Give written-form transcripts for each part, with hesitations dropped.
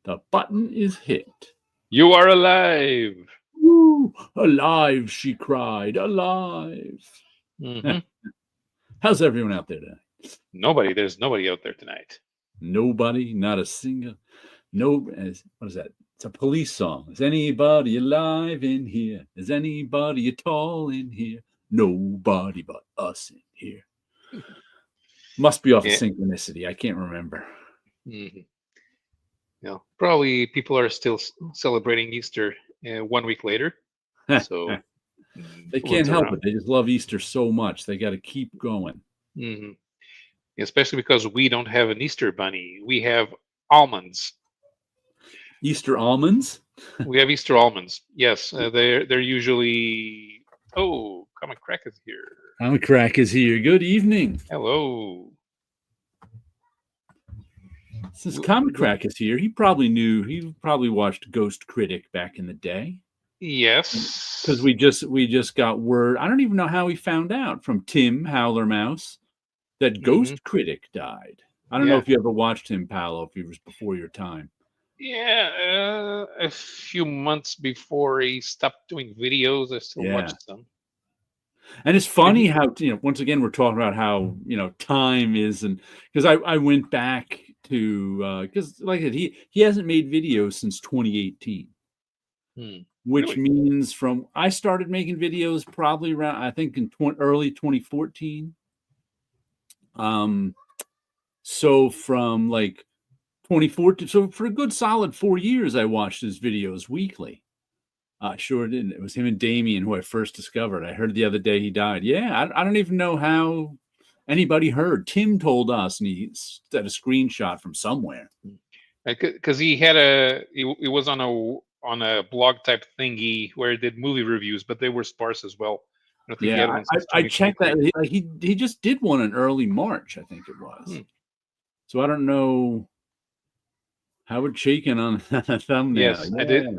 The button is hit. You are alive. Woo! Alive, she cried. Alive. Hmm. How's everyone out there today? Nobody. There's nobody out there tonight. Nobody, not a single. No, what is that? It's a police song. Is anybody alive in here? Is anybody at all in here? Nobody but us in here. Must be off of Yeah. Synchronicity. I can't remember. Hmm. Probably people are still celebrating Easter 1 week later. So They can't influence help it. around. They just love Easter so much. They got to keep going. Hmm. Especially because we don't have an Easter bunny. We have almonds. Easter almonds? We have Easter almonds. Yes, they're usually. Oh, Comic Crack is here. Comic Crack is here. Good evening. Hello. Since Comic Crack is here, he probably watched Ghost Critic back in the day. Yes. Because we just got word. I don't even know how he found out from Tim Howler Mouse that Ghost Critic died. I don't know Yeah. if you ever watched him, Paolo, if he was before your time. Yeah, a few months before he stopped doing videos, I still watched them. And it's funny how, once again, we're talking about how, time is, and because I went back to, because like I said, he hasn't made videos since 2018, which means I started making videos probably around, I think in early 2014. So from like 2014, so for a good solid 4 years, I watched his videos weekly. Sure didn't. It was him and Damien who I first discovered. I heard the other day he died. Yeah, I don't even know how anybody heard. Tim told us, and he got a screenshot from somewhere. Because he had it was on a blog type thingy where he did movie reviews, but they were sparse as well. I don't think he had one since I checked that. 2023. He just did one in early March, I think it was. So I don't know. Howard Chaykin on the thumbnail. Yes,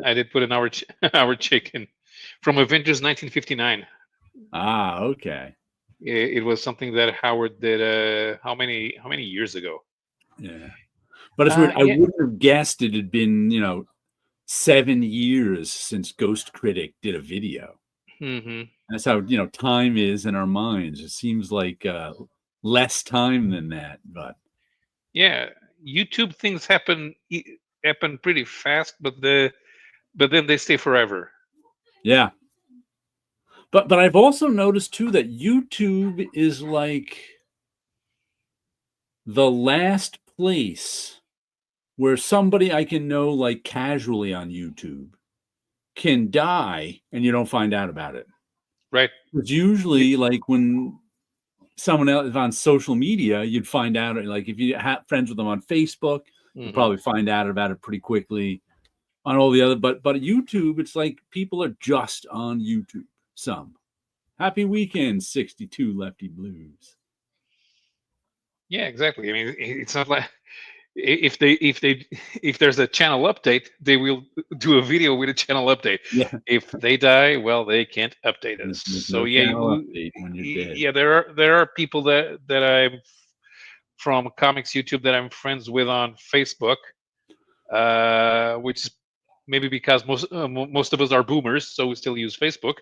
I did put an Howard Chaykin from Avengers 1959. Okay. It was something that Howard did. How many years ago? Yeah, but it's weird. I wouldn't have guessed it had been 7 years since Ghost Critic did a video. That's how time is in our minds. It seems like less time than that, but yeah, YouTube things happen pretty fast, but then they stay forever. Yeah, but I've also noticed too that YouTube is like the last place where somebody I can know like casually on YouTube can die and you don't find out about it. Right. It's usually like when someone else is on social media, you'd find out, like if you have friends with them on Facebook, you'll probably find out about it pretty quickly. On all the other, but YouTube, it's like people are just on YouTube. Some. Happy weekend, 62 Lefty Blues. Yeah, exactly. I mean, it's not like if there's a channel update, they will do a video with a channel update. Yeah. If they die, well, they can't update us. There's So no yeah, channel update when you're dead. yeah, there are people that I'm from comics YouTube that I'm friends with on Facebook, which is maybe because most of us are boomers, so we still use Facebook.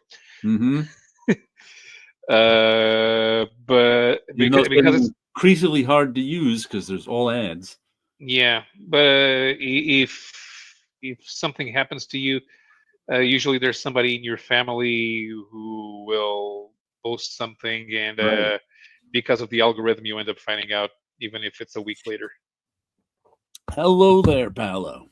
But because it's increasingly hard to use because there's all ads. Yeah, but if something happens to you, usually there's somebody in your family who will post something, and because of the algorithm, you end up finding out, even if it's a week later. Hello there, Paolo.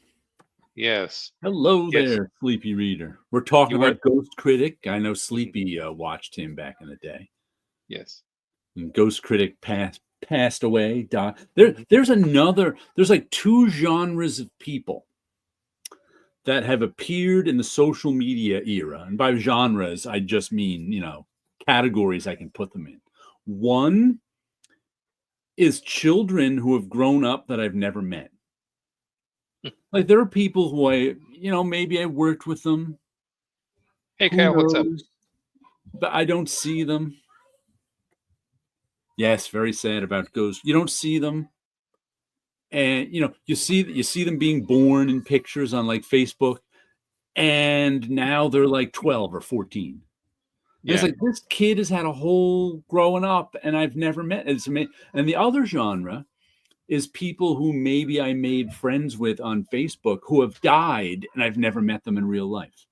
Yes. Hello there, Sleepy Reader. We're talking about Ghost Critic. I know Sleepy watched him back in the day. Yes. And Ghost Critic passed away. There's like two genres of people that have appeared in the social media era. And by genres, I just mean, categories I can put them in. One is children who have grown up that I've never met. Like there are people who maybe I worked with them. Hey, Kyle, what's up? But I don't see them. Yes, very sad about ghosts. You don't see them. and you see them being born in pictures on like Facebook, and now they're like 12 or 14. And it's Yeah. like, this kid has had a whole growing up, and I've never met. It's amazing. And the other genre is people who maybe I made friends with on Facebook who have died, and I've never met them in real life.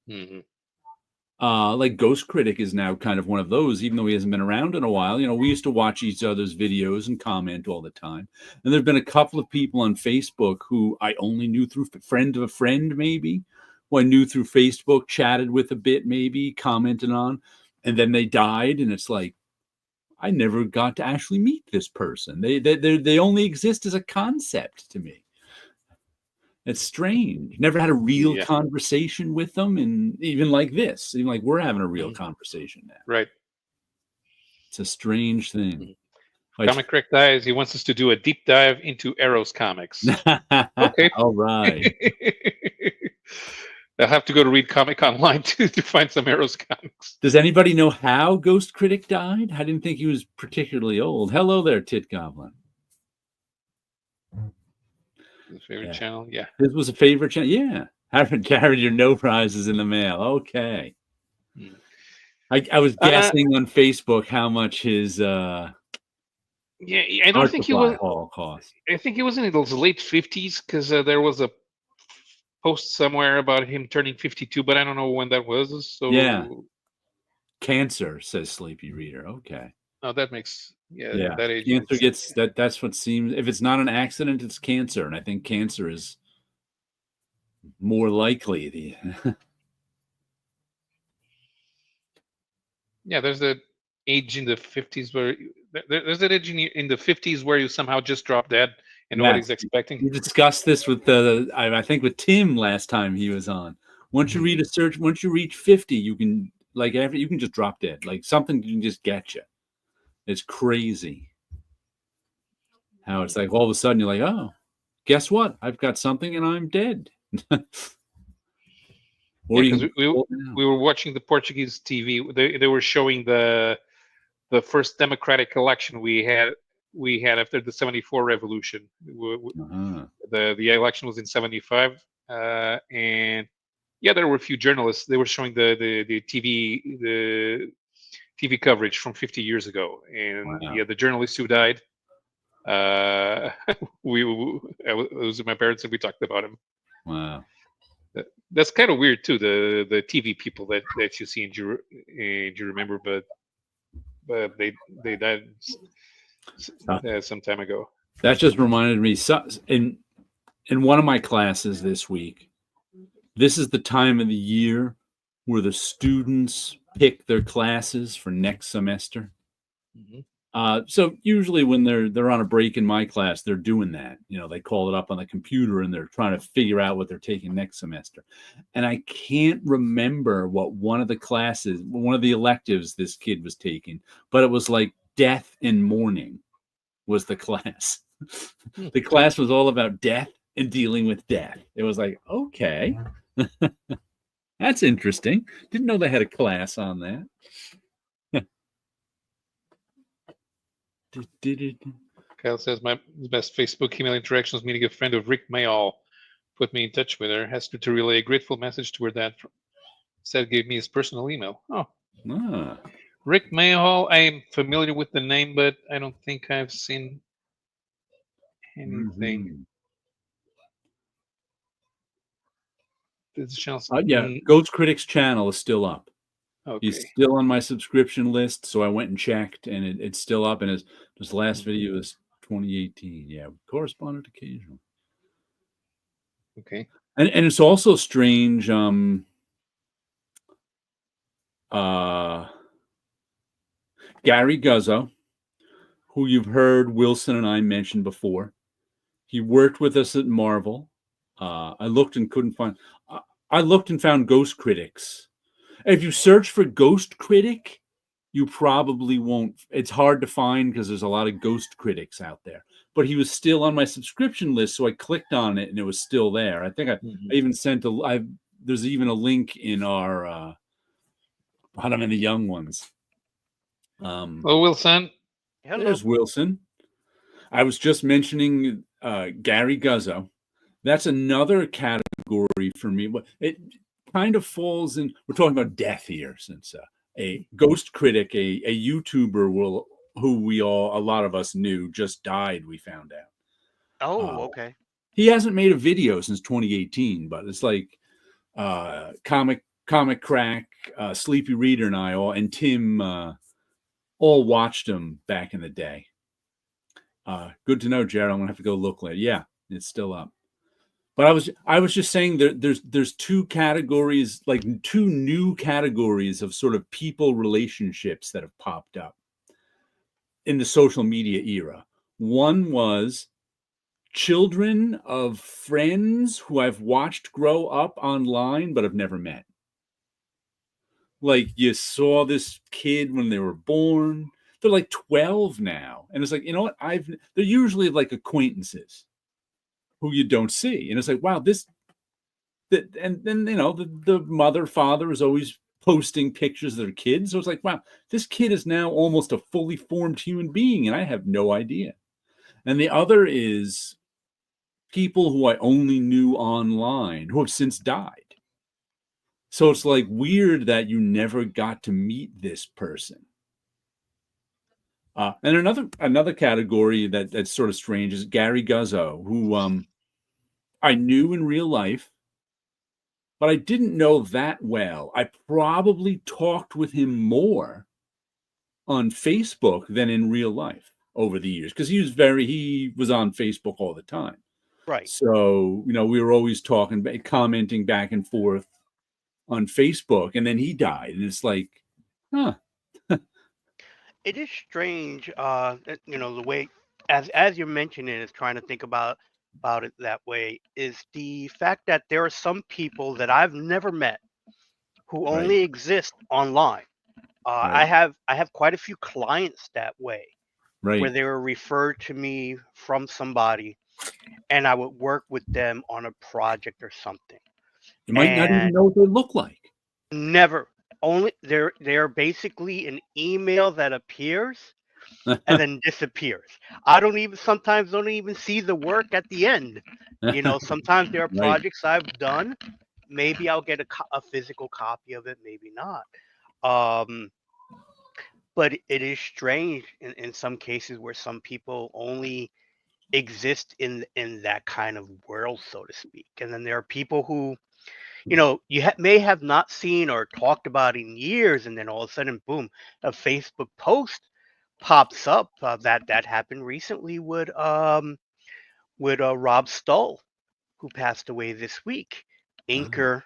Hmm. Like Ghost Critic is now kind of one of those, even though he hasn't been around in a while. We used to watch each other's videos and comment all the time. And there've been a couple of people on Facebook who I only knew through friend of a friend, maybe, who I knew through Facebook, chatted with a bit, maybe, commented on, and then they died. And it's like, I never got to actually meet this person. They only exist as a concept to me. It's strange. Never had a real Yeah. conversation with them, and even like this, even like we're having a real conversation now. Right. It's a strange thing. Like, Comic Crick dies. He wants us to do a deep dive into Arrow's comics. Okay. all right. I'll have to go to read Comic Online to find some Arrow's comics. Does anybody know how Ghost Critic died? I didn't think he was particularly old. Hello there, Tit Goblin. His favorite channel, yeah. This was a favorite channel, yeah. Haven't carried your no prizes in the mail. Okay. I was guessing on Facebook how much his yeah, I don't think he was. haul cost. I think it was in those late 50s because there was a post somewhere about him turning 52, but I don't know when that was. So yeah, cancer, says Sleepy Reader. Okay. Oh, that makes that age. Cancer gets that. That's what seems. If it's not an accident, it's cancer, and I think cancer is more likely. Yeah, there's that age in the 50s where there's that age in the 50s where you somehow just drop dead and nobody's expecting. We discussed this with I think with Tim last time he was on. Once you once you reach 50, you can you can just drop dead. Like something can just get you. It's crazy how it's like all of a sudden you're like, oh, guess what? I've got something and I'm dead. Because we were watching the Portuguese TV. They were showing the first democratic election we had after the 74 revolution. The election was in 75, and there were a few journalists. They were showing the TV coverage from 50 years ago, and the journalist who died. I was with my parents and we talked about him. Wow. That's kind of weird too. The TV people that you see and you remember, but they died some time ago. That just reminded me. In one of my classes this week, this is the time of the year where the students pick their classes for next semester. So usually when they're on a break in my class, they're doing that. They call it up on the computer and they're trying to figure out what they're taking next semester. And I can't remember what one of the electives this kid was taking, but it was like death and mourning was the class. The class was all about death and dealing with death. It was like, okay, that's interesting. Didn't know they had a class on that. Kyle says my best Facebook email interaction was meeting a friend of Rick Mayall. Put me in touch with her. Asked her to relay a grateful message to her dad. Said gave me his personal email. Rick Mayall. I'm familiar with the name, but I don't think I've seen anything. Ghost Critic's channel is still up. Okay. He's still on my subscription list, so I went and checked, and it's still up. And his last video is 2018. Yeah, we corresponded occasionally. Okay. And it's also strange. Gary Guzzo, who you've heard Wilson and I mention before, he worked with us at Marvel. I looked and couldn't find. I looked and found Ghost Critics. If you search for Ghost Critic, you probably won't. It's hard to find because there's a lot of Ghost Critics out there. But he was still on my subscription list, so I clicked on it and it was still there. I think I even sent there's even a link in our Bottom and the Young Ones. Wilson. Hello. There's Wilson. I was just mentioning Gary Guzzo. That's another category for me. It kind of falls in. We're talking about death here, since a ghost critic, a YouTuber who a lot of us knew, just died. We found out. Oh, Uh, okay. he hasn't made a video since 2018, but it's like comic crack, Sleepy Reader, and and Tim all watched him back in the day. Good to know, Jared. I'm gonna have to go look later. Yeah, it's still up. But I was just saying there's two categories, like two new categories of sort of people relationships that have popped up in the social media era. One was children of friends who I've watched grow up online but have never met. Like, you saw this kid when they were born. They're like 12 now. And it's like, you know what? They're usually like acquaintances who you don't see. And it's like, wow, and then, the mother, father is always posting pictures of their kids. So it's like, wow, this kid is now almost a fully formed human being, and I have no idea. And the other is people who I only knew online who have since died. So it's like weird that you never got to meet this person. And another category that's sort of strange is Gary Guzzo, who I knew in real life, but I didn't know that well. I probably talked with him more on Facebook than in real life over the years, because he was on Facebook all the time. Right. So, we were always talking, commenting back and forth on Facebook, and then he died, and it's like, huh. It is strange, the way, as you're mentioning, is trying to think about it that way, is the fact that there are some people that I've never met who Right, only exist online. I right, have quite a few clients that way, where right. they were referred to me from somebody, and I would work with them on a project or something. You might not even And know what they look like. never only they're basically an email that appears and then disappears. I don't even sometimes don't even see the work at the end. Sometimes there are Right. projects I've done. Maybe I'll get a physical copy of it, maybe not. Um, but it is strange in some cases where some people only exist in that kind of world, so to speak. And then there are people who, you may have not seen or talked about in years, and then all of a sudden, boom, a Facebook post pops up. That happened recently with Rob Stoll, who passed away this week, Oh, inker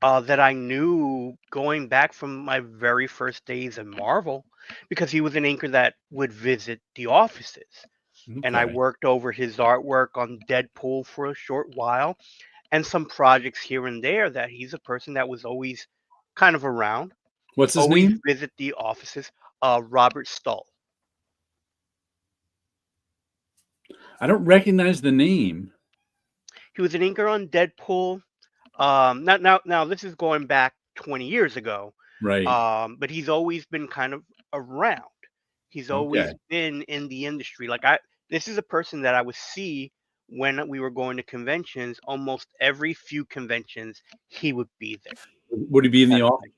that I knew going back from my very first days in Marvel, because he was an inker that would visit the offices. And I okay. worked over his artwork on Deadpool for a short while, and some projects here and there. That he's a person that was always kind of around, What's his always name? visit the offices. Robert Stoll. I don't recognize the name. He was an inker on Deadpool. Now this is going back 20 years ago. Right. But he's always been kind of around. He's always Okay. been in the industry. This is a person that I would see when we were going to conventions. Almost every few conventions, he would be there. Would he be in the office?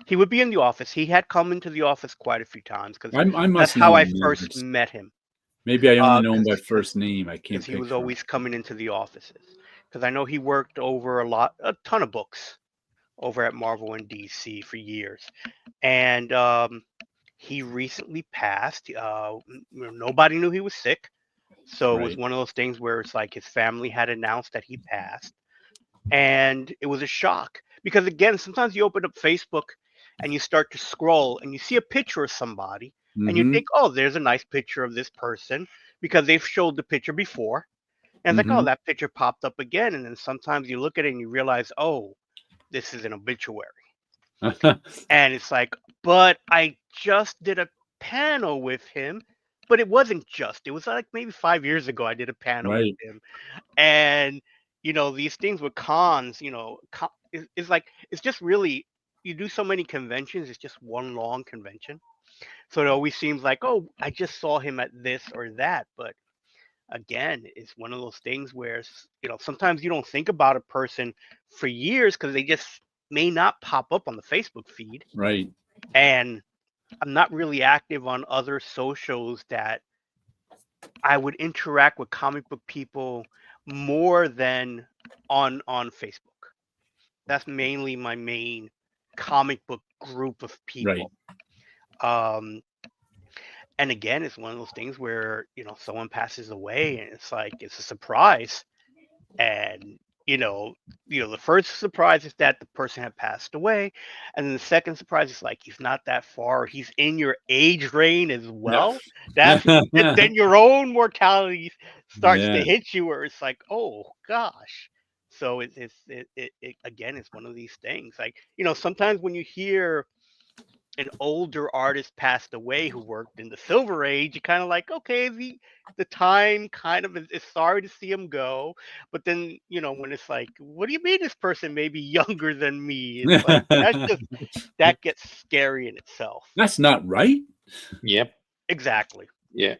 He would be in the office. He had come into the office quite a few times because I that's must how know I him then. first met him. Maybe I only know him Because by first name. I because can't he was picture him. always coming into the offices. Because I know he worked over a ton of books over at Marvel and DC for years, and he recently passed. Nobody knew he was sick, so it was Right. one of those things where it's like his family had announced that he passed, and it was a shock because again, sometimes you open up Facebook and you start to scroll and you see a picture of somebody and you Mm-hmm. think, oh, there's a nice picture of this person because they've showed the picture before, and it's like, oh, Mm-hmm. that picture popped up again, and then sometimes you look at it and you realize, oh, this is an obituary. And it's like, but I just did a panel with him, but it wasn't just. It was like maybe 5 years ago I did a panel with Right. him. And, these things with cons, it's like, it's just really, you do so many conventions, it's just one long convention. So it always seems like, oh, I just saw him at this or that. But again, it's one of those things where, sometimes you don't think about a person for years because they just may not pop up on the Facebook feed. Right. And I'm not really active on other socials that I would interact with comic book people more than on Facebook. That's mainly my main comic book group of Right. people. And again, it's one of those things where, someone passes away and it's like it's a surprise. And the first surprise is that the person had passed away, and then the second surprise is like he's not that far, he's in your age range as well. That's then your own mortality starts to Yeah. hit you, where it's like, oh gosh. So it again, it's one of these things. Like, sometimes when you hear an older artist passed away who worked in the Silver Age, you kind of like, okay, the time kind of is sorry to see him go. But then, when it's like, what do you mean this person may be younger than me? It's like that gets scary in itself. That's not right. Yep. Exactly. Yeah.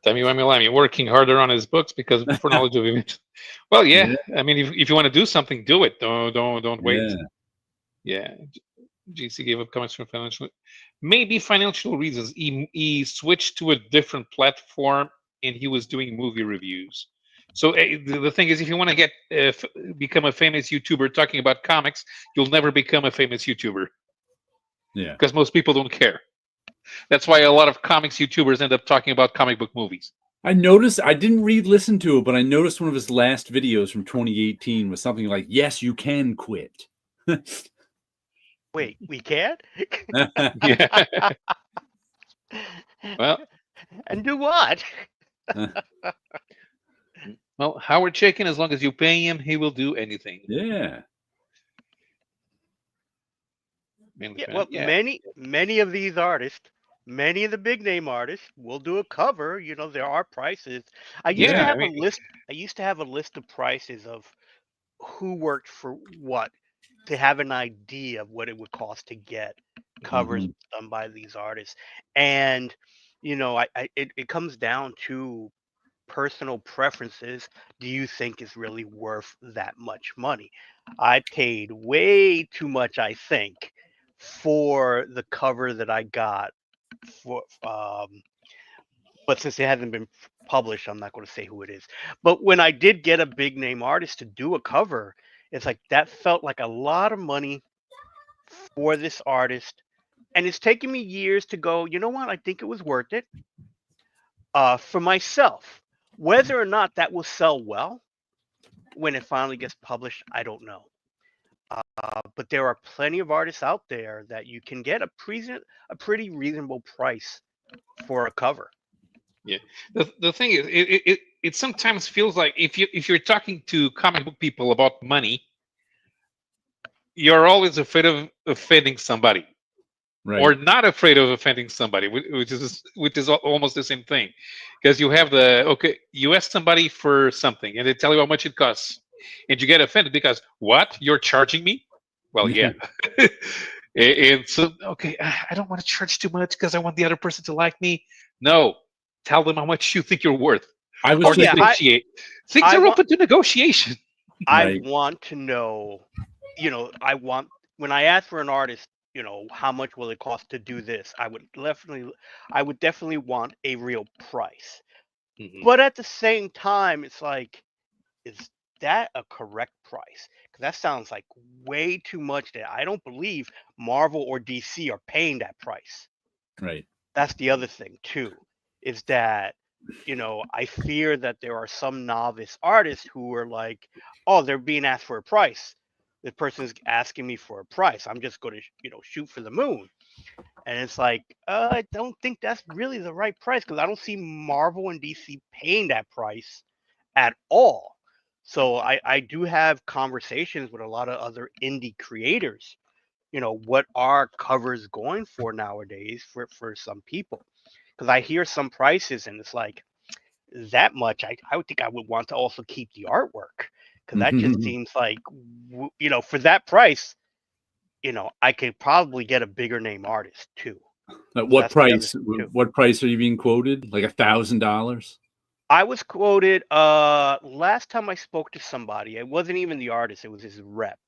Tammy Wamilami working harder on his books because for knowledge of him. Well, yeah. I mean, if you want to do something, do it. Don't wait. Yeah. GC gave up comments from maybe financial reasons. He switched to a different platform and he was doing movie reviews. So the thing is, if you want to get become a famous YouTuber talking about comics, you'll never become a famous YouTuber. Yeah. Because most people don't care. That's why a lot of comics YouTubers end up talking about comic book movies. I noticed, I didn't listen to it, but I noticed one of his last videos from 2018 was something like, "Yes, you can quit." Wait, we can? Yeah. Well, and do what? well, Howard Chaykin, as long as you pay him, he will do anything. Yeah. Well, many of these artists, many of the big name artists will do a cover. There are prices. I used to have a list. I used to have a list of prices of who worked for what, to have an idea of what it would cost to get covers done by these artists. And it comes down to personal preferences. Do you think is really worth that much money? I paid way too much, I think, for the cover that I got for but since it hasn't been published, I'm not going to say who it is. But when I did get a big name artist to do a cover, it's like that felt like a lot of money for this artist. And it's taken me years to go, you know what? I think it was worth it. For myself, whether or not that will sell well when it finally gets published, I don't know. But there are plenty of artists out there that you can get a pretty reasonable price for a cover. Yeah. The thing is, it sometimes feels like if you're talking to comic book people about money, you're always afraid of offending somebody. Right. Or not afraid of offending somebody, which is almost the same thing, because you have you ask somebody for something and they tell you how much it costs, and you get offended because what, you're charging me? Well, yeah. And so I don't want to charge too much because I want the other person to like me. No, tell them how much you think you're worth. Or negotiate. Things are open to negotiation. I want to know, when I ask for an artist, how much will it cost to do this? I would definitely want a real price. Mm-hmm. But at the same time, it's like, is that a correct price? Because that sounds like way too much that I don't believe Marvel or DC are paying that price. Right. That's the other thing too, is that, I fear that there are some novice artists who are like, oh, they're being asked for a price. The person's asking me for a price. I'm just going to, shoot for the moon. And it's like, I don't think that's really the right price, because I don't see Marvel and DC paying that price at all. So I do have conversations with a lot of other indie creators. What are covers going for nowadays for some people? Because I hear some prices and it's like, that much. I would think I would want to also keep the artwork, because that just seems like, for that price, I could probably get a bigger name artist too. What price? What price are you being quoted? Like $1,000? I was quoted last time I spoke to somebody. It wasn't even the artist; it was his rep,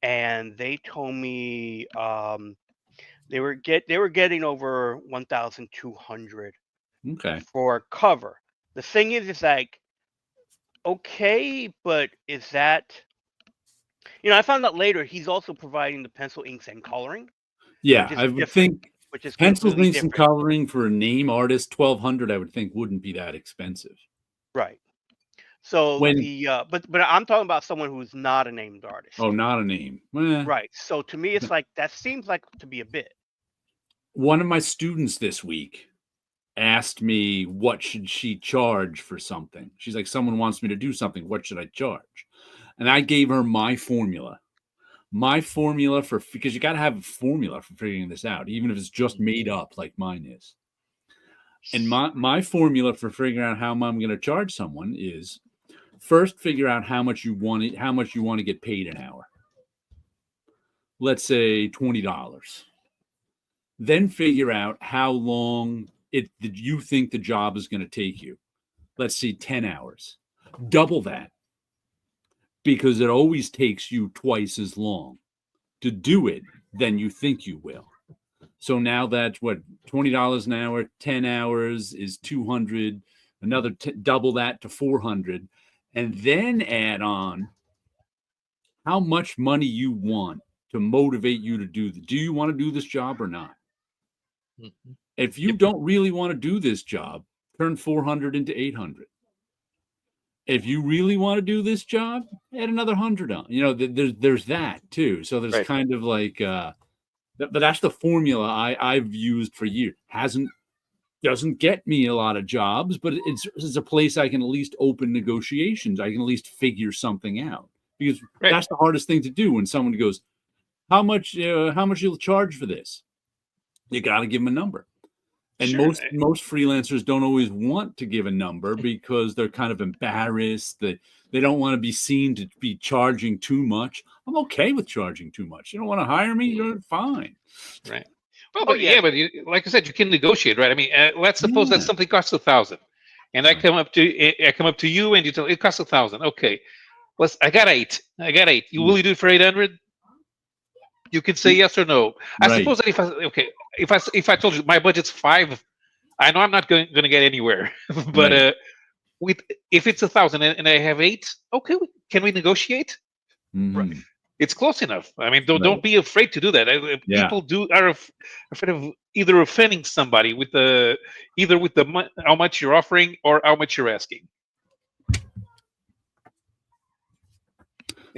and they told me they were getting over 1,200 Okay. for a cover. The thing is like okay, but is that I found out later he's also providing the pencil inks and coloring, Yeah, which is I would different, think which is pencils, completely inks, and different. coloring for a name artist, 1,200, I would think wouldn't be that expensive. Right. So When but I'm talking about someone who's not a named oh, artist. not a name. Well, Right. So to me, it's like that seems like to be a bit. one of my students this week asked me what should she charge for something. She's like, someone wants me to do something. What should I charge? And I gave her my formula. My formula for because you got to have a formula for figuring this out, even if it's just made up like mine is. And my formula for figuring out how I'm going to charge someone is first figure out how much you want it, how much you want to get paid an hour. Let's say $20. Then figure out how long you think the job is going to take you. Let's say 10 hours. Double that because it always takes you twice as long to do it than you think you will. So now that's what $20 an hour, 10 hours is 200, another double that to 400, and then add on how much money you want to motivate you to do you want to do this job or not? Mm-hmm. If you don't really want to do this job, turn 400 into 800. If you really want to do this job, add another 100 on. There's that too. So there's Right. kind of like but that's the formula I've used for years. Doesn't get me a lot of jobs, but it's a place I can at least open negotiations. I can at least figure something out because Right. that's the hardest thing to do when someone goes, how much you'll charge for this? You got to give them a number. And Sure. most freelancers don't always want to give a number because they're kind of embarrassed that they don't want to be seen to be charging too much. I'm okay with charging too much. You don't want to hire me? You're fine. Right. Well, Oh but yeah. yeah, but like I said, you can negotiate, right? I mean, let's suppose that Yeah. something costs 1,000, and I Right. come up to you, and you tell it costs 1,000. Okay, I got 8. I got 8. You will you do it for 800? You can say yes or no. I Right. suppose that if I told you my budget's 5, I know I'm not going to get anywhere. But Right. with if it's 1,000 and I have 8, okay, can we negotiate? Mhm. It's close enough. I mean, don't Right. be afraid to do that. Yeah. People are afraid of either offending somebody with the how much you're offering or how much you're asking.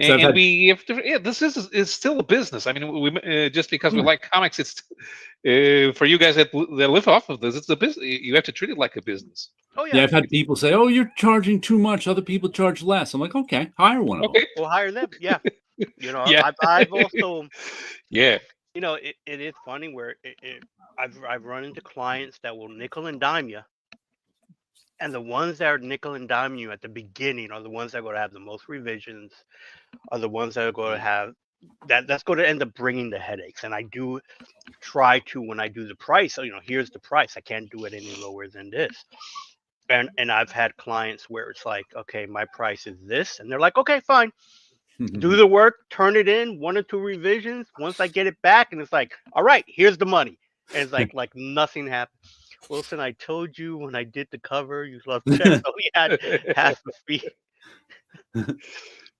So I've And had we have to, yeah, this is still a business. I mean, we just because we yeah. like comics, it's for you guys that live off of this, it's a business. You have to treat it like a business. Oh Yeah, yeah. I've had people say, "Oh, you're charging too much. Other people charge less." I'm like, "Okay, hire one of them." Okay. We'll hire them. Yeah. Yeah. I've also Yeah. it is funny where I've run into clients that will nickel and dime you, and the ones that are nickel and dime you at the beginning are the ones that are going to have the most revisions, are the ones that are going to have that's going to end up bringing the headaches. And I do try to when I do the price. So here's the price. I can't do it any lower than this. And I've had clients where it's like, okay, my price is this, and they're like, okay, fine. Do the work, turn it in, 1 or 2 revisions. Once I get it back, and it's like, all right, here's the money. And it's like nothing happened. Wilson, I told you when I did the cover, you love checks. So we had half the fee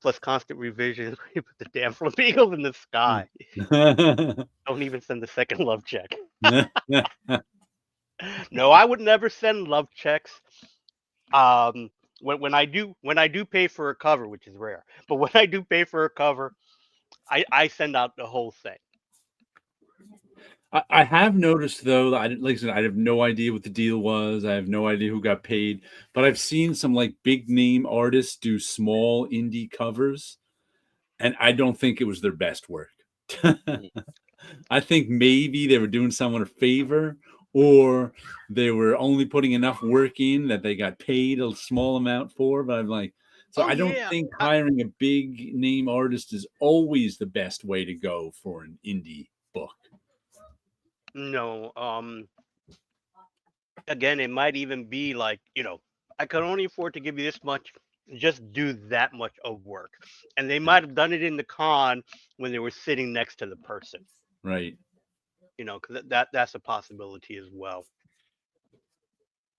plus constant revisions. We put the damn flamingos in the sky. Don't even send the second love check. No, I would never send love checks. When I do pay for a cover, which is rare, but when I do pay for a cover, I send out the whole thing. I have noticed though that like I said, I have no idea what the deal was. I have no idea who got paid, but I've seen some like big name artists do small indie covers, and I don't think it was their best work. I think maybe they were doing someone a favor, or they were only putting enough work in that they got paid a small amount for. But I'm like, so Oh I don't yeah, think hiring a big name artist is always the best way to go for an indie book. no. Again, it might even be like I can only afford to give you this much. Just do that much of work, and they might have done it in the con when they were sitting next to the person. Right. Because that's a possibility as well.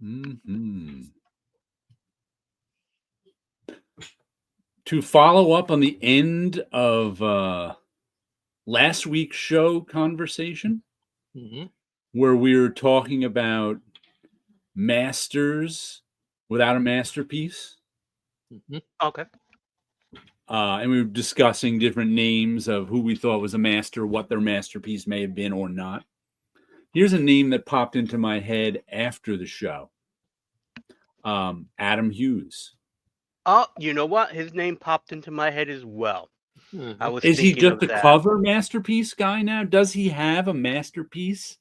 Mm-hmm. To follow up on the end of last week's show conversation, where we were talking about masters without a masterpiece. Okay. And we were discussing different names of who we thought was a master, what their masterpiece may have been or not. Here's a name that popped into my head after the show. Adam Hughes. Oh, you know what? His name popped into my head as well. I was Is he thinking just of a that. cover masterpiece guy now? Does he have a masterpiece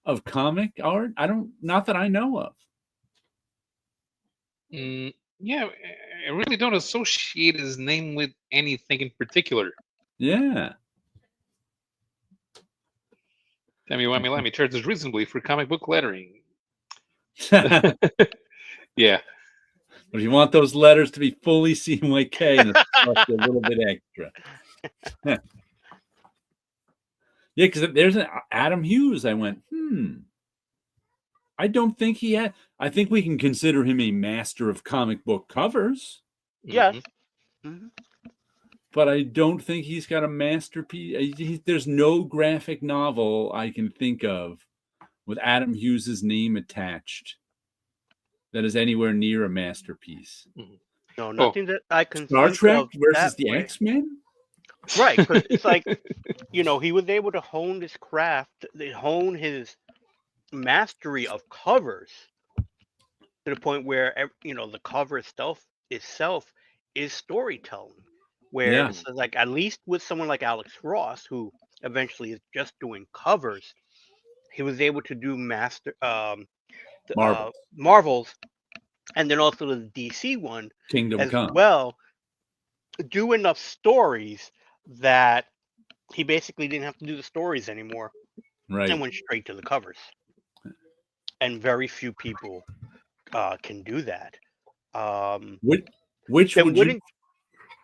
of comic art? Not that I know of. Yeah, I really don't associate his name with anything in particular. Yeah. Tammy Whammy Lammy charges reasonably for comic book lettering. But Yeah. if you want those letters to be fully CMYK, and it's cost you a little bit extra. Yeah, because there's an Adam Hughes. I went, I don't think he had. I think we can consider him a master of comic book covers. Yes. Mm-hmm. But I don't think he's got a masterpiece. There's no graphic novel I can think of with Adam Hughes' name attached that is anywhere near a masterpiece. No, nothing that I can Star think Trek of versus the way. X-Men? Right, because it's like, he was able to hone his craft, hone his mastery of covers to the point where, the cover itself is storytelling. Where it's like, at least with someone like Alex Ross, who eventually is just doing covers, he was able to do Marvels, and then also the DC one Kingdom as Come. well, do enough stories that he basically didn't have to do the stories anymore, Right. and went straight to the covers. And very few people can do that.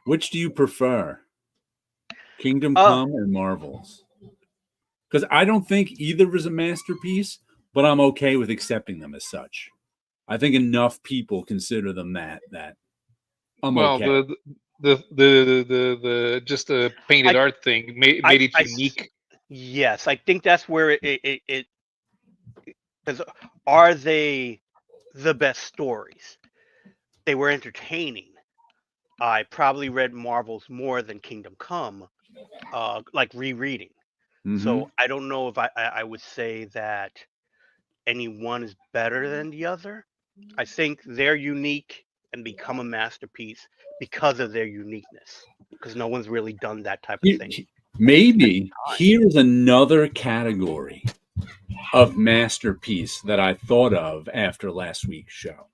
Which do you prefer? Kingdom Come or Marvels? Because I don't think either is a masterpiece, but I'm okay with accepting them as such. I think enough people consider them that I'm okay. The just a painted art thing made it unique. Yes, I think that's where it because are they the best stories? They were entertaining. I probably read Marvels more than Kingdom Come, like rereading. So I don't know if I would say that any one is better than the other. I think they're unique and become a masterpiece because of their uniqueness. Because no one's really done that type of thing. Maybe here's another category of masterpiece that I thought of after last week's show.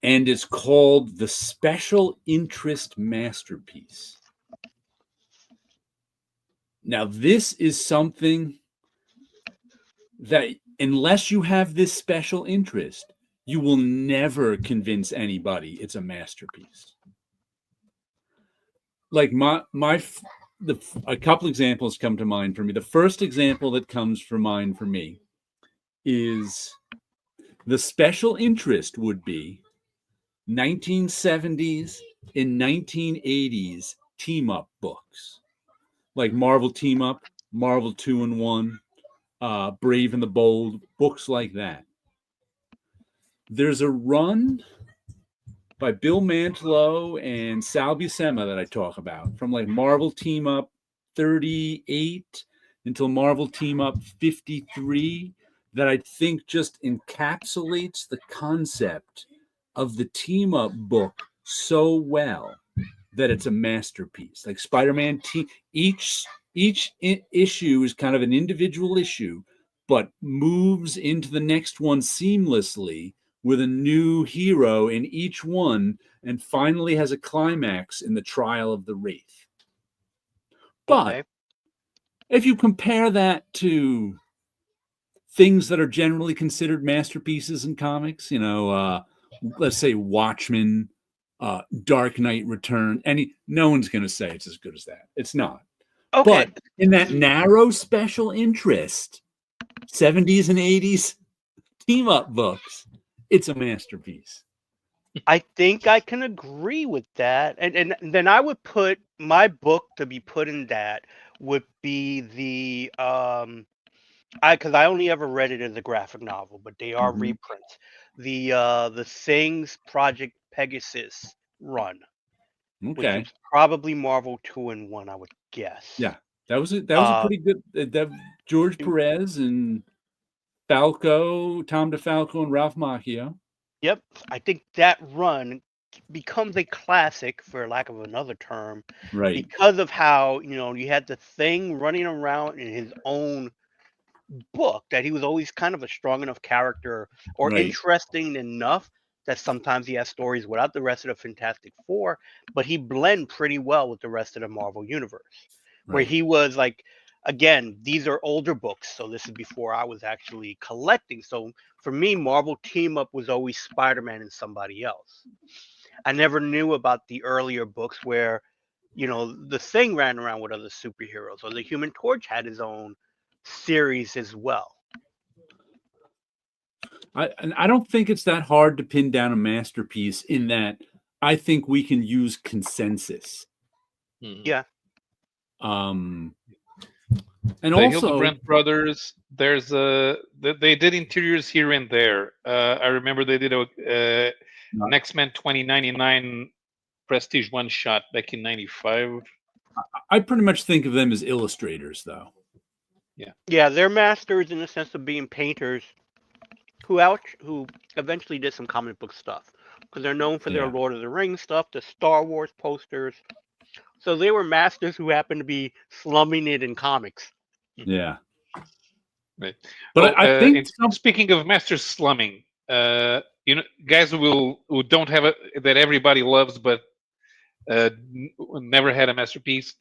And it's called the special interest masterpiece. Now, this is something that, unless you have this special interest, you will never convince anybody it's a masterpiece. Like a couple examples come to mind for me. The first example that comes to mind for me is the special interest would be 1970s and 1980s team-up books, like Marvel Team Up, Marvel 2-in-1, Brave and the Bold, books like that. There's a run by Bill Mantlo and Sal Buscema that I talk about, from like Marvel Team Up 38 until Marvel Team Up 53, that I think just encapsulates the concept of the team up book so well that it's a masterpiece. Like Spider-Man each issue is kind of an individual issue, but moves into the next one seamlessly with a new hero in each one, and finally has a climax in the trial of the Wraith. But if you compare that to things that are generally considered masterpieces in comics. Let's say Watchmen, Dark Knight Return. No one's going to say it's as good as that. It's not. Okay. But in that narrow special interest, 70s and 80s team up books, it's a masterpiece. I think I can agree with that. And then I would put my book to be put in that would be the because I only ever read it as a graphic novel, but they are reprints. The Things Project Pegasus run, which Okay. is probably Marvel 2-in-1, I would guess. Yeah. That was a pretty good George Perez and Falco, Tom DeFalco and Ralph Macchio. Yep. I think that run becomes a classic, for lack of another term, Right. because of how, you had the Thing running around in his own book, that he was always kind of a strong enough character or Right. interesting enough that sometimes he has stories without the rest of the Fantastic Four, but he blend pretty well with the rest of the Marvel universe. Where Right. he was like, again, these are older books, so this is before I was actually collecting. So for me, Marvel Team Up was always Spider-Man and somebody else. I never knew about the earlier books where, the Thing ran around with other superheroes, or the Human Torch had his own series as well. I don't think it's that hard to pin down a masterpiece, in that I think we can use consensus. Yeah. And the also Hildebrandt brothers, they did interiors here and there. I remember they did an X-Men 2099 Prestige one shot back in '95. I pretty much think of them as illustrators, though. Yeah, they're masters in the sense of being painters who eventually did some comic book stuff, because they're known for their Lord of the Rings stuff, the Star Wars posters. So they were masters who happened to be slumming it in comics. Yeah. Right. But I think speaking of masters slumming, guys who don't have that everybody loves, but never had a masterpiece.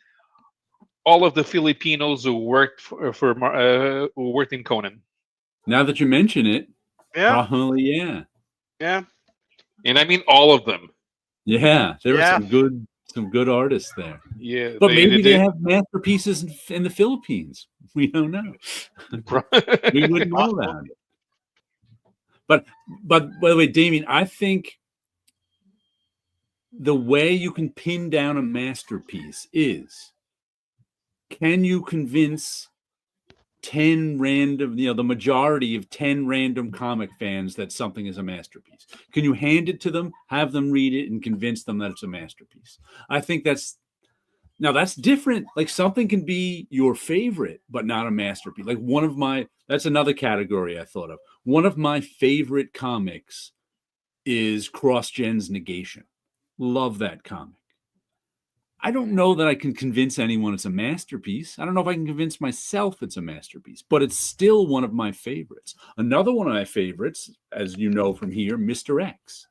All of the Filipinos who worked who worked in Conan. Now that you mention it, Yeah. probably Yeah. And I mean all of them. Yeah, there were some good artists there. Yeah, but maybe they have masterpieces in the Philippines. We don't know. We wouldn't know that. But by the way, Damien, I think the way you can pin down a masterpiece is, can you convince 10 random, the majority of 10 random comic fans that something is a masterpiece? Can you hand it to them, have them read it, and convince them that it's a masterpiece? I think that's different. Like, something can be your favorite, but not a masterpiece. Like, that's another category I thought of. One of my favorite comics is CrossGen's Negation. Love that comic. I don't know that I can convince anyone it's a masterpiece. I don't know if I can convince myself it's a masterpiece, but it's still one of my favorites. Another one of my favorites, as you know from here, Mr. X.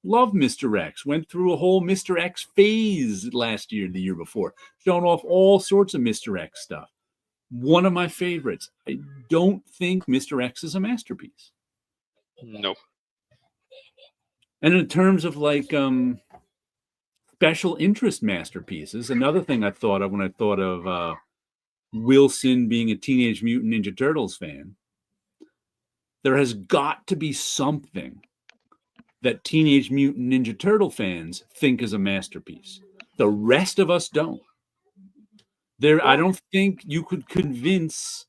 Love Mr. X. Went through a whole Mr. X phase last year, the year before, showing off all sorts of Mr. X stuff. One of my favorites. I don't think Mr. X is a masterpiece. Nope. And in terms of special interest masterpieces, another thing I thought of when I thought of Wilson being a Teenage Mutant Ninja Turtles fan, there has got to be something that Teenage Mutant Ninja Turtle fans think is a masterpiece. The rest of us don't. I don't think you could convince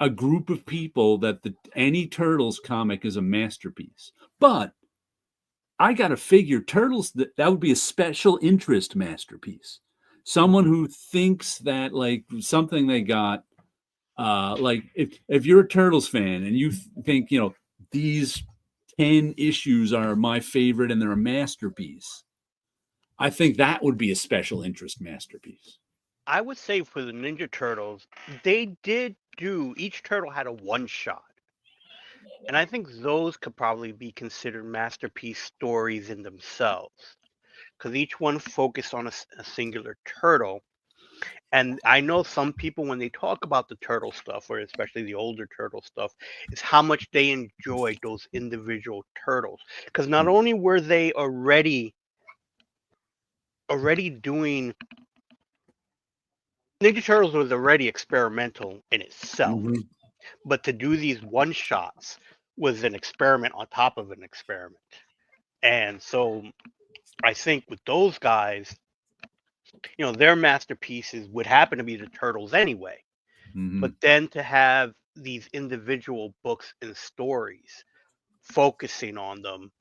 a group of people that any Turtles comic is a masterpiece. But I got to figure Turtles, that would be a special interest masterpiece. Someone who thinks that, like, something they got, like, if you're a Turtles fan and you think, these 10 issues are my favorite and they're a masterpiece, I think that would be a special interest masterpiece. I would say for the Ninja Turtles, they did each turtle had a one-shot. And I think those could probably be considered masterpiece stories in themselves, because each one focused on a singular turtle. And I know some people, when they talk about the turtle stuff, or especially the older turtle stuff, is how much they enjoyed those individual turtles. Because not only were they already doing Ninja Turtles was already experimental in itself, Mhm. but to do these one shots was an experiment on top of an experiment. And so I think with those guys, their masterpieces would happen to be the turtles anyway. Mhm. But then to have these individual books and stories focusing on them,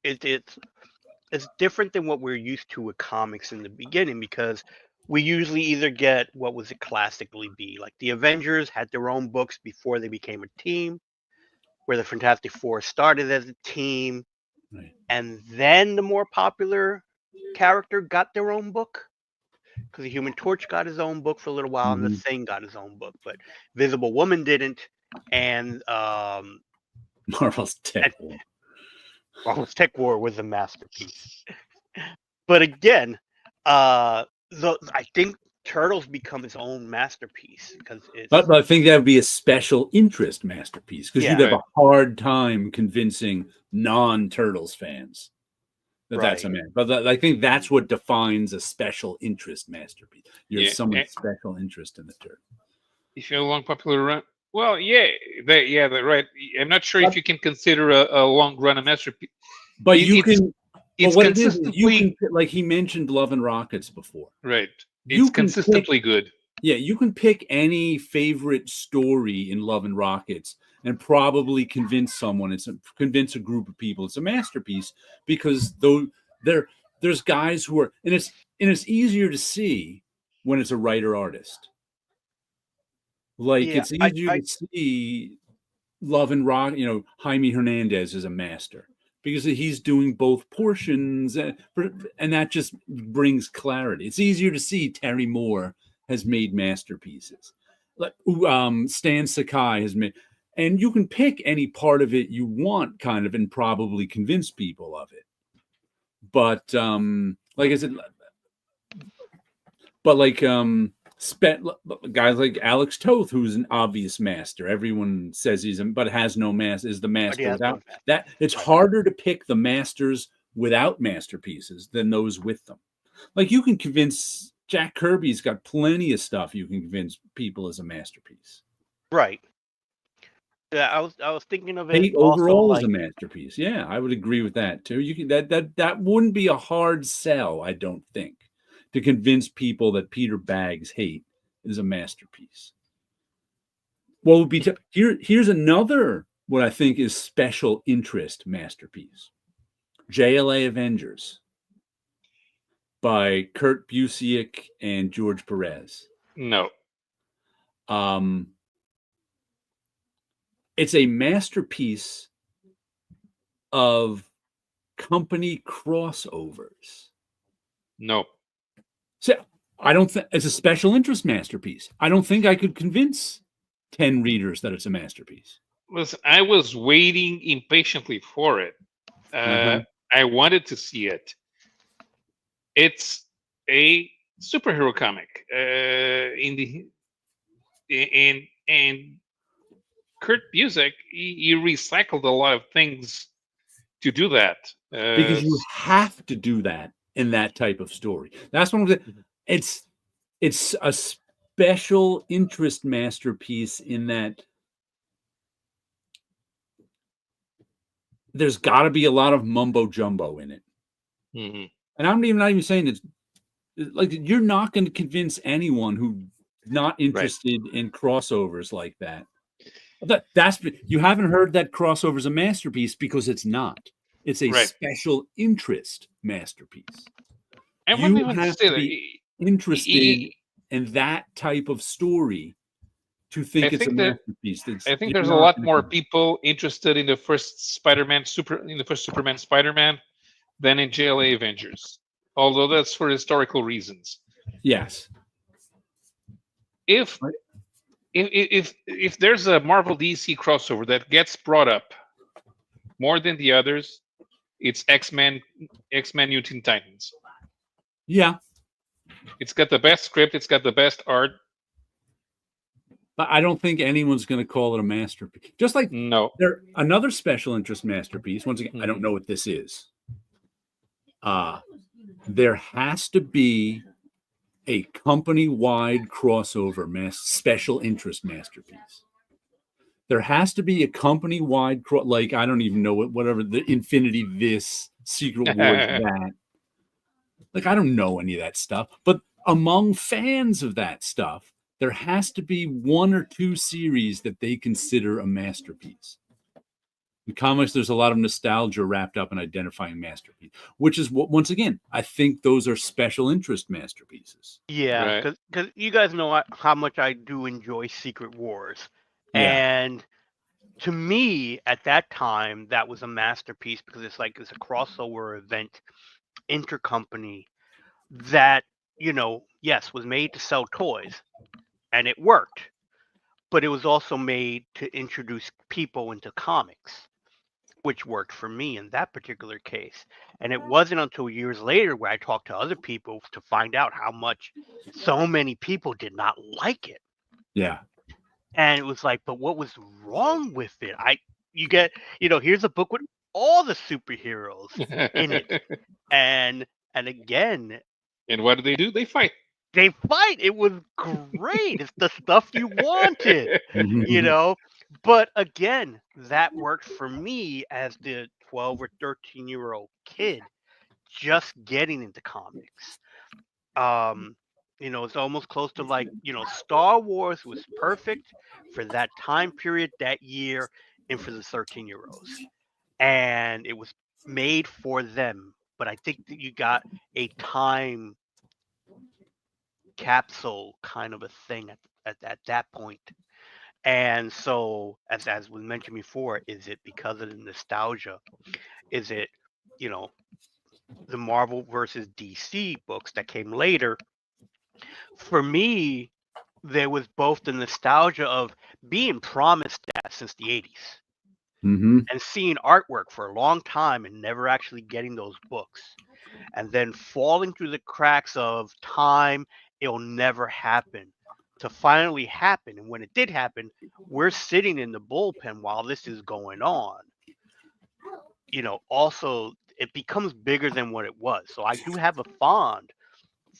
it's different than what we're used to with comics in the beginning, because we usually either get what was it classically be like the Avengers had their own books before they became a team, where the Fantastic Four started as a team, Right. and then the more popular character got their own book. Because the Human Torch got his own book for a little while, and the Mhm. Thing got his own book, but Visible Woman didn't, and Marvel's Tech and War. well, Tech War was a masterpiece. But again, I think Turtles become its own masterpiece because it's But I think that would be a special interest masterpiece, because you'd yeah, have Right. a hard time convincing non-Turtles fans that that's a right. man. But I think that's what defines a special interest masterpiece. You have Yeah. someone's special interest in the turtle. If you're a long popular run, well, yeah, they're right. I'm not sure But, if you can consider a long run a masterpiece. but It, you it's can. But it's what it is you consistently can, like he mentioned, Love and Rockets before. right. It's You can pick. consistently good. Yeah, you can pick any favorite story in Love and Rockets and probably convince someone. Convince a group of people it's a masterpiece, because though there's guys who are, and it's easier to see when it's a writer artist. Like Yeah, it's easier to see Love and Rock. Jaime Hernandez is a master because he's doing both portions, and that just brings clarity. It's easier to see Terry Moore has made masterpieces. Like Stan Sakai has made, and you can pick any part of it you want, kind of, and probably convince people of it. But like I said, but like guys like Alex Toth, who's an obvious master. Everyone says but has no master, is the but he master has no without master. that. It's Right. harder to pick the masters without masterpieces than those with them. Like you can convince Jack Kirby's got plenty of stuff you can convince people is a masterpiece. Right. Yeah, I was thinking of it Hate also overall is a like masterpiece. Yeah, I would agree with that too. You can that wouldn't be a hard sell, I don't think, to convince people that Peter Bag's Hate is a masterpiece. What would be here's another what I think is special interest masterpiece. JLA Avengers by Kurt Busiek and George Perez. No. It's a masterpiece of company crossovers. No. So I don't think it's a special interest masterpiece. I don't think I could convince 10 readers that it's a masterpiece. Listen, I was waiting impatiently for it. I wanted to see it. It's a superhero comic. And Kurt Busiek, he recycled a lot of things to do that. Because you have to do that in that type of story. That's what I'm saying. It's a special interest masterpiece in that there's got to be a lot of mumbo jumbo in it. Mhm. And I'm not even saying it's like you're not going to convince anyone who's not interested in crossovers like that. That's you haven't heard that crossover's a masterpiece because it's not. It's a Right. special interest masterpiece. I wouldn't You even have say to that. be interested in that type of story to think it's a masterpiece. I think You're there's a not lot more gonna- people interested in the first Superman Spider-Man than in JLA Avengers. Although that's for historical reasons. Yes. If Right. if there's a Marvel DC crossover that gets brought up more than the others, it's X-Men New Teen Titans. Yeah. It's got the best script. It's got the best art. But I don't think anyone's going to call it a masterpiece. Just like No. another special interest masterpiece. Once again, I don't Mhm. know what this is. There has to be a company-wide crossover special interest masterpiece. There has to be a company-wide like I don't even know whatever the Infinity this, Secret Wars that. Like I don't know any of that stuff, but among fans of that stuff, there has to be one or two series that they consider a masterpiece. In comics, there's a lot of nostalgia wrapped up in identifying masterpiece, which is what, once again, I think those are special interest masterpieces. Yeah, Right. because you guys know how much I do enjoy Secret Wars, Yeah. and to me at that time that was a masterpiece because it's a crossover event, intercompany that yes was made to sell toys, and it worked, but it was also made to introduce people into comics, which worked for me in that particular case. And it wasn't until years later where I talked to other people to find out how much so many people did not like it. Yeah. And it was like, but what was wrong with it? You get, here's a book with all the superheroes in it. And again, And what do? They fight. they fight. It was great. It's the stuff you wanted, you Mhm. know. But again, that worked for me as the 12 or 13-year-old kid just getting into comics. Um, it's almost close to like, Star Wars was perfect for that time period, that year, and for the 13-year-olds. And it was made for them. But I think that you got a time capsule kind of a thing at that point. And so, as was mentioned before, is it because of the nostalgia? Is it, you know, the Marvel versus DC books that came later? For me, there was both the nostalgia of being promised that since the 80s Mhm. and seeing artwork for a long time and never actually getting those books. And then falling through the cracks of time, it'll never happen, to finally happen. And when it did happen, we're sitting in the bullpen while this is going on. Also, it becomes bigger than what it was. So I do have a fond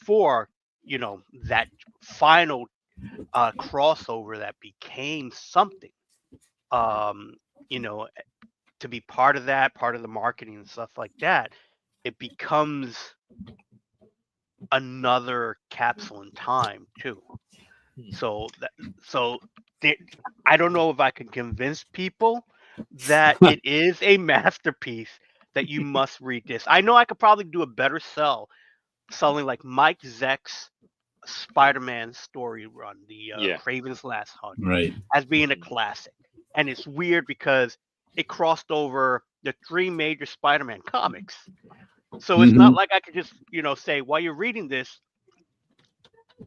for, that final crossover that became something. Um, you know, to be part of that, part of the marketing and stuff like that, it becomes another capsule in time too. So so there, I don't know if I can convince people that it is a masterpiece that you must read this. I know I could probably do a better selling like Mike Zeck's Spider-Man story run, the Yeah. Craven's Last Hunt, Right. as being a classic. And it's weird because it crossed over the three major Spider-Man comics. So it's not Mhm. like I could just, say while you're reading this,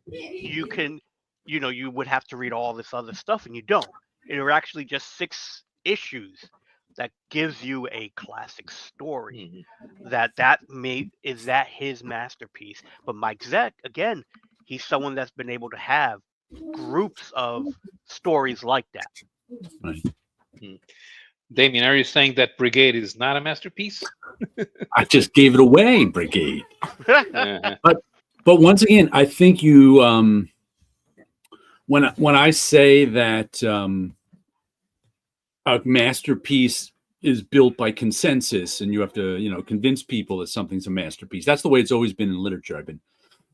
you can, you would have to read all this other stuff, and you don't. It are actually just 6 issues that gives you a classic story. Mhm. Is that his masterpiece. But Mike Zeck, again, he's someone that's been able to have groups of stories like that. Right. Damien, are you saying that Brigade is not a masterpiece? I just gave it away, Brigade. Uh-huh. But once again, I think you when I say that a masterpiece is built by consensus and you have to convince people that something's a masterpiece, that's the way it's always been in literature. I've been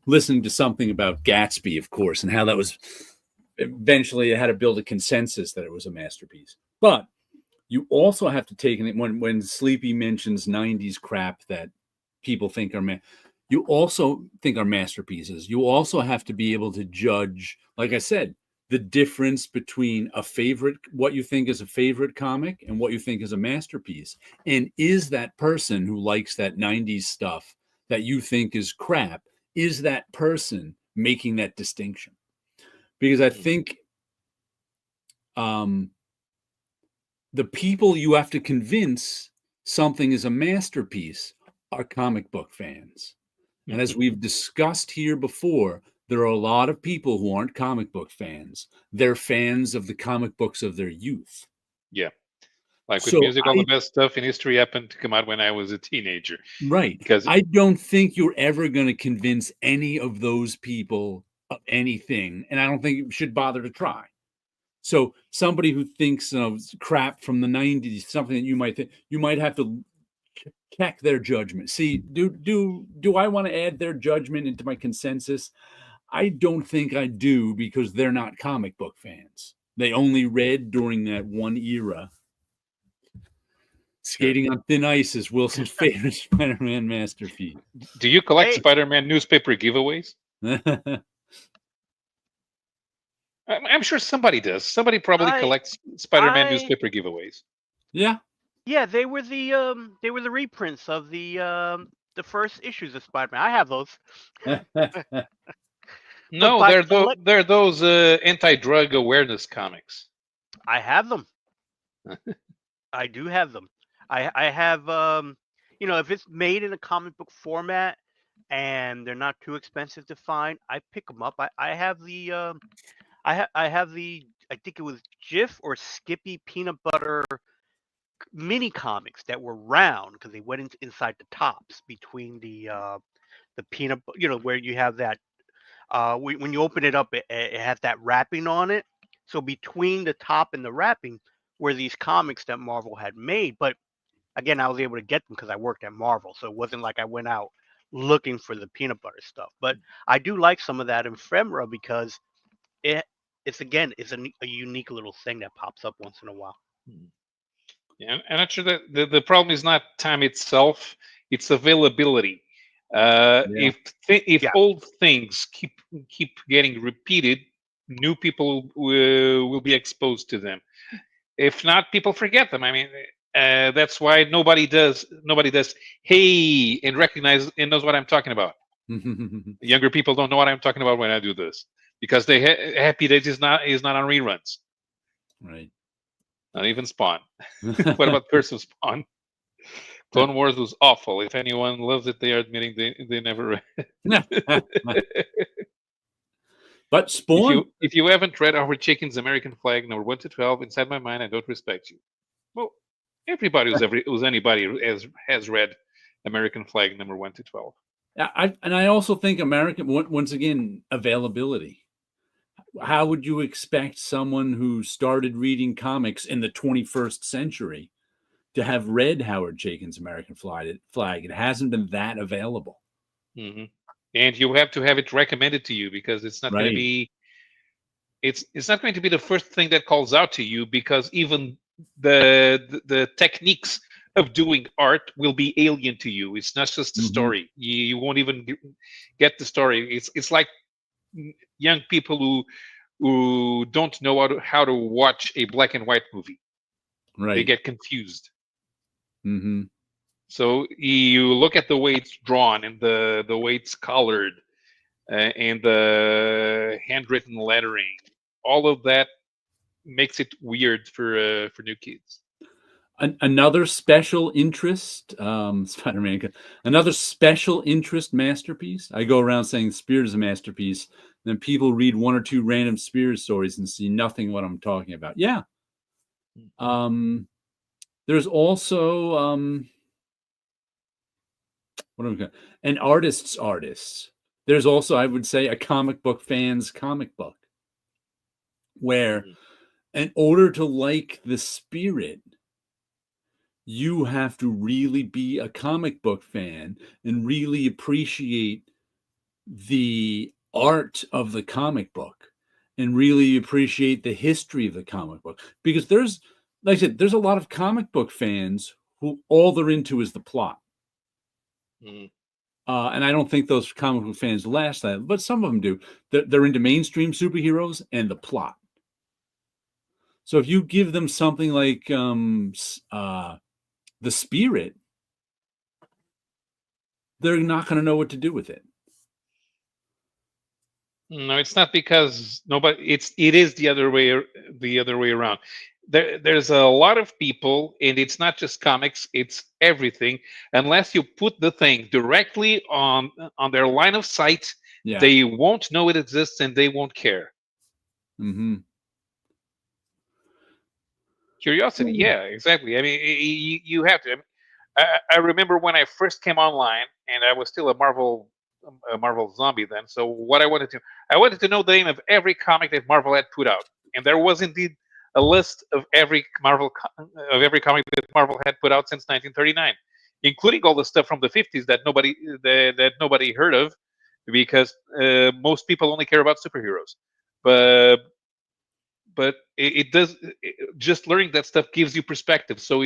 listening to something about Gatsby, of course, and how that was eventually it had to build a consensus that it was a masterpiece. But you also have to take in when Sleepy mentions 90s crap that people think are you also think are masterpieces. You also have to be able to judge, like I said, the difference between what you think is a favorite comic and what you think is a masterpiece. And is that person who likes that 90s stuff that you think is crap, is that person making that distinction? Because I think the people you have to convince something is a masterpiece are comic book fans. And as we've discussed here before, there are a lot of people who aren't comic book fans. They're fans of the comic books of their youth. Yeah. Like with So music, all the best stuff in history happened to come out when I was a teenager. right. Because I don't think you're ever going to convince any of those people of anything, and I don't think you should bother to try. So somebody who thinks crap from the 90s, something that you might think, you might have to check their judgment. See, do I want to add their judgment into my consensus? I don't think I do, because they're not comic book fans. They only read during that one era. Skating on Thin Ice is Wilson's favorite Spider-Man masterpiece. do you collect Hey. Spider-Man newspaper giveaways? I'm sure somebody does. Somebody probably collects Spider-Man newspaper giveaways. Yeah. Yeah, they were the reprints of the first issues of Spider-Man. I have those. No, by they're those anti-drug awareness comics. I have them. I do have them. I have if it's made in a comic book format and they're not too expensive to find, I pick them up. I have the I have the, I think it was Jif or Skippy peanut butter mini comics that were round because they went inside the tops between the peanut, where you have that when you open it up, it has that wrapping on it. So between the top and the wrapping were these comics that Marvel had made. But again, I was able to get them because I worked at Marvel, so it wasn't like I went out looking for the peanut butter stuff. But I do like some of that ephemera because it's a unique little thing that pops up once in a while. Yeah, and I'm sure that the problem is not time itself; it's availability. If old things keep getting repeated, new people will be exposed to them. If not, people forget them. I mean, that's why nobody does hey and recognize and knows what I'm talking about. Younger people don't know what I'm talking about when I do this because Happy Days is not on reruns. Right. Not even Spawn. What about Curse of Spawn? Clone Wars was awful. If anyone loves it, they are admitting they never read. But Spawn. If you haven't read Our Chicken's American Flag number 1 to 12, inside my mind, I don't respect you. Well, everybody who's anybody has read American Flag number 1 to 12. I also think American, once again, availability. How would you expect someone who started reading comics in the 21st century to have read Howard Chaykin's American Flag? It hasn't been that available. Mm-hmm. And you have to have it recommended to you because it's not going to be. It's not going to be the first thing that calls out to you because even the techniques of doing art will be alien to you. It's not just the story. You won't even get the story. It's like young people who don't know how to watch a black and white movie. Right. They get confused. Mm-hmm. So you look at the way it's drawn and the way it's colored and the handwritten lettering. All of that makes it weird for new kids. Another special interest, Spider-Man. Another special interest masterpiece. I go around saying Spears is a masterpiece. Then people read one or two random Spears stories and see nothing what I'm talking about. Yeah. There's also an artist's artist. There's also, I would say, a comic book fan's comic book, where in order to like the spirit, you have to really be a comic book fan and really appreciate the art of the comic book and really appreciate the history of the comic book. Because there's, like I said, there's a lot of comic book fans who all they're into is the plot. And I don't think those comic book fans last that, but some of them do. They're into mainstream superheroes and the plot. So if you give them something like the Spirit, they're not going to know what to do with it. No, it's not because nobody. It is the other way around. there's a lot of people, and it's not just comics, it's everything. Unless you put the thing directly on their line of sight, Yeah. they won't know it exists and they won't care. Mm-hmm. Curiosity, yeah, exactly. I mean, you have to. I mean, I remember when I first came online, and I was still a Marvel zombie then. So what I wanted to know the name of every comic that Marvel had put out, and there was indeed a list of every comic that Marvel had put out since 1939, including all the stuff from the 50s that nobody heard of, because most people only care about superheroes. But it does, just learning that stuff gives you perspective. So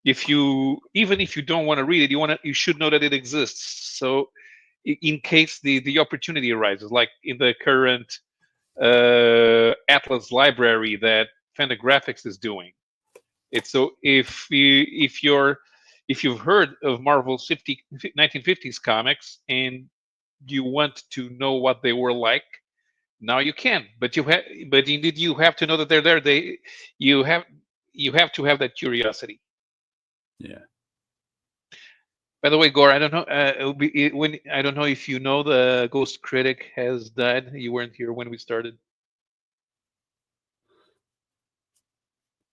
if you, even if you don't want to read it, you should know that it exists. So in case the opportunity arises, like in the current Atlas library that Fantagraphics is doing. It's so if you've heard of Marvel's 1950s comics and you want to know what they were like, now you can. But indeed you have to know that they're there. You have you have to have that curiosity. Yeah. By the way, Gore, I don't know. When I don't know if you know, the Ghost Critic has died. You weren't here when we started.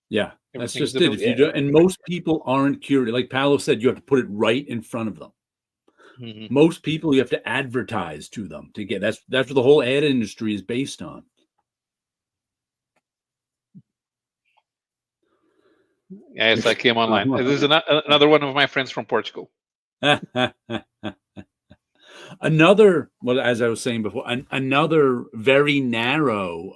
Yeah, that's Everything's just it. If you do, and most people aren't curious. Like Paolo said, you have to put it right in front of them. Mhm. Most people, you have to advertise to them to get. That's what the whole ad industry is based on. Yes, I came online. This is another one of my friends from Portugal. Another, well, as I was saying before, another very narrow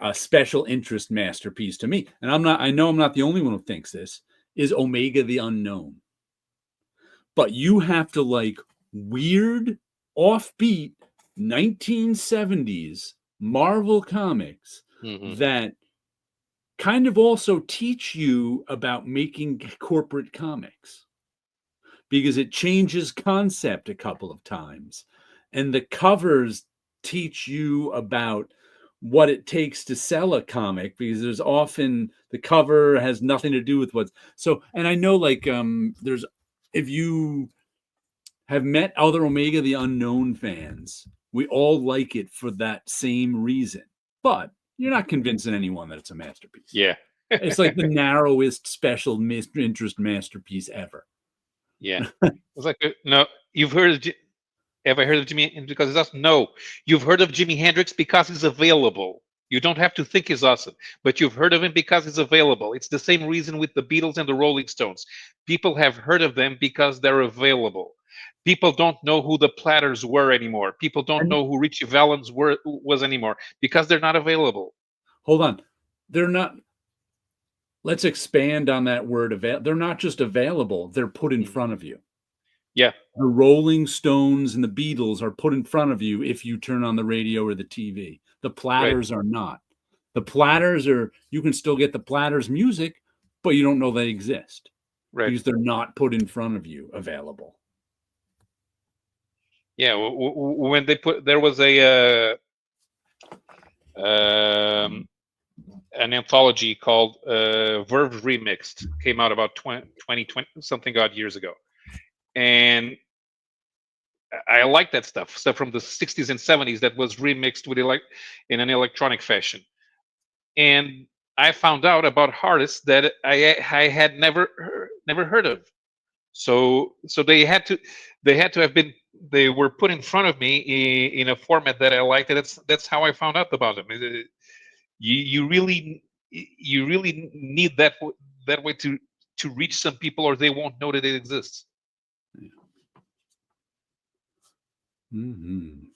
a special interest masterpiece to me, and I know I'm not the only one who thinks this, is Omega the Unknown. But you have to like weird, offbeat 1970s Marvel comics that kind of also teach you about making corporate comics, because it changes concept a couple of times, and the covers teach you about what it takes to sell a comic, because there's often the cover has nothing to do with what's so. And I know, like, there's, if you have met other Omega the Unknown fans, we all like it for that same reason, but you're not convincing anyone that it's a masterpiece. Yeah. It's like the narrowest special interest masterpiece ever. Yeah. It's like, no, you've heard of have I heard of Jimi because it's awesome? No, you've heard of Jimi Hendrix because he's available. You don't have to think he's awesome, but you've heard of him because he's available. It's the same reason with the Beatles and the Rolling Stones. People have heard of them because they're available. People don't know who the Platters were anymore. People don't know who Richie Valens was anymore because they're not available. Hold on. They're not. Let's expand on that word. They're not just available. They're put in front of you. Yeah. The Rolling Stones and the Beatles are put in front of you if you turn on the radio or the TV. The Platters are not. The Platters are, you can still get the Platters music, but you don't know they exist. Right. Because they're not put in front of you, available. Yeah, when they put, there was an anthology called Verve Remixed, came out about 20 something odd years ago, and I like that stuff from the 60s and 70s that was remixed with in an electronic fashion. And I found out about artists that I had never heard of. So they had to have been, they were put in front of me in a format that I liked. That's how I found out about them. You really need that way to reach some people, or they won't know that it exists. Mm-hmm.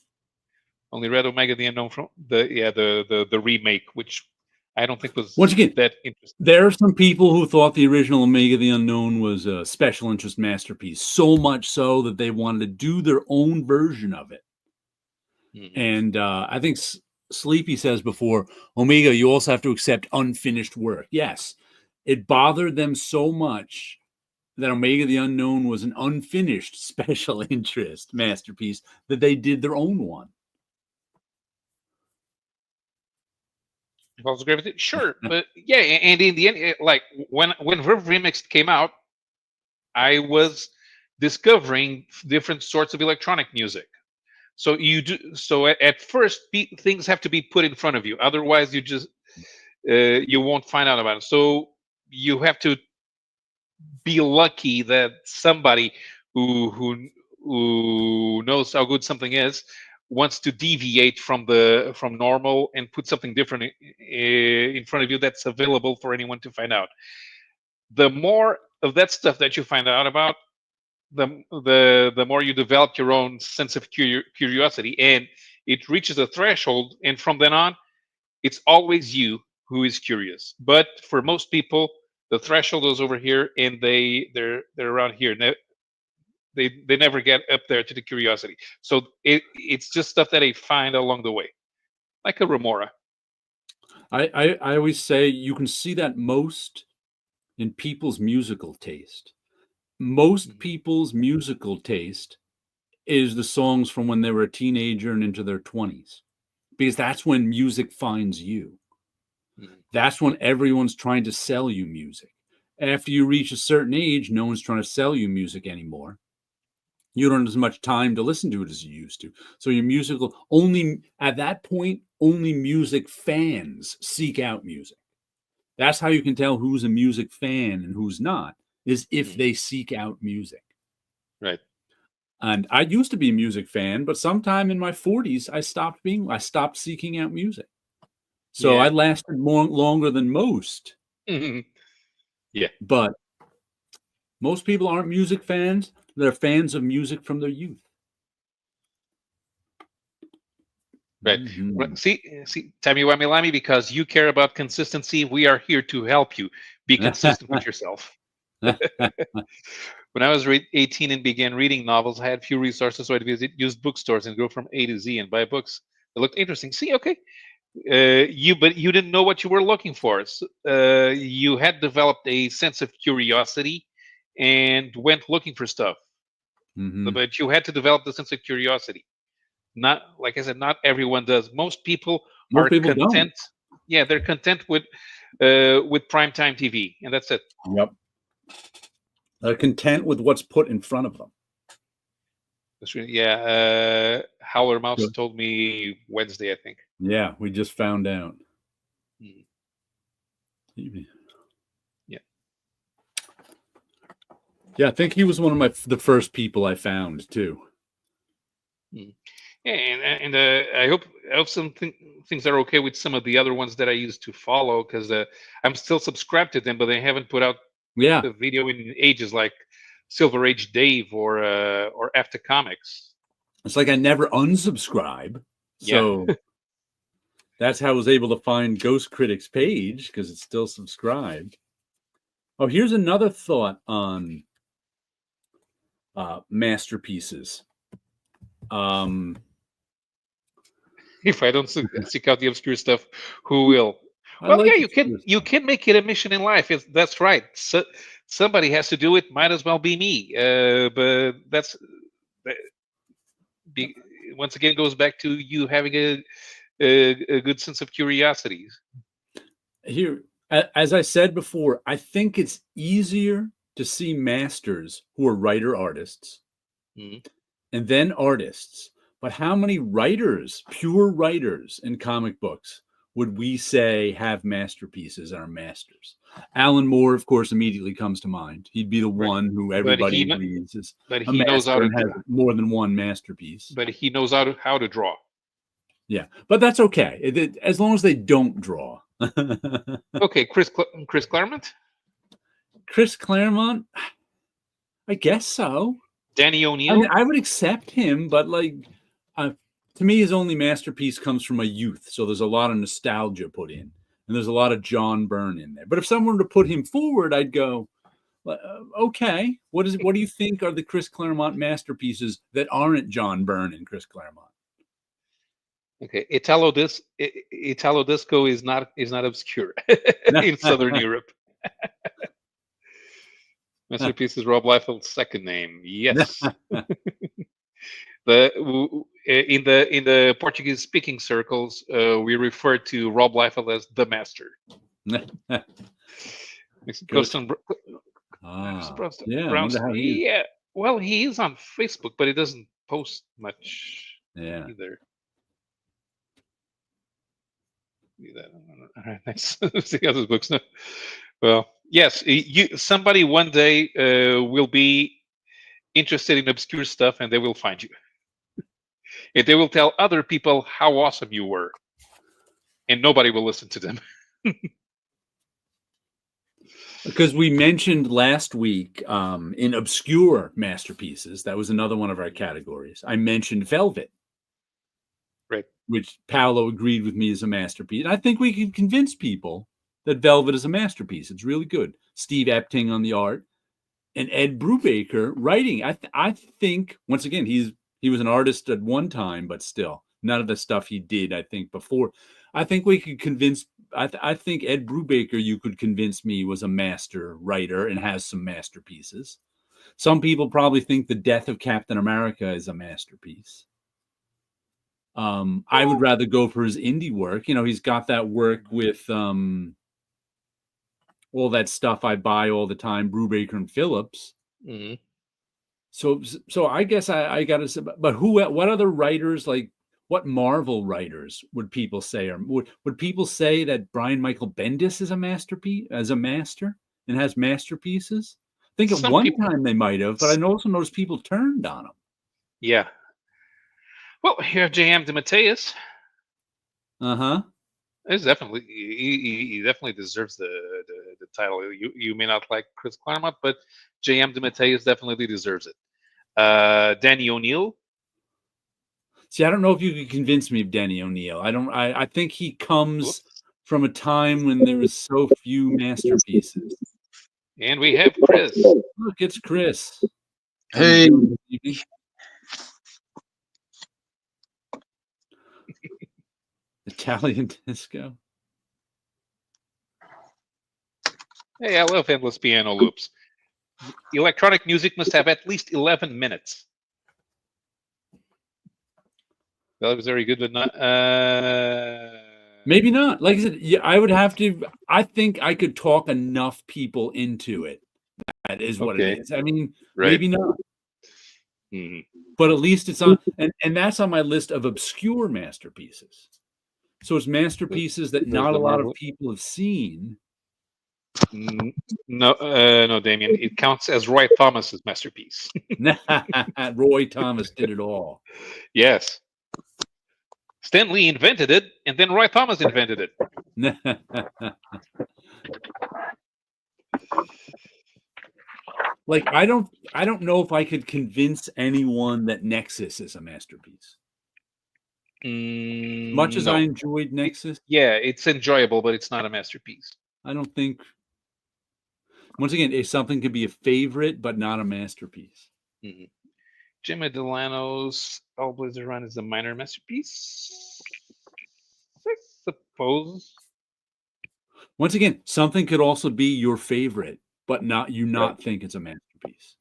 Only read Omega the Unknown from the remake, which I don't think was once again that interesting. There are some people who thought the original Omega the Unknown was a special interest masterpiece, so much so that they wanted to do their own version of it. Mm-hmm. And I think Sleepy says before, Omega, you also have to accept unfinished work. Yes, it bothered them so much that Omega the Unknown was an unfinished special interest masterpiece that they did their own one. False Gravity, sure, but yeah, and in the end, like when Verve Remix came out, I was discovering different sorts of electronic music. So you do so at first things have to be put in front of you, otherwise you won't find out about it. So you have to be lucky that somebody who knows how good something is wants to deviate from normal and put something different in front of you that's available for anyone to find out. The more of that stuff that you find out about, the more you develop your own sense of curiosity, and it reaches a threshold, and from then on it's always you who is curious. But for most people, the threshold is over here, and they're around here. They never get up there to the curiosity. So it's just stuff that they find along the way, like a remora. I always say you can see that most in people's musical taste. Most people's musical taste is the songs from when they were a teenager and into their 20s, because that's when music finds you. That's when everyone's trying to sell you music. After you reach a certain age, no one's trying to sell you music anymore. You don't have as much time to listen to it as you used to. So your musical only at that point, only music fans seek out music. That's how you can tell who's a music fan and who's not, is if they seek out music. Right. And I used to be a music fan, but sometime in my 40s, I stopped seeking out music. So I lasted longer than most. Yeah. But most people aren't music fans. They're fans of music from their youth. Right. See, Tammy-wimey-limey, because you care about consistency, we are here to help you be consistent with yourself. When I was 18 and began reading novels, I had few resources, so I'd used bookstores and go from A to Z and buy books that looked interesting. See, okay, but you didn't know what you were looking for. So, you had developed a sense of curiosity and went looking for stuff. But you had to develop the sense of curiosity. Not, like I said, not everyone does. Most people are content. Don't. Yeah, they're content with primetime TV, and that's it. Yep. They're content with what's put in front of them. That's really, yeah. Howler Mouse told me Wednesday, I think. Yeah, we just found out. Yeah. Yeah, I think he was one of the first people I found too. Yeah, and I hope some things are okay with some of the other ones that I used to follow, because I'm still subscribed to them, but they haven't put out the video in ages, like Silver Age Dave or After Comics. It's like I never unsubscribe, so that's how I was able to find Ghost Critic's page, because it's still subscribed. Oh, here's another thought on masterpieces. If I don't seek out the obscure stuff, who will? Well, yeah, you can make it a mission in life. That's right. So, somebody has to do it. Might as well be me. But once again goes back to you having a good sense of curiosity. Here, as I said before, I think it's easier to see masters who are writer artists, and then artists. But how many writers, pure writers in comic books, would we say have masterpieces and are masters? Alan Moore, of course, immediately comes to mind. He'd be the one who everybody agrees is a master and has more than one masterpiece. But he knows how to draw. Yeah, but that's okay, as long as they don't draw. Okay, Chris Claremont? Chris Claremont? I guess so. Danny O'Neill? I mean, I would accept him, but like... to me, his only masterpiece comes from a youth, so there's a lot of nostalgia put in, and there's a lot of John Byrne in there. But if someone were to put him forward, I'd go, okay, what do you think are the Chris Claremont masterpieces that aren't John Byrne and Chris Claremont? Okay, Italo disco is not obscure in Southern Europe. Masterpiece is Rob Liefeld's second name. Yes. In the Portuguese speaking circles, we refer to Rob Liefeld as the master. Ghost Ah, Browns, yeah. I wonder how he is. yeah. Well, he is on Facebook, but he doesn't post much Yeah. either. All right, next. Let's see other books now. Well, yes, somebody one day will be interested in obscure stuff, and they will find you, and they will tell other people how awesome you were, and nobody will listen to them. Because we mentioned last week in obscure masterpieces, that was another one of our categories. I mentioned Velvet, Right. which Paolo agreed with me is a masterpiece. And I think we can convince people that Velvet is a masterpiece. It's really good. Steve Epting on the art and Ed Brubaker writing. I think, once again, he was an artist at one time, but still, none of the stuff he did, I think, before. I think we could convince. I think Ed Brubaker, you could convince me, was a master writer and has some masterpieces. Some people probably think The Death of Captain America is a masterpiece. I would rather go for his indie work. He's got that work with all that stuff I buy all the time, Brubaker and Phillips. Mm-hmm. So I guess I got to say, but what other writers, like what Marvel writers would people say, or would people say that Brian Michael Bendis is a masterpiece, as a master, and has masterpieces? I think at one time they might have, but I also noticed people turned on him. Yeah. Well, here J.M. DeMatteis. It's definitely he definitely deserves the title. You may not like Chris Claremont, but J.M. DeMatteis definitely deserves it. Danny O'Neill. See, I don't know if you could convince me of Danny O'Neill. I think he comes from a time when there was so few masterpieces. And we have Chris. Look, it's Chris. Hey. Italian disco. Hey, I love endless piano loops. Electronic music must have at least 11 minutes. That was very good, but not. Maybe not. Like I said, yeah, I would have to. I think I could talk enough people into it. That is what it is. I mean, maybe not. Mm-hmm. But at least it's on, and that's on my list of obscure masterpieces. So it's masterpieces that not a lot of people have seen. No, Damien. It counts as Roy Thomas's masterpiece. Roy Thomas did it all. Yes. Stan Lee invented it, and then Roy Thomas invented it. Like I don't know if I could convince anyone that Nexus is a masterpiece. Much as I enjoyed Nexus, it's enjoyable, but it's not a masterpiece. I don't think. Once again, if something could be a favorite, but not a masterpiece. Mm-hmm. Jimmy Delano's All Blizzard Run is a minor masterpiece, I suppose. Once again, something could also be your favorite, but not think it's a masterpiece.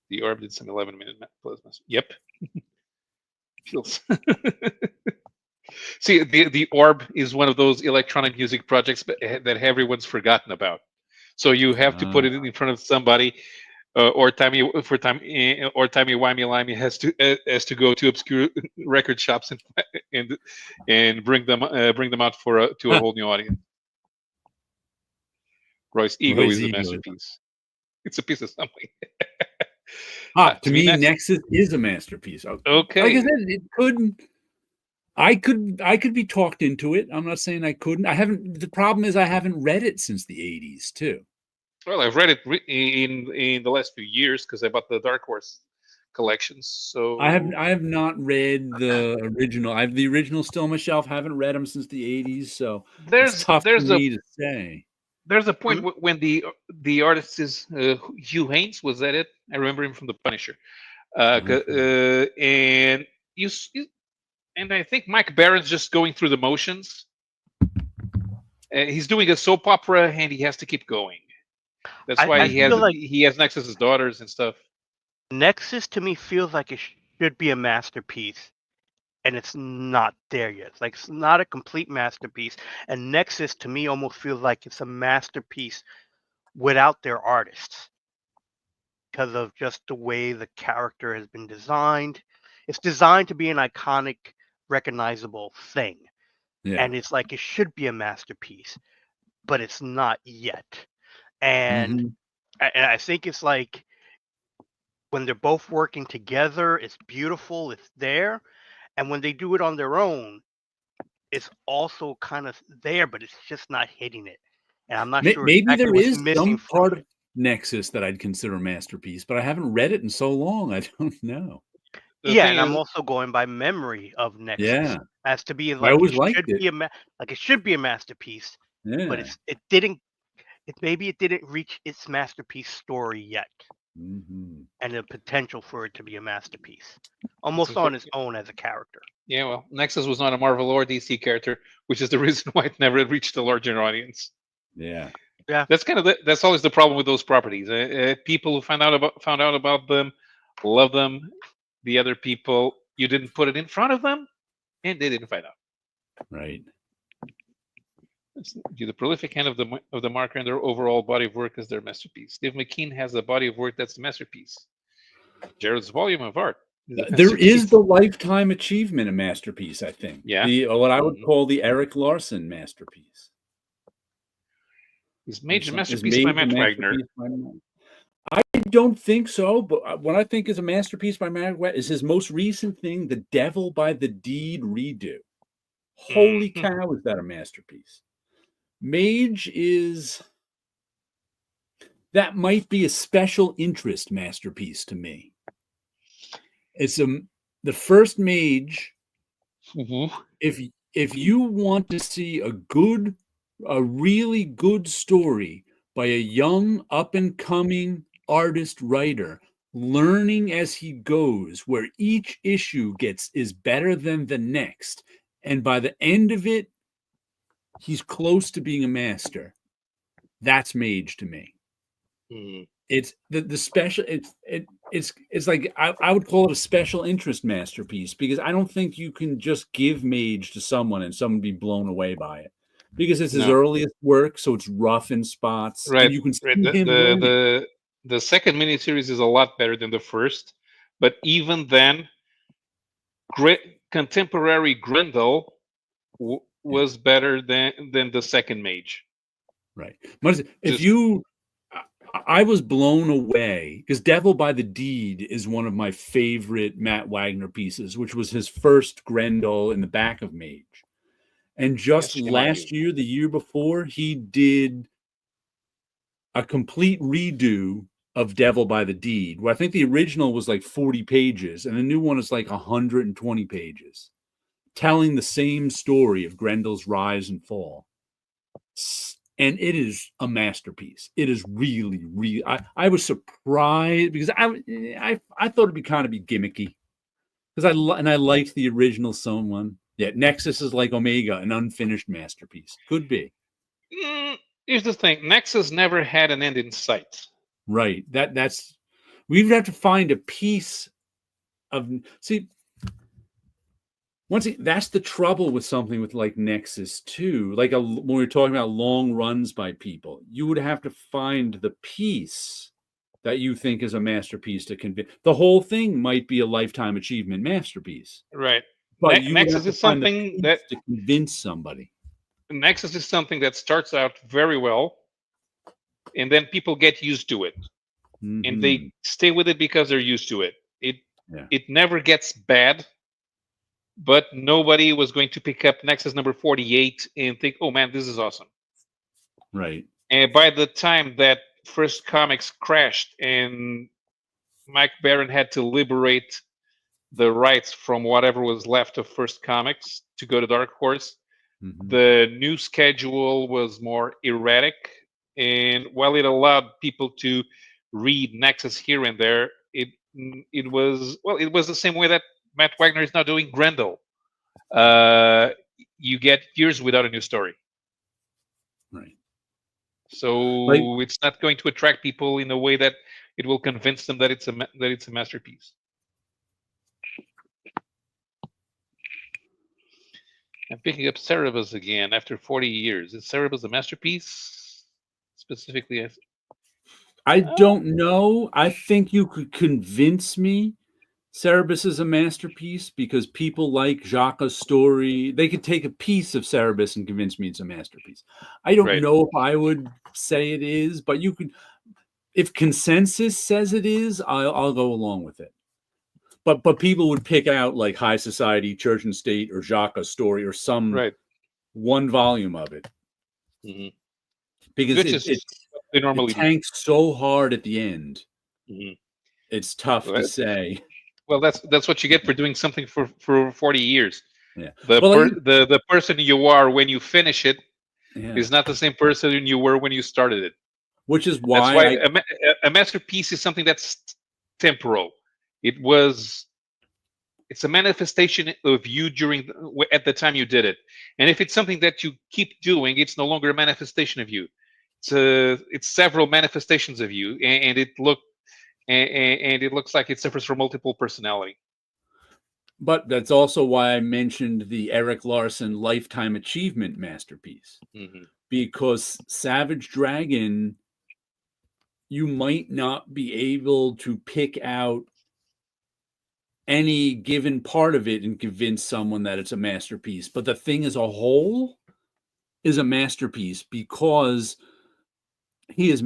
The Orb did some 11-minute plasma. Yep. See, the Orb is one of those electronic music projects that everyone's forgotten about. So you have to put it in front of somebody, or timey-wimey-limey has to go to obscure record shops and bring them out to a whole new audience. Roy's ego is a masterpiece. It's a piece of something. To me, Nexus is a masterpiece. Okay. Like I said, it couldn't. I could be talked into it. I'm not saying I couldn't. I haven't. The problem is I haven't read it since the 80s too. Well, I've read it in the last few years because I bought the Dark Horse collections. So I have not read the original. I have the original still on my shelf. Haven't read them since the 80s. So it's tough for me to say. There's a point when the artist is Hugh Haynes. Was that it? I remember him from The Punisher. And and I think Mike Barron's just going through the motions. He's doing a soap opera, and he has to keep going. That's why he has Nexus's daughters and stuff. Nexus to me feels like should be a masterpiece, and it's not there yet. It's like it's not a complete masterpiece. And Nexus to me almost feels like it's a masterpiece without their artists because of just the way the character has been designed. It's designed to be an iconic, recognizable thing. Yeah. And it's like it should be a masterpiece, but it's not yet. And Mhm. I think it's like when they're both working together, it's beautiful, it's there. And when they do it on their own, it's also kind of there, but it's just not hitting it. And I'm not sure Maybe exactly there what's is missing some from part it. of Nexus that I'd consider a masterpiece, but I haven't read it in so long. I don't know. The Yeah, thing and I'm is, also going by memory of Nexus Yeah. as to be I like always it liked should it. be like it should be a masterpiece, but Yeah. it didn't maybe it didn't reach its masterpiece story yet, Mhm. and the potential for it to be a masterpiece, it's a almost on its own as a character. yeah, well, Nexus was not a Marvel or DC character, which is the reason why it never reached a larger audience. Yeah. Yeah, That's always the problem with those properties. People who found out about them, love them. The other people, you didn't put it in front of them, and they didn't find out. Right. It's the prolific hand of the marker and their overall body of work is their masterpiece. Dave McKean has a body of work that's a masterpiece. Jared's volume of art is a There is masterpiece. the lifetime achievement a masterpiece, I think. Yeah. The what I would Mhm. call the Eric Larson masterpiece. Is Mage a Is masterpiece by Mage a Matt Wagner? masterpiece by Matt? I don't think so, but what I think is a masterpiece by Matt Wagner is his most recent thing, The Devil by the Deed redo. Holy Mhm. cow, is that a masterpiece? Mage is that might be a special interest masterpiece to me. It's the first Mage. Mhm. If you want to see a really good story by a young up and coming artist writer learning as he goes, where each issue is better than the next, and by the end of it he's close to being a master, that's Mage to me. Mhm. It's the special it's like I would call it a special interest masterpiece, because I don't think you can just give Mage to someone and someone be blown away by it, because it's his No. earliest work, so it's rough in spots Right. and you can Right. see him learning. The second miniseries is a lot better than the first, but even then, contemporary Grendel Yeah, was better than the second Mage. right. But if Just you I was blown away because Devil by the Deed is one of my favorite Matt Wagner pieces, which was his first Grendel in the back of Mage. And yeah, just shame on you. last year, the year before, he did a complete redo of Devil by the Deed, where I think the original was like 40 pages and the new one is like 120 pages, telling the same story of Grendel's rise and fall. And it is a masterpiece. It is really, really. I was surprised because I thought it'd be kind of be gimmicky, because I liked the original someone. Yeah, Nexus is like Omega, an unfinished masterpiece. Could be. Here's the thing: Nexus never had an end in sight. Right. That's we would have to find a piece of see. Once that's the trouble with something with like Nexus too. Like when we're talking about long runs by people, you would have to find the piece that you think is a masterpiece to convince. The whole thing might be a lifetime achievement masterpiece, Right. but you would have Nexus to is find the something that piece to convince somebody. starts out very well, and then people get used to it, and they Mm-hmm. stay with it because they're used to it. Yeah. It never gets bad, but nobody was going to pick up Nexus number 48 and think, "Oh man, this is awesome." Right. And by the time that first comics crashed and Mike Baron had to liberate the rights from whatever was left of first comics to go to Dark Horse, Mm-hmm. the new schedule was more erratic, and while it allowed people to read Nexus here and there, it was the same way that Matt Wagner is now doing Grendel. You get years without a new story, Right. Like so it's not going to attract people in a way that it will convince them that it's a masterpiece. picking up Cerebus again after 40 years. Is Cerebus a masterpiece? Specifically, I don't know. I think you could convince me Cerebus is a masterpiece because people like Jacques' story. They could take a piece of Cerebus and convince me it's a masterpiece. I don't right. know if I would say it is, but you could. If consensus says it is, I'll go along with it. But people would pick out like High Society, Church and State, or Jacques' story, or some Right. one volume of it hmm because Which is what they it normally do. tanks so hard at the end. hmm It's tough to say. Well, that's what you get for doing something for 40 years. Yeah. The Well, the person you are when you finish it yeah. is not the same person you were when you started it. Which is That's why why a masterpiece is something that's temporal. It's a manifestation of you at the time you did it. And if it's something that you keep doing, it's no longer a manifestation of you. It's several manifestations of you, and it looks like it suffers from multiple personality. But that's also why I mentioned the Eric Larson Lifetime Achievement Masterpiece. Mm-hmm. Because Savage Dragon, you might not be able to pick out any given part of it and convince someone that it's a masterpiece. But the thing as a whole is a masterpiece because he has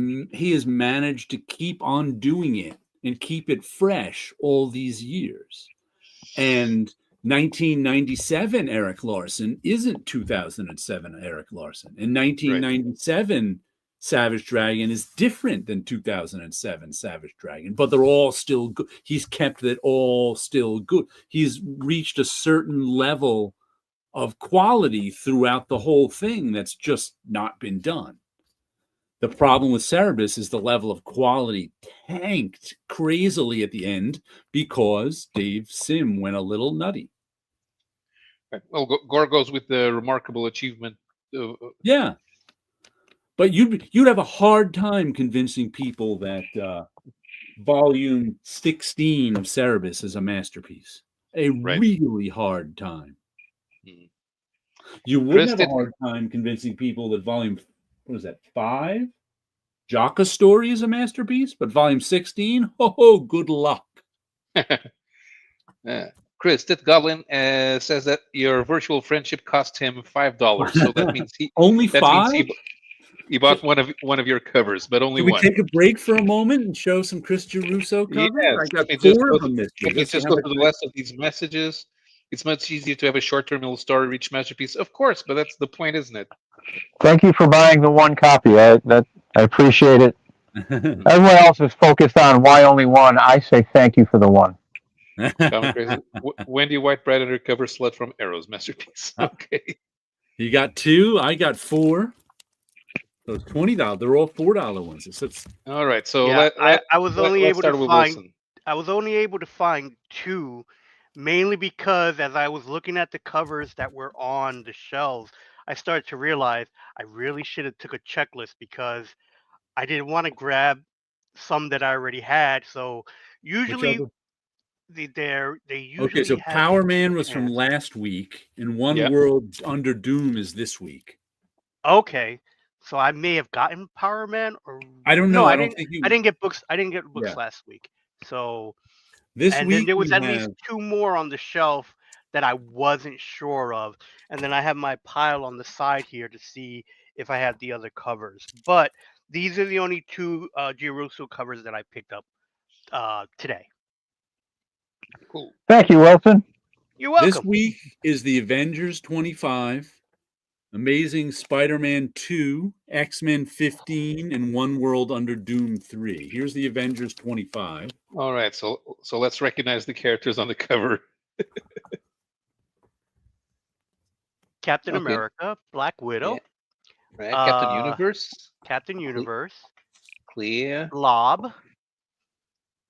managed to keep on doing it and keep it fresh all these years. And 1997 Eric Larson isn't 2007 Eric Larson. In 1997, right. Savage Dragon is different than 2007 Savage Dragon, but they're all still good. He's kept it all still good. He's reached a certain level of quality throughout the whole thing that's just not been done. The problem with Cerebus is the level of quality tanked crazily at the end because Dave Sim went a little nutty. Right. Well, Gore goes with the remarkable achievement. Yeah. But you'd have a hard time convincing people that volume 16 of Cerebus is a masterpiece. A really hard time. Mm-hmm. You wouldn't have a hard time convincing people that volume, what was that, 5? Jacques' story is a masterpiece, but volume 16, good luck. Chris, that goblin says that your virtual friendship cost him $5. So that means only $5. He bought one of your covers, but only one. Can we take a break for a moment and show some Chris Giarrusso covers? Yes, I got 4 of them this week. Let's just go through the last of these messages. It's much easier to have a short-term little story reach masterpiece, of course, but that's the point, isn't it? Thank you for buying the one copy. I appreciate it. Everyone else is focused on why only one. I say thank you for the one. Wendy White Brad undercover slut from Arrows masterpiece. Okay. You got 2. I got 4. So it's $20. They're all $4 ones. It's all right. So yeah, I was only able to find. I was only able to find 2, mainly because as I was looking at the covers that were on the shelves, I started to realize I really should have took a checklist because I didn't want to grab some that I already had. So usually they usually okay. So Power Man was from last week, and One World Under Doom is this week. Okay, so I may have gotten Power Man, or I don't know. No, I don't think I didn't get books. I didn't get books last week. So this and week then there was at least 2 more on the shelf that I wasn't sure of, and then I have my pile on the side here to see if I have the other covers. But these are the only 2 Giarrusso covers that I picked up today. Cool. Thank you, Wilson. You're welcome. This week is the Avengers 25, Amazing Spider-Man 2, X-Men 15, and One World Under Doom 3. Here's the Avengers 25. All right, so let's recognize the characters on the cover. Captain America, Black Widow, right? Captain Universe, Captain Universe, Clea, Blob,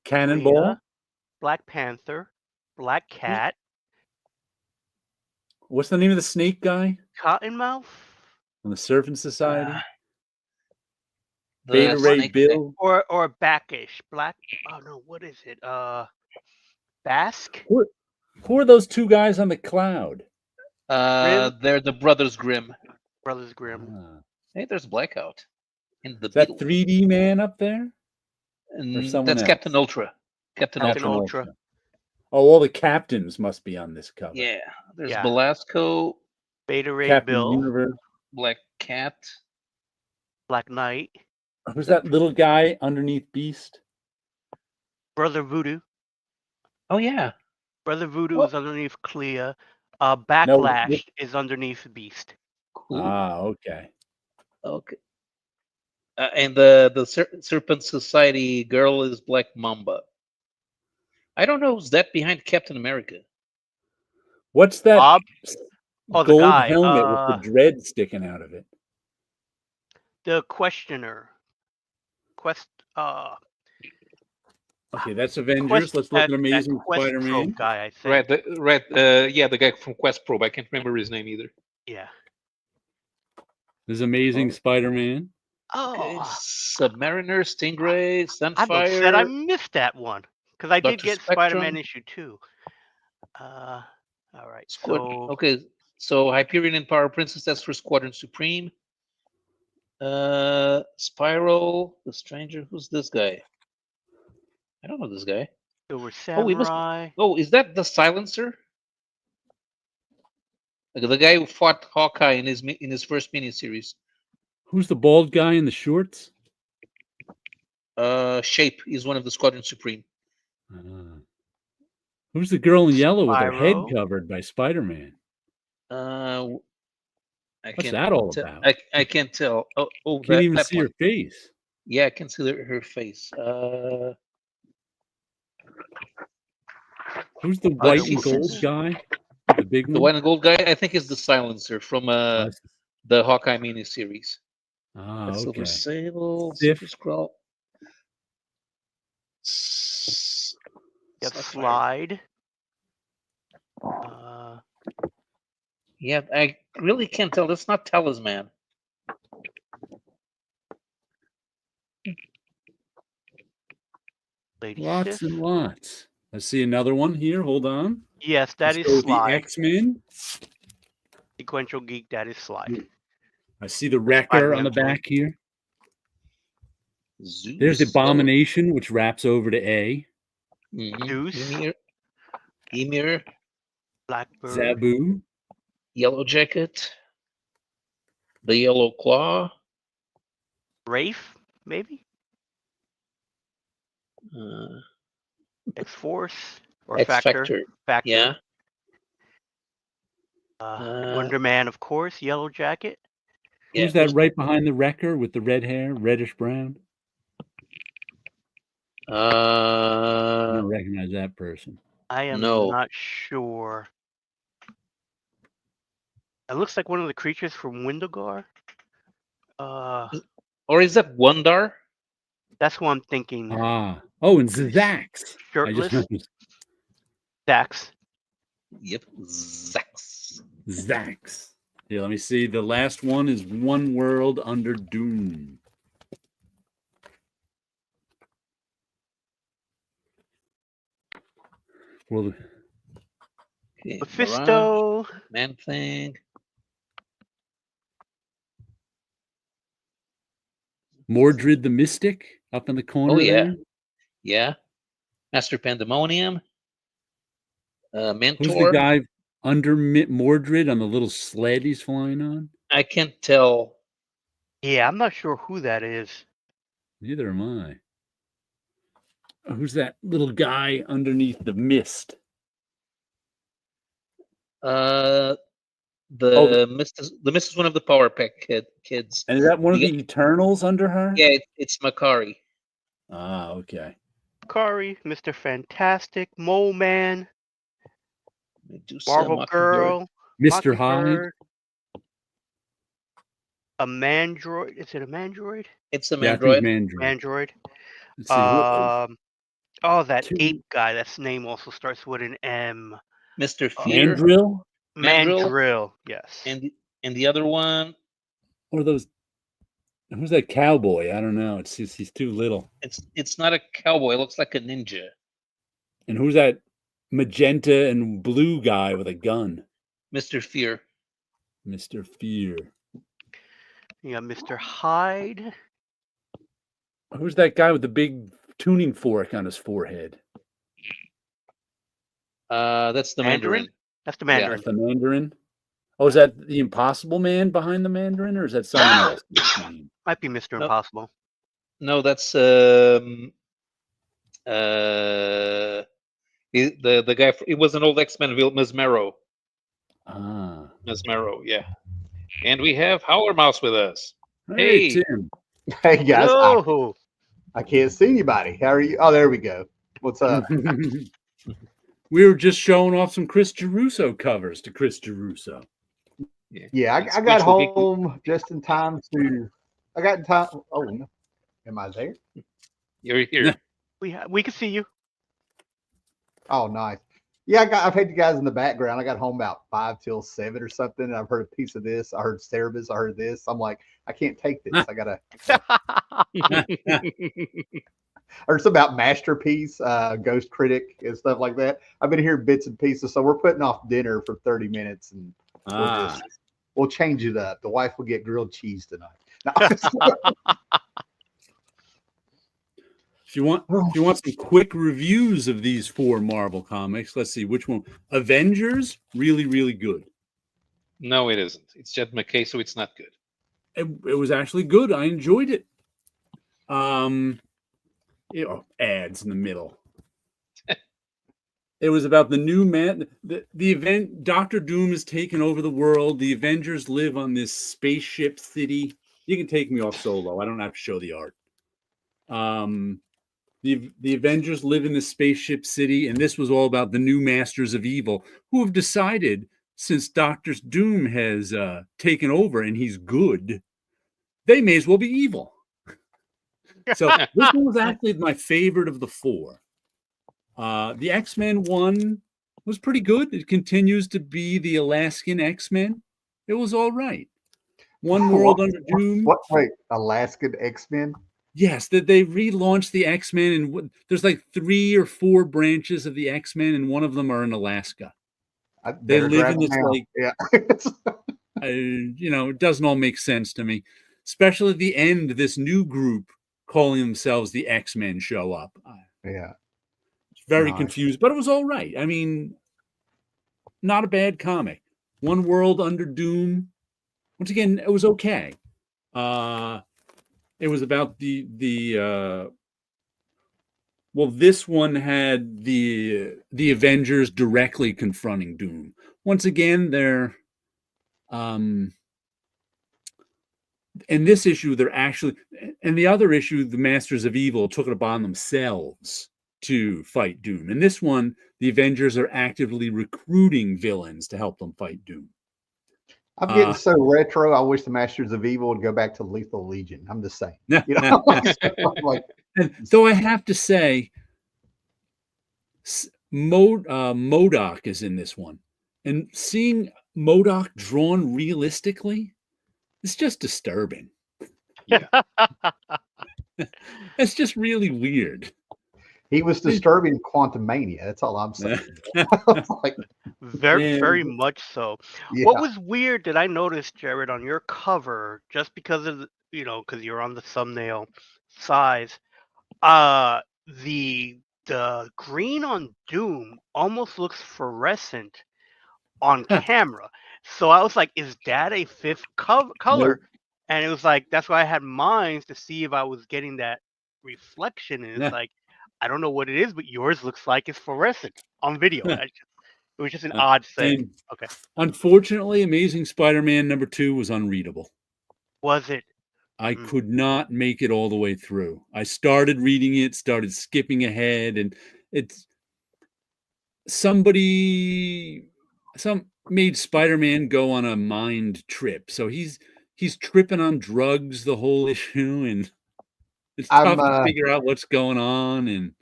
Cannonball, Clea, Black Panther, Black Cat. What's the name of the snake guy? Cottonmouth. On the Serpent Society. Beta Ray Bill. Or Backish. Black. Oh no, what is it? Basque. Who are those 2 guys on the cloud? Grimm? They're the Brothers Grimm. Brothers Grimm. Ah. Hey, there's Blackout. And the Is that Beatles. 3D man up there? And someone that's else? Captain Ultra. Captain Captain Ultra. Ultra. Oh, all the captains must be on this cover. Yeah. There's Yeah. Belasco, Beta Ray Captain Bill. Universe. Black Cat. Black Knight. Who's that little guy underneath Beast? Brother Voodoo. Oh yeah. Brother Voodoo What? is underneath Clea. Backlash is underneath Beast. Cool. Ah, okay. Okay. And the Serpent Society girl is Black Mamba. I don't know who's that behind Captain America. What's that Bob? Oh, the gold guy. helmet with the dread sticking out of it? The Questioner. Okay, that's Avengers. Let's look at Amazing Quest Spider-Man. Probe guy, I think. Yeah, the guy from Quest Probe. I can't remember his name either. Yeah. There's Amazing Spider-Man. Okay. Oh, Submariner, Stingray, I'm Sunfire. upset I missed that one because I did Dr. get Spectrum. Spider-Man issue 2. All right. So Hyperion and Power Princess. That's for Squadron Supreme. Spiral, the Stranger. Who's this guy? I don't know this guy. Silver Oh, he must. Samurai. Oh, is that the Silencer? Like the guy who fought Hawkeye in his first miniseries. Who's the bald guy in the shorts? Shape is one of the Squadron Supreme. Who's the girl in yellow with her head Spyro. covered by Spider-Man? What's that all about? I can't tell. Oh, Can't even see her face. Yeah, I can see her face. Who's the white and gold guy? The big one? The white and gold guy, I think, is the Silencer from the Hawkeye miniseries. Ah, okay. Silver Sable, Sif. Super Skrull. You have Slide. Yeah, I really can't tell. That's not Talisman. Lady Lots Sif. and lots. Let's see another one here. Hold on. Yes, that Let's is go with the Slide. X-Men. Sequential Geek, that is Slide. I see the Wrecker on the back here. Zeus. There's the Abomination, which wraps over to A. Zeus. Emir. Blackbird. Zabu. Yellow Jacket. The Yellow Claw. Rafe, maybe? X-Force. Or X-Factor. Factor. Yeah. Wonder Man, of course. Yellow Jacket. Who's that right behind the Wrecker with the red hair, reddish brown? I don't recognize that person. I am not sure. It looks like one of the creatures from Windogar. Or is that Wondar? That's what I'm thinking. Oh, and Zax. Shirtless. Zax. Yep, Zax. Zax. Here, let me see. The last one is One World Under Doom. Well, okay, Mephisto. Mirage, Man-Thing. Mordred the Mystic up in the corner. Oh, yeah. There. Yeah. Master Pandemonium. Mentor. Who's the guy under Mordred on the little sled he's flying on? I can't tell. Yeah, I'm not sure who that is. Neither am I. Who's that little guy underneath the mist? The Mist is one of the Power Pack kids. And is that one of the Eternals under her? Yeah, it's Makari. Ah, okay. Makari, Mr. Fantastic, Mole Man, Medusa, Marvel Girl, Mr. Hyde. A Mandroid. Is it a Mandroid? It's a Mandroid. Mandroid. Let's see, that ape guy. That's name also starts with an M. Mr. Fear. Mandrill. Yes. And the other one. Or those. Who's that cowboy? I don't know. It's just, he's too little. It's not a cowboy. It looks like a ninja. And who's that magenta and blue guy with a gun? Mr. Fear. Mr. Fear. You got Mr. Hyde. Who's that guy with the big tuning fork on his forehead? That's the Mandarin. That's the Yeah. Mandarin. That's the Mandarin. Oh, is that the Impossible Man behind the Mandarin, or is that someone else? Might be Mr. Nope. Impossible. No, that's the guy. It was an old X-Men, Mesmero. Ah. Mesmero, yeah. And we have Howler Mouse with us. Hey, Hey. Tim. Hey guys, Hello. I can't see anybody. How are you? Oh, there we go. What's up? We were just showing off some Chris Geruso covers to Chris Geruso. Yeah, I got home just in time to. I got in time. Oh, no. Am I there? You're here. We can see you. Oh, nice. Yeah, I've had you guys in the background. I got home about 5 till 7 or something. And I've heard a piece of this. I heard Cerebus. I heard this. I'm like, I can't take this. I gotta. I heard something about Masterpiece, Ghost Critic, and stuff like that. I've been hearing bits and pieces. So we're putting off dinner for 30 minutes, and we'll change it up. The wife will get grilled cheese tonight. No. If you want some quick reviews of these 4 Marvel comics, let's see which one. Avengers, really, really good. No, it isn't. It's Jed McKay, so it's not good. It was actually good. I enjoyed it. Ads in the middle. It was about the new man. The event. Dr. Doom has taken over the world. The Avengers live on this spaceship city. You can take me off solo. I don't have to show the art. The Avengers live in the spaceship city, and this was all about the new Masters of Evil, who have decided, since Dr. Doom has taken over and he's good, they may as well be evil. So this one was actually my favorite of the 4. The X-Men one was pretty good. It continues to be the Alaskan X-Men. It was all right. One World Under Doom. Wait, Alaskan X-Men? Yes, that they relaunched the X-Men, and there's like 3 or 4 branches of the X-Men, and one of them are in Alaska. They live in this it doesn't all make sense to me. Especially at the end, this new group calling themselves the X-Men show up. Very confused, but it was all right. I mean, not a bad comic. One World Under Doom. Once again, it was okay. It was about this one had the Avengers directly confronting Doom. Once again, they're in this issue, they're actually, and the other issue, the Masters of Evil took it upon themselves to fight Doom. In this one, the Avengers are actively recruiting villains to help them fight Doom. I'm getting so retro. I wish the Masters of Evil would go back to Lethal Legion. I'm just saying. Though I have to say, MODOK is in this one, and seeing MODOK drawn realistically, it's just disturbing. Yeah, it's just really weird. He was disturbing Quantum Mania. That's all I'm saying. Very much so. Yeah. What was weird that I noticed, Jared, on your cover, just because of because you're on the thumbnail size, the green on Doom almost looks fluorescent on camera. So I was like, is that a 5th color? Nope. And it was like, that's why I had mine to see if I was getting that reflection. And it's like, I don't know what it is, but yours looks like it's fluorescent on video. It was just an odd thing. Okay. Unfortunately, Amazing Spider-Man #2 was unreadable. Was it? I could not make it all the way through. I started reading it, started skipping ahead, and some made Spider-Man go on a mind trip. So he's tripping on drugs the whole issue, and it's tough to figure out what's going on, and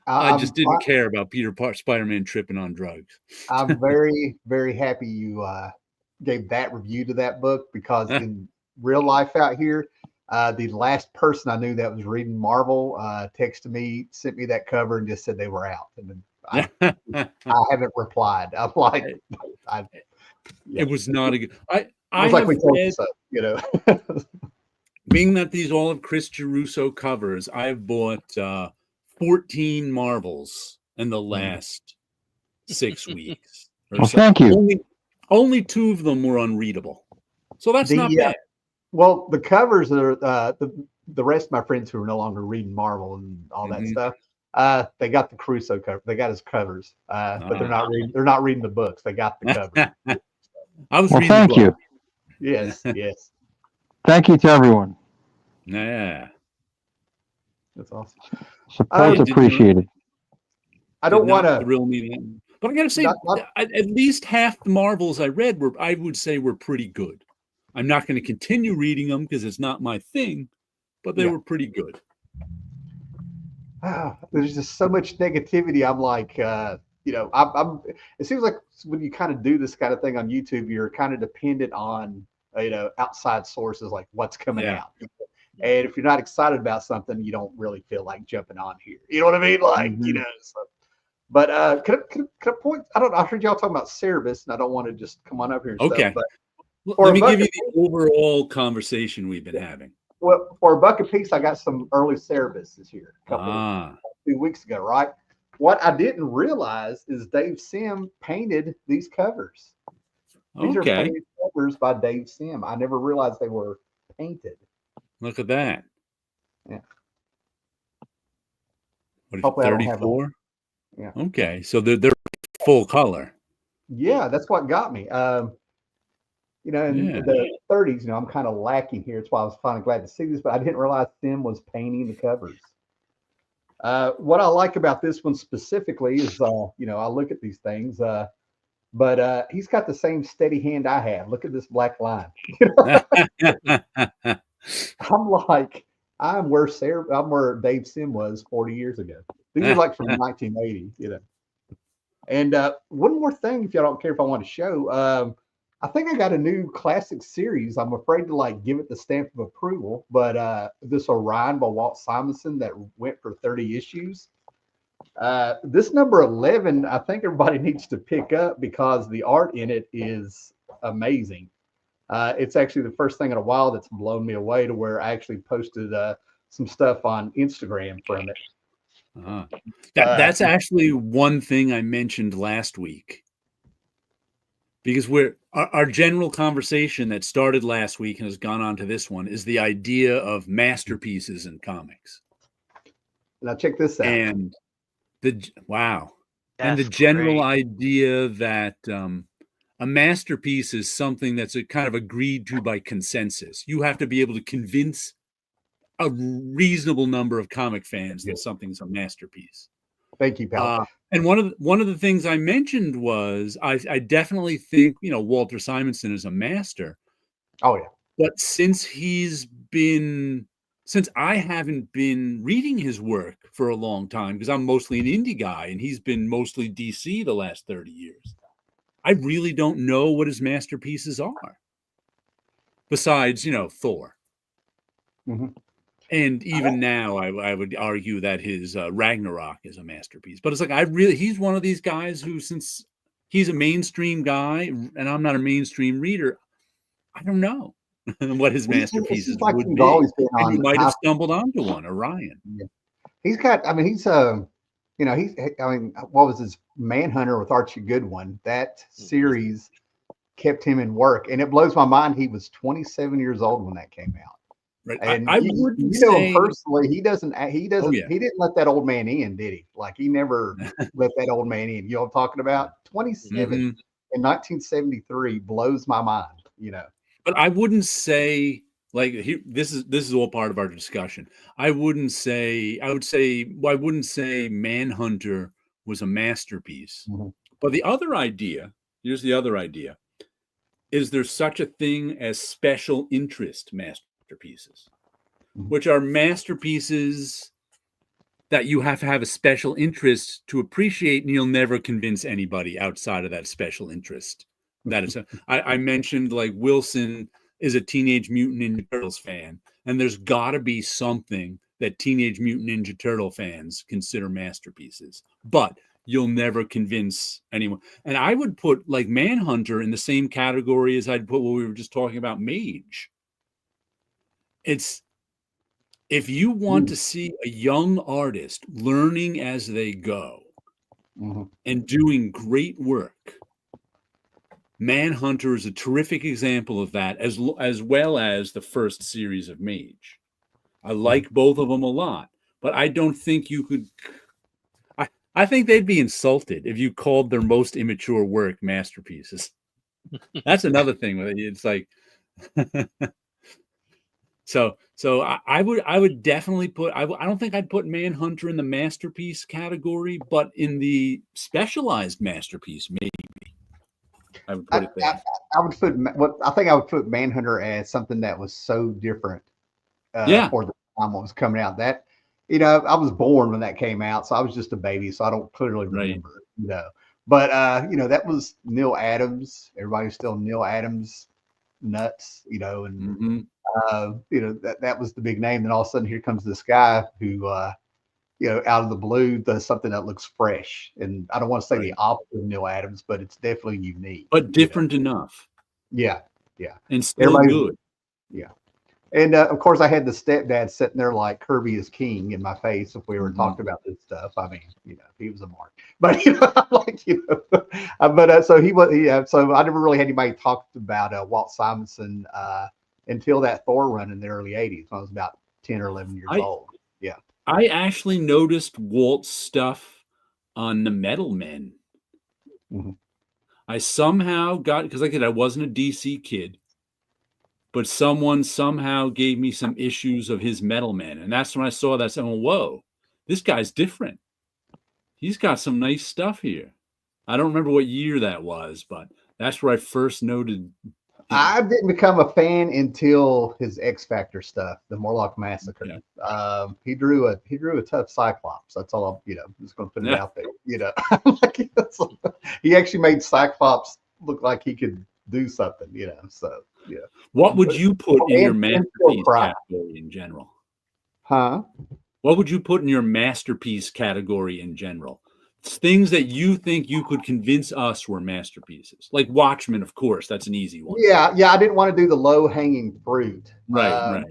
I just didn't care about Spider-Man tripping on drugs. I'm very, very happy you gave that review to that book, because in real life out here, the last person I knew that was reading Marvel texted me, sent me that cover, and just said they were out. And I haven't replied. I'm like, Yeah. It was not a good. It I was like have we told you read, so, you know. being that these all have Chris Geruso covers, I've bought 14 Marvels in the last 6 weeks or Well, so. thank you. Only 2 of them were unreadable, so that's not bad. Well, the covers are the rest of my friends who are no longer reading Marvel and all that Mhm. stuff. They got the Crusoe cover. They got his covers, but they're Ah. not reading. They're not reading the books. They got the covers. I was Well, reading thank the book. you. Yes, yes, Thank you to everyone. Yeah. that's awesome. Support's It did appreciated. I did don't want not to. thrill me that, but I gotta say, at least half the Marvels I read I would say were pretty good. I'm not going to continue reading them because it's not my thing, but they Yeah. were pretty good. There's just so much negativity. I'm like, I'm. It seems like when you kind of do this kind of thing on YouTube, you're kind of dependent on outside sources like what's coming Yeah. out. And if you're not excited about something, you don't really feel like jumping on here. You know what I mean? Like, Mhm. So. But could I point? I don't know. I heard y'all talking about Cerebus, and I don't want to just come on up here and Okay. stuff. But Let me give you the overall conversation we've been having. well, for a buck a piece, I got some early Cerebus this year, a couple 2 weeks ago, right? What I didn't realize is Dave Sim painted these covers. These are Okay. painted covers by Dave Sim. I never realized they were painted. Look at that. Yeah. What is it, Hopefully I don't have 34? Yeah. Okay. So they're full color. Yeah, that's what got me. In Yeah. the 30s, I'm kind of lacking here. That's why I was finally glad to see this, but I didn't realize Sim was painting the covers. What I like about this one specifically is, I look at these things, but he's got the same steady hand I have. Look at this black line. I'm like, I'm where Dave Sim was 40 years ago. These are like from 1980, And one more thing, if y'all don't care if I want to show, I think I got a new classic series. I'm afraid to give it the stamp of approval, but this Orion by Walt Simonson that went for 30 issues. This number 11, I think everybody needs to pick up because the art in it is amazing. It's actually the first thing in a while that's blown me away to where I actually posted some stuff on Instagram from it. That's actually one thing I mentioned last week, because our general conversation that started last week and has gone on to this one is the idea of masterpieces in comics. Now check this out. And the That's general great. idea that a masterpiece is something that's a kind of agreed to by consensus. You have to be able to convince a reasonable number of comic fans that something's a masterpiece. Thank you, pal. And one of the things I mentioned was I definitely think Walter Simonson is a master. Oh yeah. But since I haven't been reading his work for a long time, because I'm mostly an indie guy and he's been mostly DC the last 30 years, I really don't know what his masterpieces are. Besides, Thor. Mm-hmm. And even now, I would argue that his Ragnarok is a masterpiece. But it's like he's one of these guys who, since he's a mainstream guy and I'm not a mainstream reader, I don't know what his masterpieces would be. Always been And you on might have stumbled onto one, Orion. Yeah. He's got. I mean, he's what was his Manhunter with Archie Goodwin? That series kept him in work, and it blows my mind. He was 27 years old when that came out. Right. And I wouldn't say him personally. He doesn't. He yeah. didn't let that old man in, did he? Like he never let that old man in. You know what I'm talking about? 27 in 1973 blows my mind. But I wouldn't say this is all part of our discussion. I wouldn't say Manhunter was a masterpiece. Mm-hmm. But here's the other idea. Is there such a thing as special interest masterpieces, which are masterpieces that you have to have a special interest to appreciate, and you'll never convince anybody outside of that special interest. That is, I mentioned Wilson is a Teenage Mutant Ninja Turtles fan, and there's got to be something that Teenage Mutant Ninja Turtle fans consider masterpieces. But you'll never convince anyone. And I would put like Manhunter in the same category as I'd put what we were just talking about, Mage. It's if you want to see a young artist learning as they go and doing great work, Manhunter is a terrific example of that, as well as the first series of Mage. I like both of them a lot, but I don't think you could. I think they'd be insulted if you called their most immature work masterpieces. That's another thing. It's like, so I would definitely put. I don't think I'd put Manhunter in the masterpiece category, but in the specialized masterpiece, maybe. I would put it there. I would put I think I would put Manhunter as something that was so different for the time it was coming out. That I was born when that came out, so I was just a baby, so I don't clearly remember it, But that was Neil Adams. Everybody's still Neil Adams nuts, and that was the big name. Then all of a sudden, here comes this guy who out of the blue does something that looks fresh. And I don't want to say the opposite of Neil Adams, but it's definitely unique. But different enough. Yeah. And still good. Yeah. And of course, I had the stepdad sitting there like Kirby is king in my face if we were talking about this stuff. I mean, he was a mark, but so he was. So I never really had anybody talk about Walt Simonson until that Thor run in the early '80s when I was about 10 or 11 years old. Yeah, I actually noticed Walt's stuff on the Metal Men. I somehow got, because like I said, I wasn't a DC kid. But someone somehow gave me some issues of his Metal Man. And that's when I saw that. I said, whoa, this guy's different. He's got some nice stuff here. I don't remember what year that was, but that's where I first noted him. I didn't become a fan until his X Factor stuff, the Morlock Massacre. Yeah. He drew a tough Cyclops. That's all I'm just going to put it out there. He actually made Cyclops look like he could do something, so yeah. What would you put in your masterpiece category in general? Huh? What would you put in your masterpiece category in general? It's things that you think you could convince us were masterpieces. Like Watchmen, of course, that's an easy one. Yeah, I didn't want to do the low-hanging fruit. Right.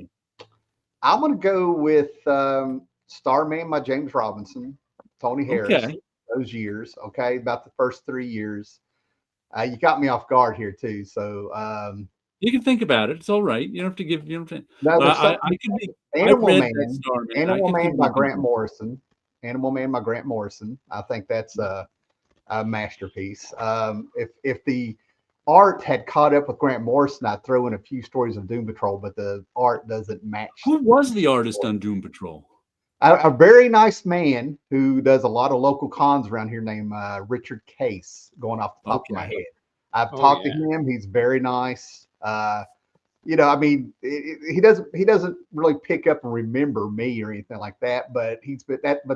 I'm going to go with Starman by James Robinson, Tony Harris, those years, about the first 3 years. You got me off guard here too, so you can think about it. It's all right. You don't have to give. No, I could be Animal Man by Grant Morrison. Animal Man by Grant Morrison. I think that's a masterpiece. If the art had caught up with Grant Morrison, I'd throw in a few stories of Doom Patrol, but the art doesn't match. Who was the artist on Doom Patrol? A very nice man who does a lot of local cons around here named Richard Case, going off the top of my head. I've talked to him. He's very nice. I mean, he doesn't really pick up and remember me or anything like that, but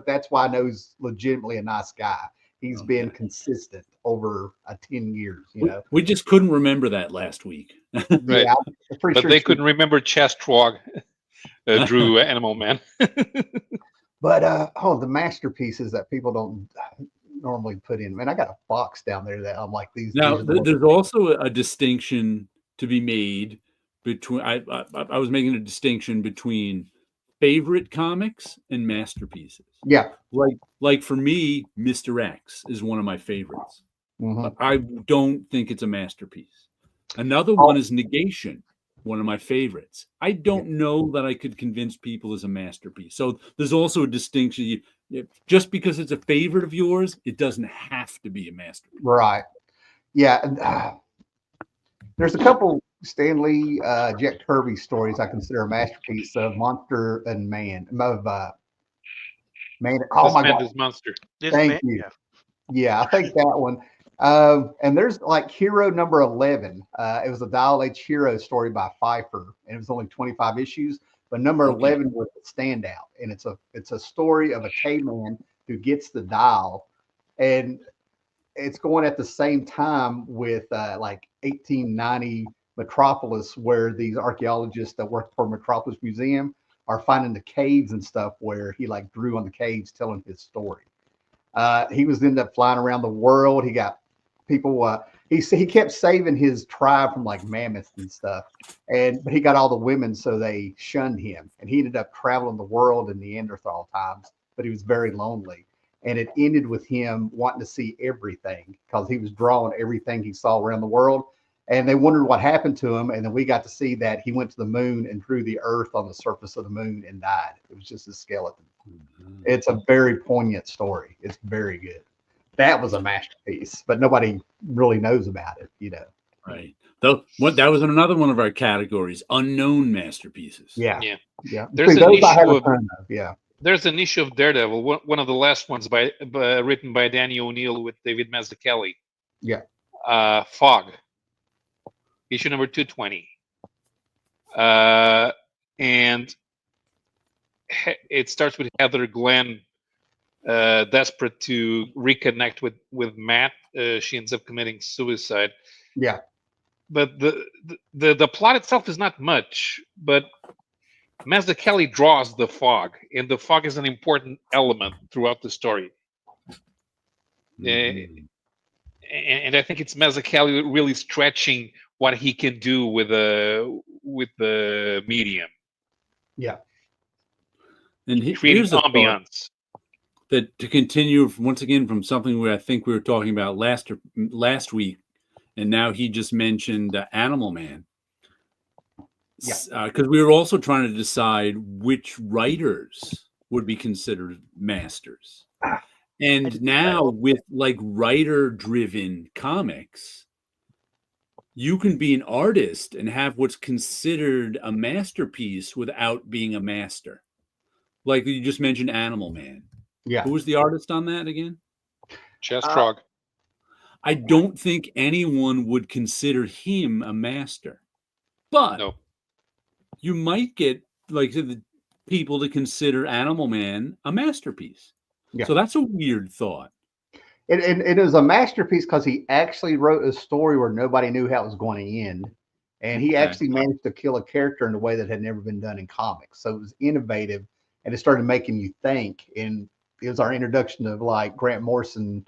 that's why I know he's legitimately a nice guy. He's been consistent over 10 years, We just couldn't remember that last week. Right. Yeah, but sure they couldn't remember Chastrog drew Animal Man. But the masterpieces that people don't normally put in. Man, I got a box down there that I'm like these. Now there's also a distinction to be made between. I was making a distinction between favorite comics and masterpieces. Yeah, like for me, Mr. X is one of my favorites. But I don't think it's a masterpiece. Another one is Negation. One of my favorites. I don't know that I could convince people as a masterpiece. So there's also a distinction. Just because it's a favorite of yours, it doesn't have to be a masterpiece. Right. Yeah. There's a couple Stan Lee, Jack Kirby stories I consider a masterpiece of Monster and Man. Man. Oh my God. This Monster. Thank you. Yeah, I think that one. And there's like Hero number 11. It was a Dial H Hero story by Pfeiffer, and it was only 25 issues. But number 11 was the standout, and it's a story of a caveman who gets the dial, and it's going at the same time with like 1890 Metropolis, where these archaeologists that work for Metropolis Museum are finding the caves and stuff where he like drew on the caves telling his story. He was ended up flying around the world. He got people. He kept saving his tribe from like mammoths and stuff, but he got all the women, so they shunned him, and he ended up traveling the world in Neanderthal times. But he was very lonely, and it ended with him wanting to see everything because he was drawing everything he saw around the world. And they wondered what happened to him, and then we got to see that he went to the moon and drew the Earth on the surface of the moon and died. It was just a skeleton. It's a very poignant story. It's very good. That was a masterpiece, but nobody really knows about it, Right. Though that was another one of our categories, unknown masterpieces. Yeah. Yeah. Yeah. There's See, an those I have issue a of ton of. Yeah. there's an issue of Daredevil, one of the last ones written by Danny O'Neill with David Mazzucchelli. Yeah. Fog, issue number 220, and it starts with Heather Glenn desperate to reconnect with Matt. She ends up committing suicide. Yeah. But the plot itself is not much, but Mazzucchelli draws the fog, and the fog is an important element throughout the story. And I think it's Mazzucchelli really stretching what he can do with the medium. Yeah. And Creating here's the ambiance. That to continue once again from something where I think we were talking about last week, and now he just mentioned Animal Man. Yeah. Because we were also trying to decide which writers would be considered masters. And now with like writer-driven comics, you can be an artist and have what's considered a masterpiece without being a master. Like you just mentioned Animal Man. Yeah. Who was the artist on that again? Chestrog. I don't think anyone would consider him a master. But No. you might get like the people to consider Animal Man a masterpiece. Yeah. So that's a weird thought. It is a masterpiece because he actually wrote a story where nobody knew how it was going to end. And he actually managed to kill a character in a way that had never been done in comics. So it was innovative, and it started making you think. And it was our introduction of like Grant Morrison.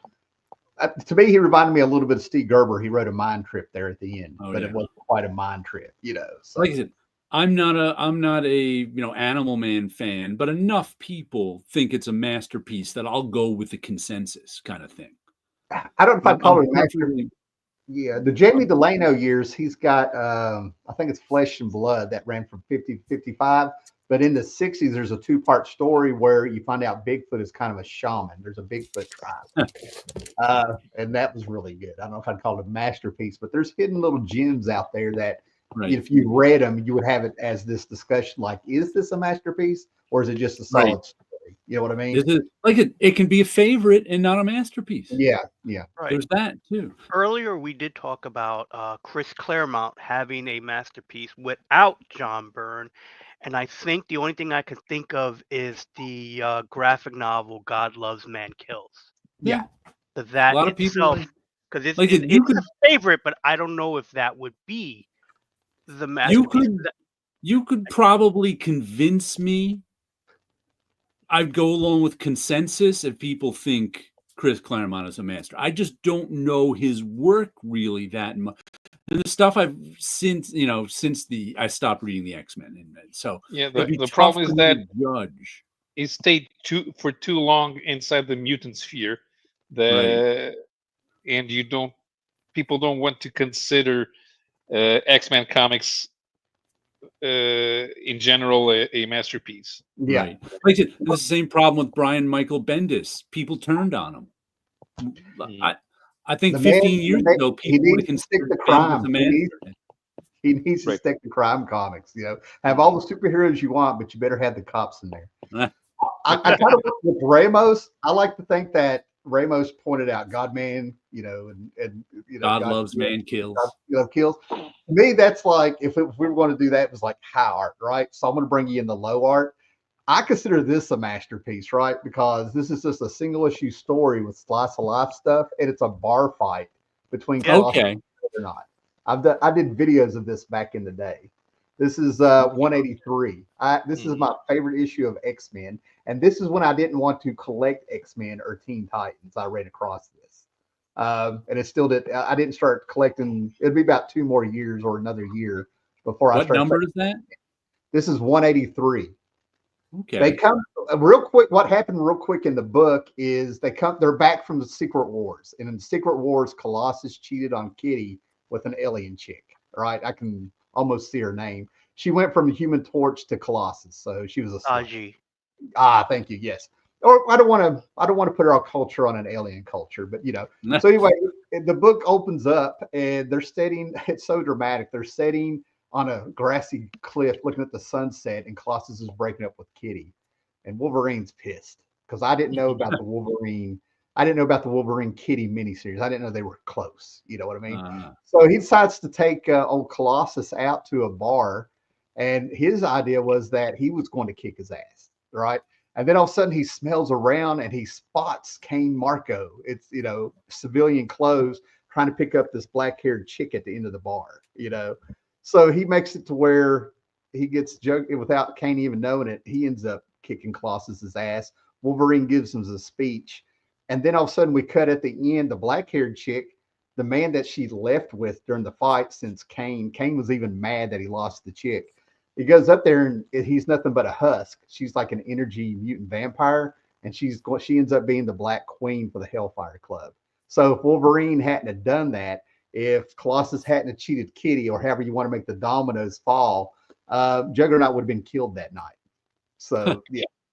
To me, he reminded me a little bit of Steve Gerber. He wrote a mind trip there at the end, but it wasn't quite a mind trip, So. Like I said, I'm not a Animal Man fan, but enough people think it's a masterpiece that I'll go with the consensus kind of thing. I don't know if I'd call it a masterpiece. Yeah, the Jamie Delano years, he's got I think it's Flesh and Blood that ran from 50 to 55. But in the 60s, there's a two-part story where you find out Bigfoot is kind of a shaman. There's a Bigfoot tribe. And that was really good. I don't know if I'd call it a masterpiece, but there's hidden little gems out there that if you read them, you would have it as this discussion, like, is this a masterpiece or is it just a solid story? You know what I mean? It can be a favorite and not a masterpiece. Yeah, yeah. Right. There's that too. Earlier, we did talk about Chris Claremont having a masterpiece without John Byrne. And I think the only thing I could think of is the graphic novel "God Loves, Man Kills." Yeah, that a lot of people because it's a favorite, but I don't know if that would be the masterpiece. You could probably convince me. I'd go along with consensus if people think Chris Claremont is a master. I just don't know his work really that much. The stuff I've since I stopped reading the X-Men, and so yeah, the problem is that judge he stayed for too long inside the mutant sphere, and people don't want to consider X-Men comics in general a masterpiece. Yeah, right. Like it's the same problem with Brian Michael Bendis. People turned on him. I think 15 years ago, people would have considered the crime. He needs to Right. stick to crime comics. Have all the superheroes you want, but you better have the cops in there. I kind of with Ramos. I like to think that Ramos pointed out God-Man, and God loves, man kills. God, kills. To me, that's like if we were going to do that, it was like high art, right? So I'm going to bring you in the low art. I consider this a masterpiece, right? Because this is just a single issue story with slice of life stuff, and it's a bar fight between Okay. or not. I did videos of this back in the day, This is 183. This is Mhm. my favorite issue of X-Men, and this is when I didn't want to collect X-Men or Teen Titans. I ran across this, and it still did. I didn't start collecting. It'd be about 2 more years or another year before I What started. number is that? This is 183. They Okay. come real quick. What happened real quick in the book is they're back from the Secret Wars, and in the Secret Wars, Colossus cheated on Kitty with an alien chick. Right, I can almost see her name. She went from Human Torch to Colossus, so she was a slut. Aji. Thank you. Yes. Or I don't want to put our culture on an alien culture, but So anyway, the book opens up and they're sitting. It's so dramatic. They're sitting on a grassy cliff, looking at the sunset, and Colossus is breaking up with Kitty, and Wolverine's pissed because I didn't know about the Wolverine. I didn't know about the Wolverine Kitty miniseries. I didn't know they were close. You know what I mean? So he decides to take old Colossus out to a bar, and his idea was that he was going to kick his ass, right? And then all of a sudden he smells around and he spots Kane Marco. It's civilian clothes, trying to pick up this black-haired chick at the end of the bar. So he makes it to where he gets jugged without Kane even knowing it. He ends up kicking Colossus's ass. Wolverine gives him a speech, and then all of a sudden we cut at the end. The black-haired chick, the man that she left with during the fight, since Kane was even mad that he lost the chick. He goes up there and he's nothing but a husk. She's like an energy mutant vampire, and she ends up being the Black Queen for the Hellfire Club. So if Wolverine hadn't have done that, if Colossus hadn't have cheated Kitty, or however you want to make the dominoes fall, Juggernaut would have been killed that night. So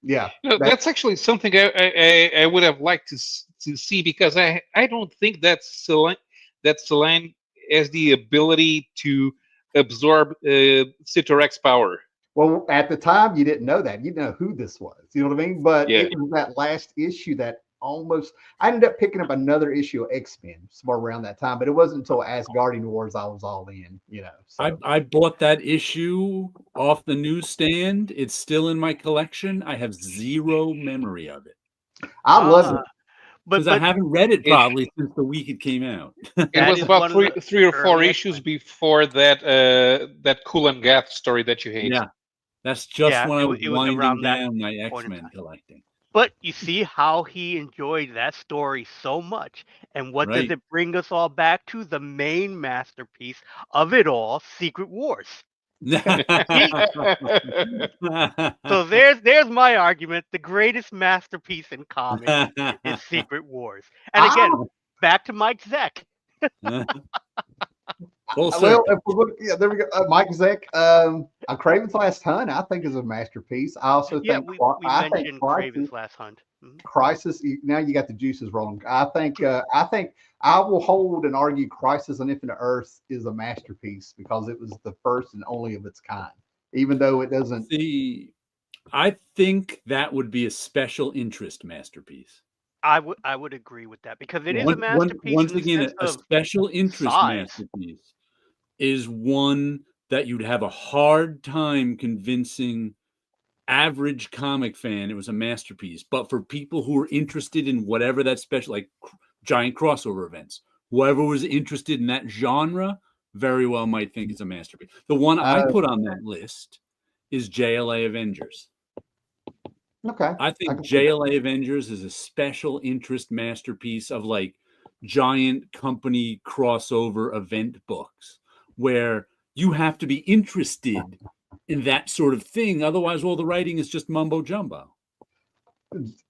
yeah. That's actually something I would have liked to see, because I don't think that Selene has the ability to absorb Citorek's power. Well, at the time, you didn't know that. You didn't know who this was. You know what I mean? But Yeah. it was that last issue that I ended up picking up another issue of X-Men somewhere around that time, but it wasn't until Asgardian Wars I was all in, So. I bought that issue off the newsstand. It's still in my collection. I have zero memory of it I love it. because I haven't read it probably since the week it came out. It was about three or four issues before that Cool and Gath story that you hate. Yeah, that's just when I was winding down my X-Men collecting. But you see how he enjoyed that story so much. And what does it bring us all back to? The main masterpiece of it all, Secret Wars. So there's my argument. The greatest masterpiece in comics is Secret Wars. And again, back to Mike Zeck. Well, if we look, there we go. Mike Zeck, Craven's Last Hunt, I think, is a masterpiece. I also think we mentioned Craven's Last Hunt. Crisis. Now you got the juices rolling. I think I will hold and argue Crisis on Infinite Earths is a masterpiece because it was the first and only of its kind. Even though it doesn't. See, I think that would be a special interest masterpiece. I would agree with that because it is a masterpiece. Once again, a special interest masterpiece is one that you'd have a hard time convincing average comic fan it was a masterpiece. But for people who are interested in whatever that special, like giant crossover events, whoever was interested in that genre, very well might think it's a masterpiece. The one I put on that list is JLA Avengers. Okay. I think JLA Avengers is a special interest masterpiece of like giant company crossover event books where you have to be interested in that sort of thing. Otherwise, all the writing is just mumbo jumbo.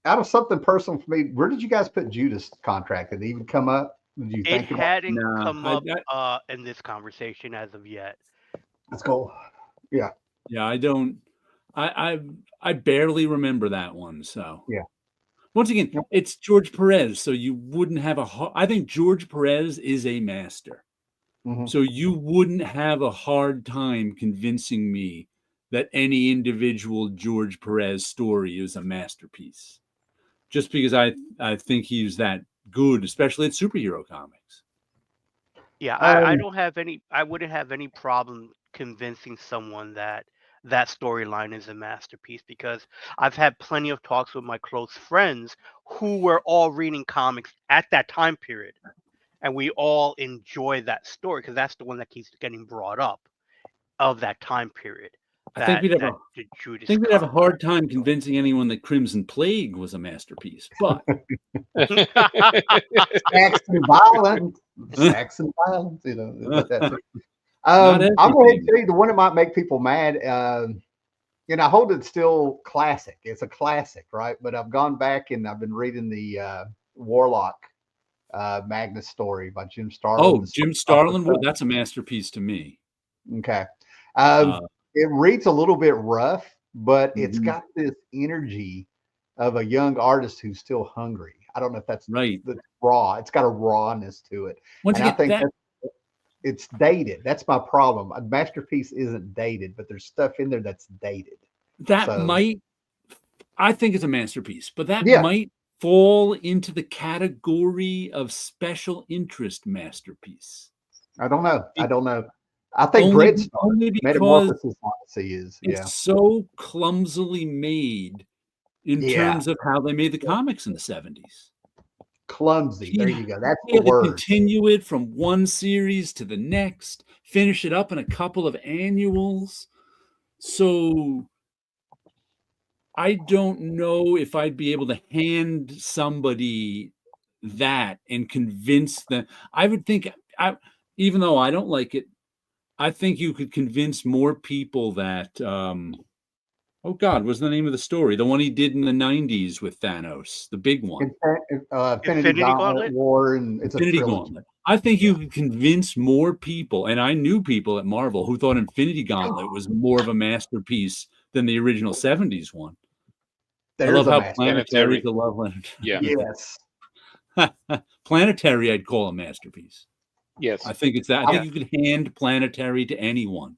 Out of something personal for me, where did you guys put Judas' contract? Did it even come up? Did you think it hadn't come up in this conversation as of yet. Let's go. Yeah. Yeah, I don't. I barely remember that one. So yeah. Once again, it's George Perez, so you wouldn't have I think George Perez is a master. Mm-hmm. So you wouldn't have a hard time convincing me that any individual George Perez story is a masterpiece. Just because I think he's that good, especially at superhero comics. Yeah, I don't have any. I wouldn't have any problem convincing someone that storyline is a masterpiece because I've had plenty of talks with my close friends who were all reading comics at that time period, and we all enjoy that story because that's the one that keeps getting brought up. of that time period. I think we'd have the Judas a cut. hard time convincing anyone that Crimson Plague was a masterpiece, but Saxon violence, Saxon violence, you know. But that's it. Not I'm going everything. to tell you the one that might make people mad. You know, I hold it still classic. It's a classic, right? But I've gone back and I've been reading the Warlock Magnus story by Jim Starlin. Oh, Jim Starlin, well, that's a masterpiece to me. Okay. Uh, It reads a little bit rough, but it's Mhm. got this energy of a young artist who's still hungry. I don't know if that's Right. raw. It's got a rawness to it. Once And I again, think it's dated. That's my problem. A masterpiece isn't dated, but there's stuff in there that's dated. that So- might, I think it's a masterpiece, but that Yeah. might fall into the category of special interest masterpiece. I don't know. I think Only Dreadstar, because Metamorphosis Odyssey is. it's Yeah. so clumsily made in Yeah. terms of how they made the comics in the 70s. Clumsy. There you go. That's He the had to word. continue it from one series to the next, finish it up in a couple of annuals. So I don't know if I'd be able to hand somebody that and convince them. I would think, even though I don't like it, I think you could convince more people that, oh God, what's the name of the story? The one he did in the 90s with Thanos, the big one. Infinity Gauntlet War, and it's Infinity a trilogy. Gauntlet. I think you could convince more people, and I knew people at Marvel who thought Infinity Gauntlet was more of a masterpiece than the original 70s one. I love how Planetary the love letter. Yeah. Yes. Planetary, I'd call a masterpiece. Yes. I think it's that. I think you could hand Planetary to anyone.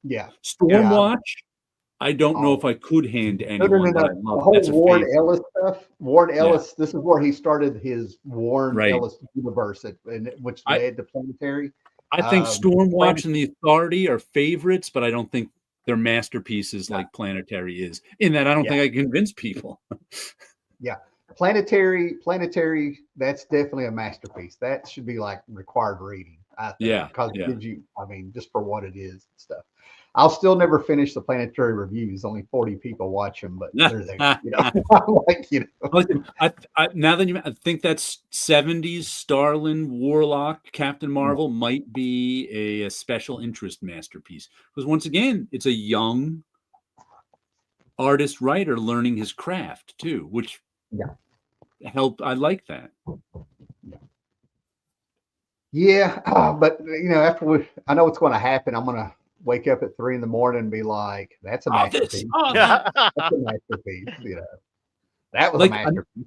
Yeah. Stormwatch, I don't know if I could hand to anyone. No. But I The love whole it. That's a Warren favorite. Ellis stuff. Warren Ellis. This is where he started his Warren Right. Ellis universe, which led to Planetary. I think Stormwatch Planet- and the Authority are favorites, but I don't think they're masterpieces like Planetary is. In that, I don't think I can convince people. Yeah. Planetary, that's definitely a masterpiece. That should be like required reading, I think. Yeah, Because yeah. it gives you, I mean, just for what it is and stuff. I'll still never finish the Planetary reviews. Only 40 people watch them, but they're there. You know, like, you know. Listen, now that I think that's 70s Starlin, Warlock, Captain Marvel might be a special interest masterpiece. Because once again, it's a young artist writer learning his craft too, which helped. I like that. Yeah, but you know, I know what's going to happen. I'm going to wake up at 3 a.m. and be like, "That's a masterpiece." That's a masterpiece. You know, that was Like, a masterpiece.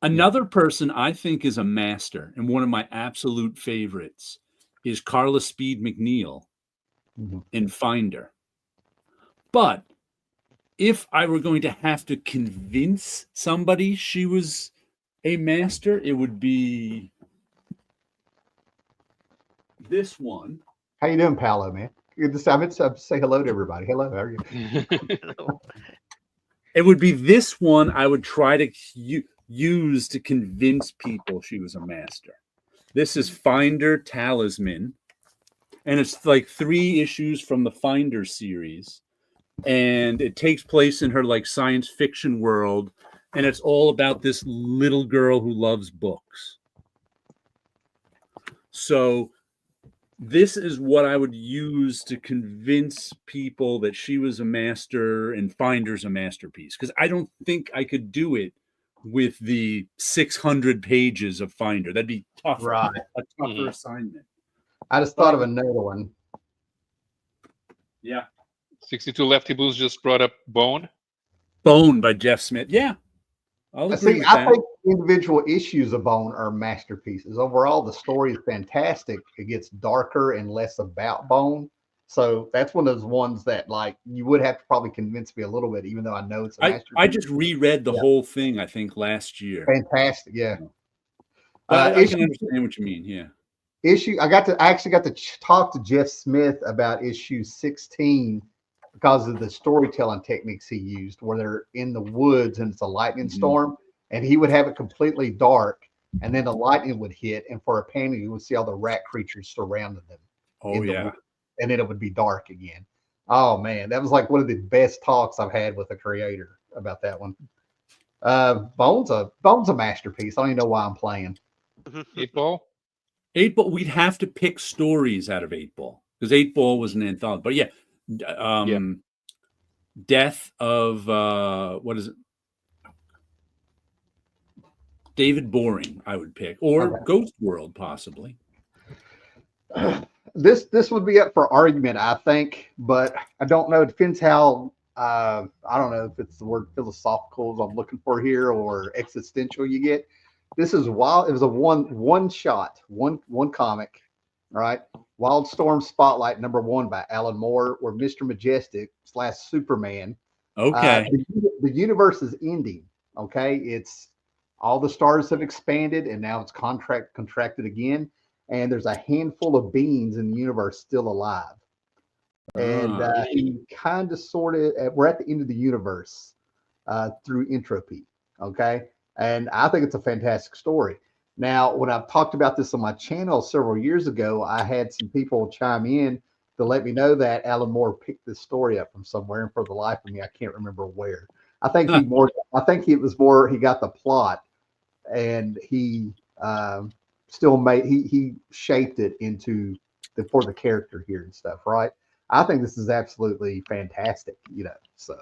Another person I think is a master, and one of my absolute favorites is Carla Speed McNeil in Finder. But if I were going to have to convince somebody she was a master, it would be this one. How you doing, Paolo, man? Good to say hello to everybody. Hello, how are you? It would be this one I would try to use to convince people she was a master. This is Finder Talisman, and it's like 3 issues from the Finder series, and it takes place in her like science fiction world, and it's all about this little girl who loves books. So this is what I would use to convince people that she was a master and Finder's a masterpiece, because I don't think I could do it with the 600 pages of Finder. That'd be tougher, Right. a tougher assignment. I just thought of another one. Yeah. 62 Lefty Blues just brought up Bone. Bone by Jeff Smith. Yeah. I'll agree with I that. think individual issues of Bone are masterpieces. Overall, the story is fantastic. It gets darker and less about Bone. So that's one of those ones that, like, you would have to probably convince me a little bit, even though I know it's a masterpiece. I just reread the whole thing, I think, last year. Fantastic, yeah. But I can understand what you mean, yeah. I actually got to talk to Jeff Smith about issue 16 because of the storytelling techniques he used, where they're in the woods and it's a lightning storm, and he would have it completely dark, and then the lightning would hit, and for a panel you would see all the rat creatures surrounding them. Oh yeah. And then it would be dark again. Oh man, that was like one of the best talks I've had with a creator about that one. Bones a masterpiece. I don't even know why I'm playing. 8 Ball. 8 Ball. We'd have to pick stories out of 8 Ball because 8 Ball was an anthology. But yeah, Yeah. Death of what is it? David Boring, I would pick, or Okay. Ghost World, possibly. This would be up for argument, I think, but I don't know. It depends how. I don't know if it's the word philosophical I'm looking for here or existential you get. This is wild. It was a one shot, one comic, right? Wildstorm Spotlight #1 by Alan Moore, or Mr. Majestic / Superman. Okay. The universe is ending. Okay, it's all the stars have expanded, and now it's contracted again, and there's a handful of beings in the universe still alive. And he kind of sort of, we're at the end of the universe through entropy. Okay, and I think it's a fantastic story. Now, when I've talked about this on my channel several years ago, I had some people chime in to let me know that Alan Moore picked this story up from somewhere, and for the life of me, I can't remember where. I think it was more he got the plot, and he still made he shaped it into for the character here and stuff, right? I think this is absolutely fantastic, So,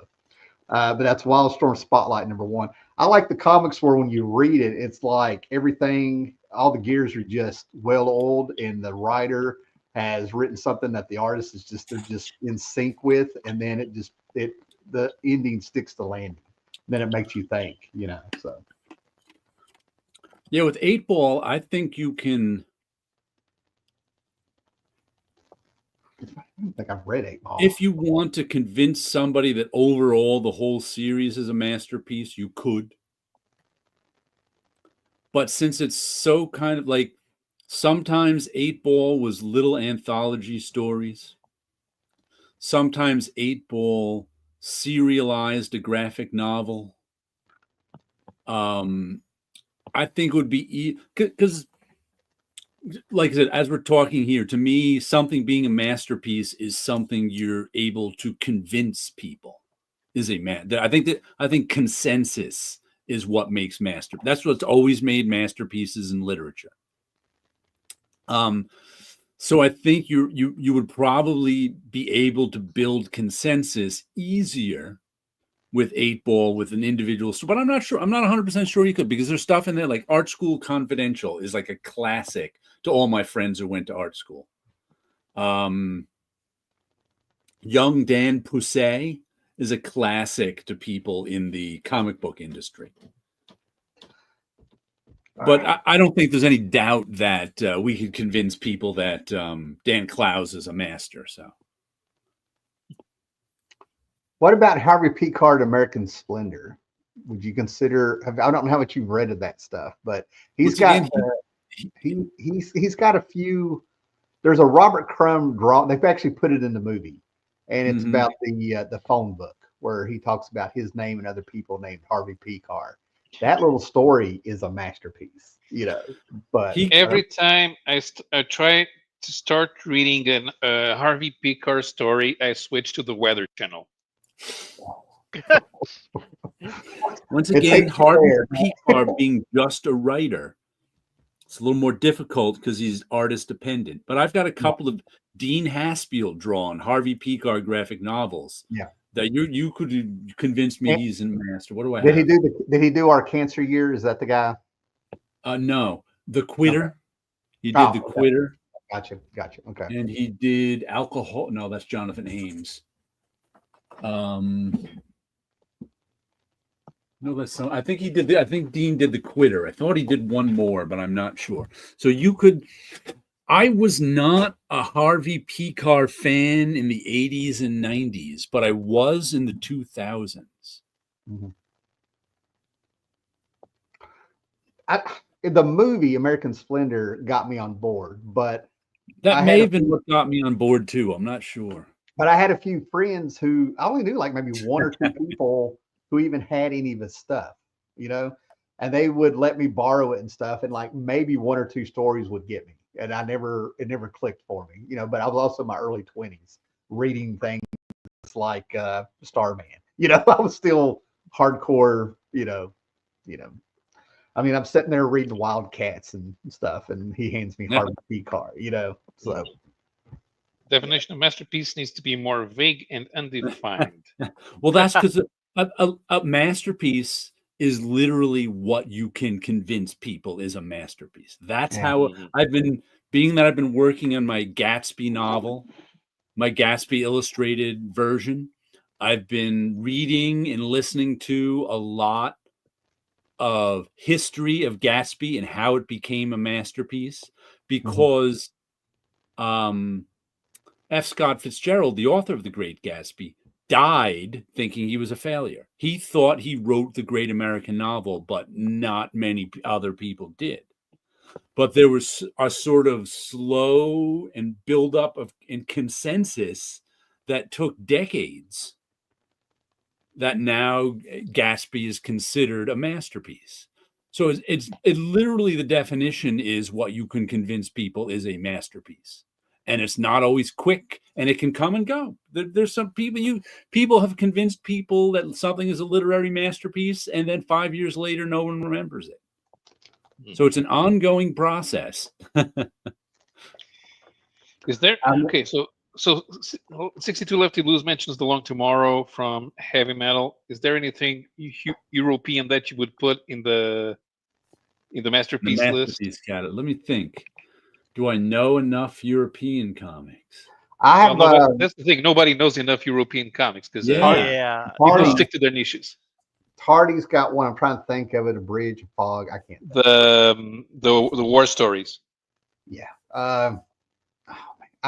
but that's Wildstorm Spotlight #1. I like the comics where when you read it, it's like everything, all the gears are just well oiled, and the writer has written something that the artist is they're just in sync with, and then the ending sticks to landing. Then it makes you think, So. Yeah, with 8 Ball, I think you can. I don't think I've read 8 Ball. If you want to convince somebody that overall the whole series is a masterpiece, you could. But since it's so kind of like sometimes 8 Ball was little anthology stories, sometimes 8 Ball serialized a graphic novel. I think it would be because, like I said, as we're talking here, to me, something being a masterpiece is something you're able to convince people is a man. I think consensus is what makes master. That's what's always made masterpieces in literature. So I think you would probably be able to build consensus easier with 8 Ball with an individual, but I'm not sure. I'm not 100% sure you could, because there's stuff in there like Art School Confidential is like a classic to all my friends who went to art school. Young Dan Poussey is a classic to people in the comic book industry. But I don't think there's any doubt that we could convince people that Dan Clowes is a master. So, what about Harvey P. Card, American Splendor? Would you consider? I don't know how much you've read of that stuff, but he's got a few. There's a Robert Crumb draw. They've actually put it in the movie, and it's about the phone book where he talks about his name and other people named Harvey P. Card. That little story is a masterpiece, But every time I try to start reading a Harvey P. Card story, I switch to the Weather Channel. Once again, Harvey P. Card being just a writer, it's a little more difficult because he's artist dependent. But I've got a couple of Dean Haspiel drawn Harvey P. Card graphic novels. Yeah. That you could convince me he's a master. What do I have? Did he do Our Cancer Year? Is that the guy? No, The Quitter. Okay. He did The Quitter. Gotcha. Okay. And he did Alcohol. No, that's Jonathan Ames. No, that's I think he did. I think Dean did The Quitter. I thought he did one more, but I'm not sure. So you could. I was not a Harvey P. Card fan in the 80s and 90s, but I was in the 2000s. Mm-hmm. The movie American Splendor got me on board, but that may have been what got me on board too. I'm not sure. But I had a few friends who I only knew like maybe one or two people who even had any of his stuff, and they would let me borrow it and stuff, and like maybe one or two stories would get me, and it never clicked for me, But I was also in my early 20s reading things like Starman. You know, I was still hardcore. I mean, I'm sitting there reading Wildcats and stuff, and he hands me Harvey P. Carr. You know, so. Definition of masterpiece needs to be more vague and undefined. Well, that's because a masterpiece is literally what you can convince people is a masterpiece. That's how I've been, being that I've been working on my Gatsby novel, my Gatsby illustrated version. I've been reading and listening to a lot of history of Gatsby and how it became a masterpiece, because F. Scott Fitzgerald, the author of The Great Gatsby, died thinking he was a failure. He thought he wrote the great American novel, but not many other people did. But there was a sort of slow and buildup of and consensus that took decades, that now Gatsby is considered a masterpiece. So it's literally, the definition is what you can convince people is a masterpiece. And it's not always quick, and it can come and go. There's some people have convinced people that something is a literary masterpiece, and then 5 years later, no one remembers it. So it's an ongoing process. Is there okay? So 62 Lefty Blues mentions The Long Tomorrow from heavy metal. Is there anything European that you would put in the masterpiece list? Let me think. Do I know enough European comics? I have. That's the thing. Nobody knows enough European comics because people stick to their niches. Hardy's got one. I'm trying to think of it. A Bridge of Fog. I can't. The war stories. Yeah. I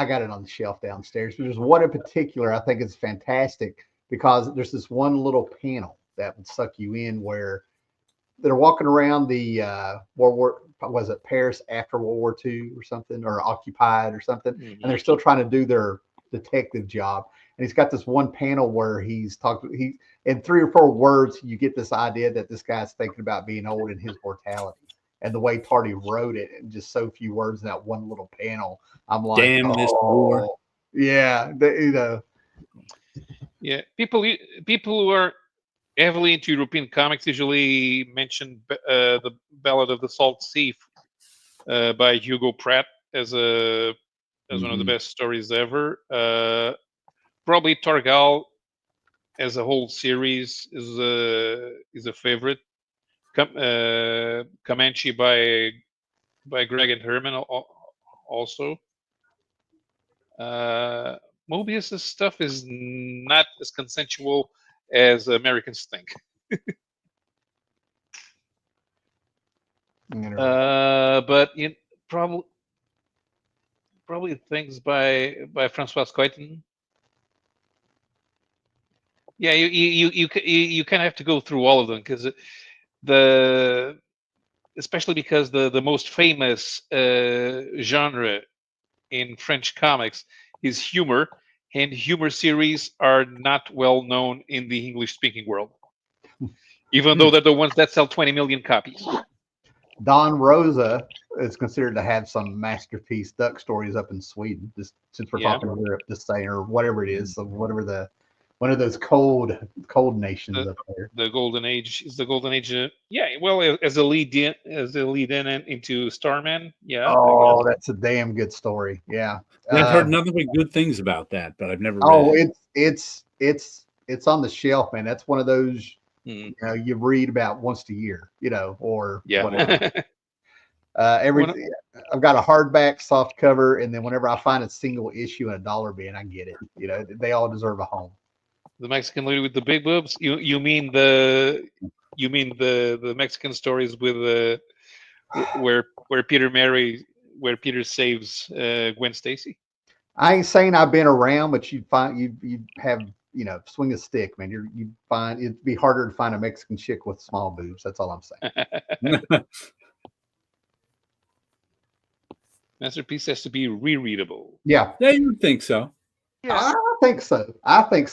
got it on the shelf downstairs. But there's one in particular I think is fantastic, because there's this one little panel that would suck you in where they're walking around the was it Paris after World War II or something, or occupied or something, and they're still trying to do their detective job. And he's got this one panel where he's talking. In 3 or 4 words, you get this idea that this guy's thinking about being old and his mortality. And the way Tardy wrote it, in just so few words in that one little panel, I'm like, damn this war. Yeah, Yeah, people who are heavily into European comics usually mention the Ballad of the Salt Sea by Hugo Pratt as one of the best stories ever. Probably Torgal as a whole series is a favorite. Comanche by Greg and Herman also. Mobius's stuff is not as consensual as Americans think. But probably things by Francois Coyton. Yeah, you kind of have to go through all of them, because especially because the most famous genre in French comics is humor, and humor series are not well known in the English-speaking world, even though they're the ones that sell 20 million copies. Don Rosa is considered to have some masterpiece duck stories up in Sweden, just since we're talking Europe, just saying, or whatever it is, so whatever one of those cold nations up there. The Golden Age is the Golden Age. Well, as a lead in into Starman. Yeah. Oh, that's a damn good story. Yeah. I've heard nothing but good things about that, but I've never read it. It's on the shelf, man. That's one of those you read about once a year, or whatever. I've got a hardback soft cover, and then whenever I find a single issue in a dollar bin, I get it. They all deserve a home. The Mexican lady with the big boobs. You mean the Mexican stories with where Peter saves Gwen Stacy? I ain't saying I've been around, but you'd have swing a stick, man. You'd find it'd be harder to find a Mexican chick with small boobs. That's all I'm saying. Masterpiece has to be rereadable. Yeah, you would think so. Yeah. I think so. I think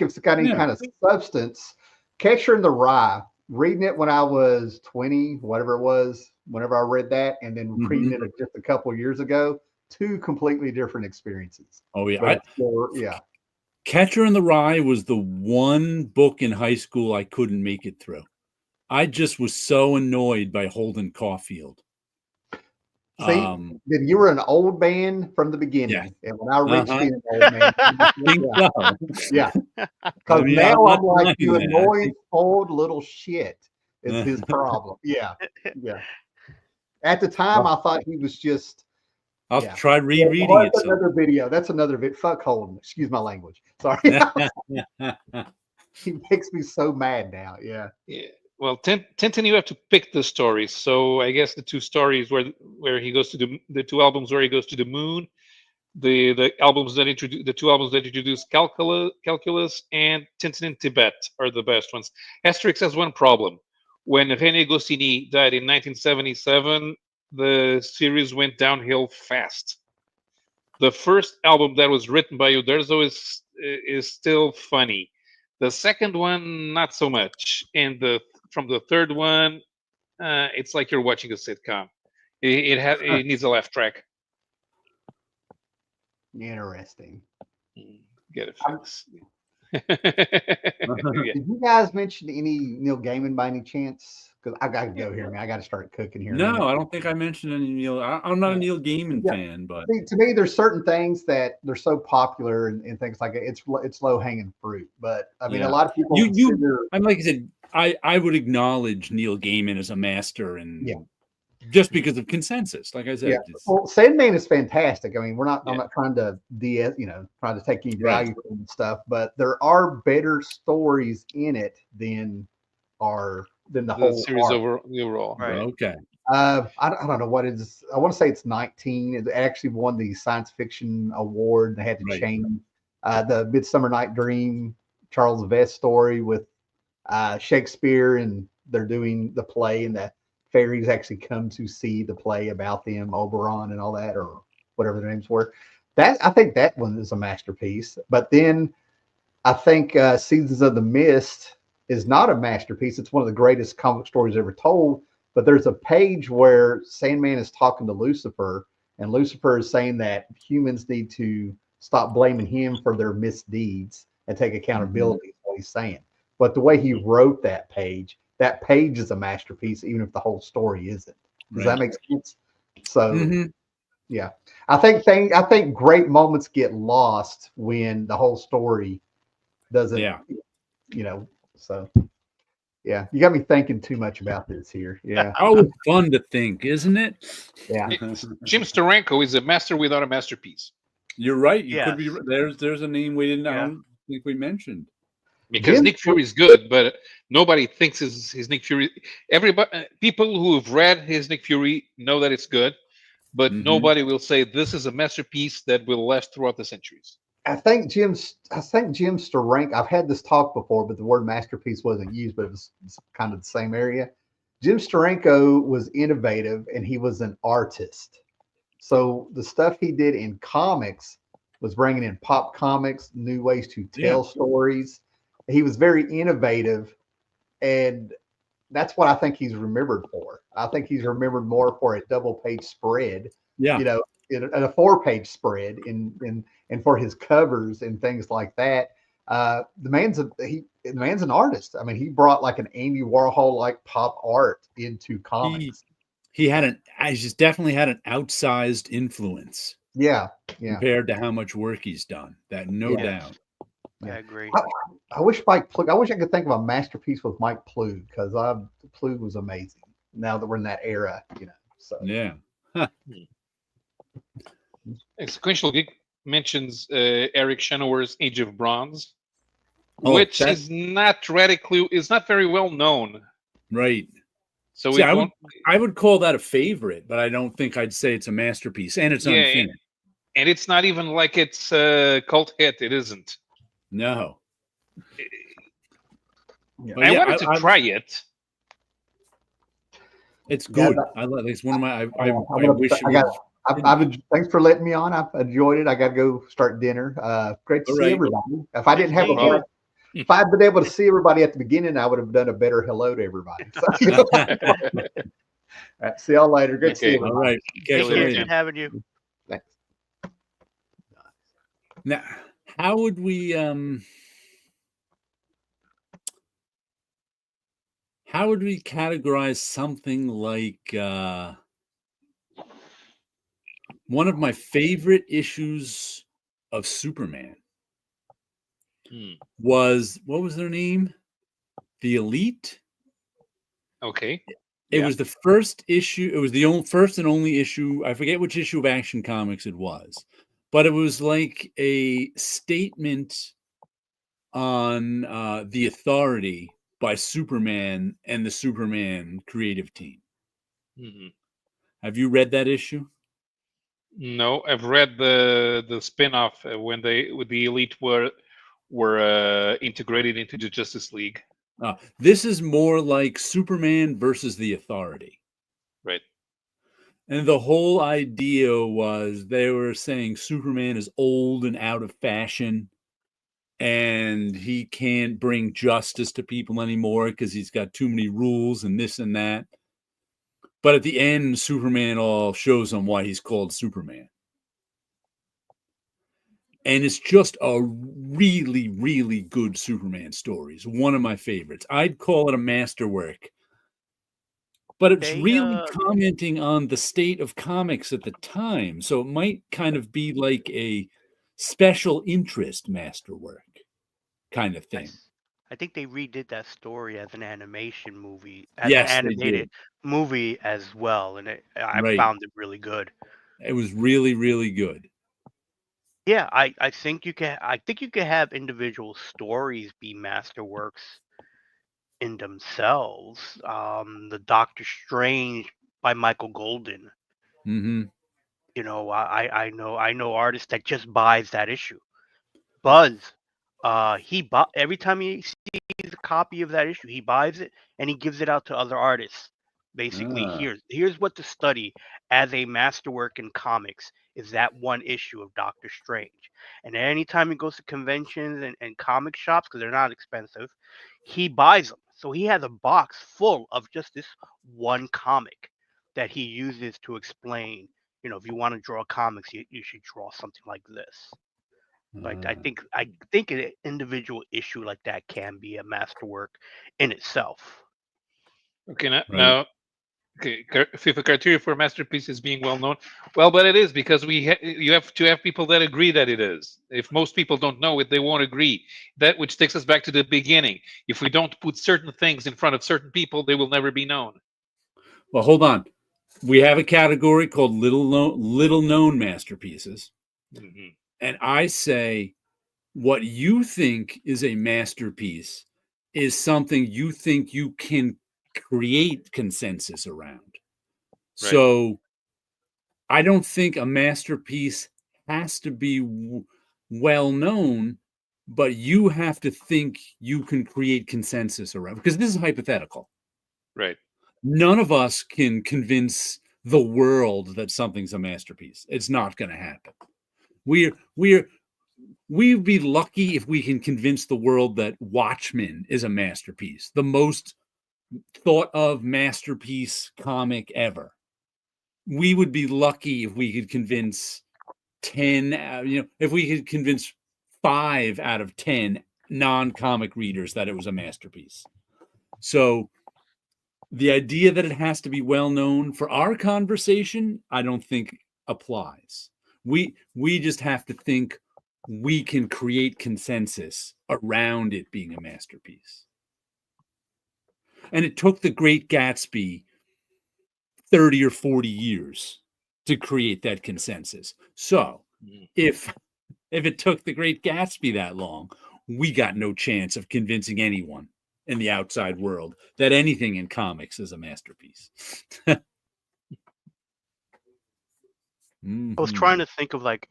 if it's got any kind of substance. Catcher in the Rye, reading it when I was 20, whatever it was, whenever I read that, and then reading it just a couple of years ago, 2 completely different experiences. Oh yeah, Catcher in the Rye was the one book in high school I couldn't make it through. I just was so annoyed by Holden Caulfield. See, then you were an old man from the beginning, and when I reached being an old man, I think so. yeah, because I mean, now I'm I'm not like, you denying that. I annoyed think- old little shit is his problem. Yeah, yeah. At the time, I thought he was just. I'll Yeah. try rereading Well, it. that's another video. That's another bit. Fuck Holden. Excuse my language. Sorry. He makes me so mad now. Yeah. Yeah. Well, Tintin, you have to pick the stories. So I guess the two stories where he goes to the two albums where he goes to the moon, the albums that introduce the two albums that introduce calculus and Tintin in Tibet are the best ones. Asterix has one problem. When René Goscinny died in 1977, the series went downhill fast. The first album that was written by Uderzo is still funny. The second one, not so much. And from the third one, it's like you're watching a sitcom. It needs a laugh track. Interesting. Get it fixed. Yeah. Did you guys mention any Neil Gaiman by any chance? Because I got to go here, man. I got to start cooking here. No, I don't think I mentioned any Neil. I'm not a Neil Gaiman Yeah. fan, but See, to me, there's certain things that they're so popular and things like that. It's low hanging fruit. But I mean, Yeah. a lot of people. I'm like I said, I would acknowledge Neil Gaiman as a master, and Yeah. just because of consensus. Like I said, Yeah. Well, Sandman is fantastic. I mean, I'm not trying to trying to take any value from stuff, but there are better stories in it than the whole series arc. overall. Right. Okay. I don't know what it is. I want to say it's 19. It actually won the science fiction award. They had to change the Midsummer Night Dream, Charles Vest story with Shakespeare, and they're doing the play, and the fairies actually come to see the play about them, Oberon and all that, or whatever their names were. I think that one is a masterpiece. But then I think Seasons of the Mist is not a masterpiece. It's one of the greatest comic stories ever told. But there's a page where Sandman is talking to Lucifer, and Lucifer is saying that humans need to stop blaming him for their misdeeds and take accountability. Is what he's saying. But the way he wrote that page is a masterpiece, even if the whole story isn't. Does that make sense? So, yeah, I think great moments get lost when the whole story doesn't. So. Yeah, you got me thinking too much about this here. Yeah. Oh, it's fun to think, isn't it? Yeah. Jim Steranko is a master without a masterpiece. You're right. You could be. There's a name we didn't. I don't think we mentioned. Because Nick Fury is good, but nobody thinks his Nick Fury. Everybody, people who have read his Nick Fury know that it's good, but nobody will say this is a masterpiece that will last throughout the centuries. I think Jim Steranko. I've had this talk before, but the word masterpiece wasn't used, but it's kind of the same area. Jim Steranko was innovative, and he was an artist. So the stuff he did in comics was bringing in pop comics, new ways to tell stories. He was very innovative, and that's what I think he's remembered for. I think he's remembered more for a double-page spread. Yeah. In a 4-page spread, and for his covers and things like that. The man's an artist. I mean, he brought like an Andy Warhol like pop art into comics. He just definitely had an outsized influence. Yeah. Compared to how much work he's done. That no doubt. Yeah, I agree. I wish I could think of a masterpiece with Mike Ploog, because Ploog was amazing. Now that we're in that era, So yeah. Huh. Sequential Geek mentions Eric Shanower's Age of Bronze, which is not very well known. Right. So I would call that a favorite, but I don't think I'd say it's a masterpiece, and it's unfinished. And it's not even like it's a cult hit. It isn't. No. I wanted to try it. It's good. It's one of my. I wish. Thanks for letting me on. I've enjoyed it. I got to go start dinner. Great to see everybody. If I didn't have if I'd been able to see everybody at the beginning, I would have done a better hello to everybody. So, all right, see y'all later. Good to see you. All right. Good having you. Thanks. Now, how would we categorize something like one of my favorite issues of Superman was, what was their name? The Elite? Okay. It Yeah. was the first issue. It was the first and only issue. I forget which issue of Action Comics it was, but it was like a statement on the authority by Superman and the Superman creative team. hmm Have you read that issue? No, I've read the spin-off when the Elite were integrated into the Justice League. This is more like Superman versus the authority. Right. And the whole idea was they were saying Superman is old and out of fashion, and he can't bring justice to people anymore because he's got too many rules and this and that. But at the end, Superman all shows him why he's called Superman. And it's just a really, really good Superman story. It's one of my favorites. I'd call it a masterwork. But it's really commenting on the state of comics at the time. So it might kind of be like a special interest masterwork kind of thing. I think they redid that story as an animation movie, Yes, they animated did. movie as well, and I Right. found it really good. It was really, really good. Yeah, I think you can have individual stories be masterworks in themselves. The Doctor Strange by Michael Golden. Mm-hmm. You know, I know artists that just buys that issue. Buzz, he bought every time he sees a copy of that issue, he buys it and he gives it out to other artists. Basically, here's what to study as a masterwork in comics is that one issue of Doctor Strange. And anytime he goes to conventions and comic shops, because they're not expensive, he buys them. So he has a box full of just this one comic that he uses to explain, you know, if you want to draw comics, you should draw something like this. Like I think an individual issue like that can be a masterwork in itself. Okay. Now, Right. now okay, FIFA criteria for masterpiece is being well known. Well, but it is because you have to have people that agree that it is. If most people don't know it, they won't agree. That which takes us back to the beginning. If we don't put certain things in front of certain people, they will never be known. Well, hold on. We have a category called little known masterpieces. Mm-hmm. And I say what you think is a masterpiece is something you think you can create consensus around. Right. So I don't think a masterpiece has to be well known, but you have to think you can create consensus around, because this is hypothetical. Right. None of us can convince the world that something's a masterpiece. It's not going to happen. We'd be lucky if we can convince the world that Watchmen is a masterpiece, the most thought of masterpiece comic ever. We would be lucky if we could convince 10, if we could convince 5 out of 10 non-comic readers that it was a masterpiece. So the idea that it has to be well known for our conversation, I don't think applies. We just have to think we can create consensus around it being a masterpiece. And it took The Great Gatsby 30 or 40 years to create that consensus. So if it took The Great Gatsby that long, we got no chance of convincing anyone in the outside world that anything in comics is a masterpiece. I was trying to think of like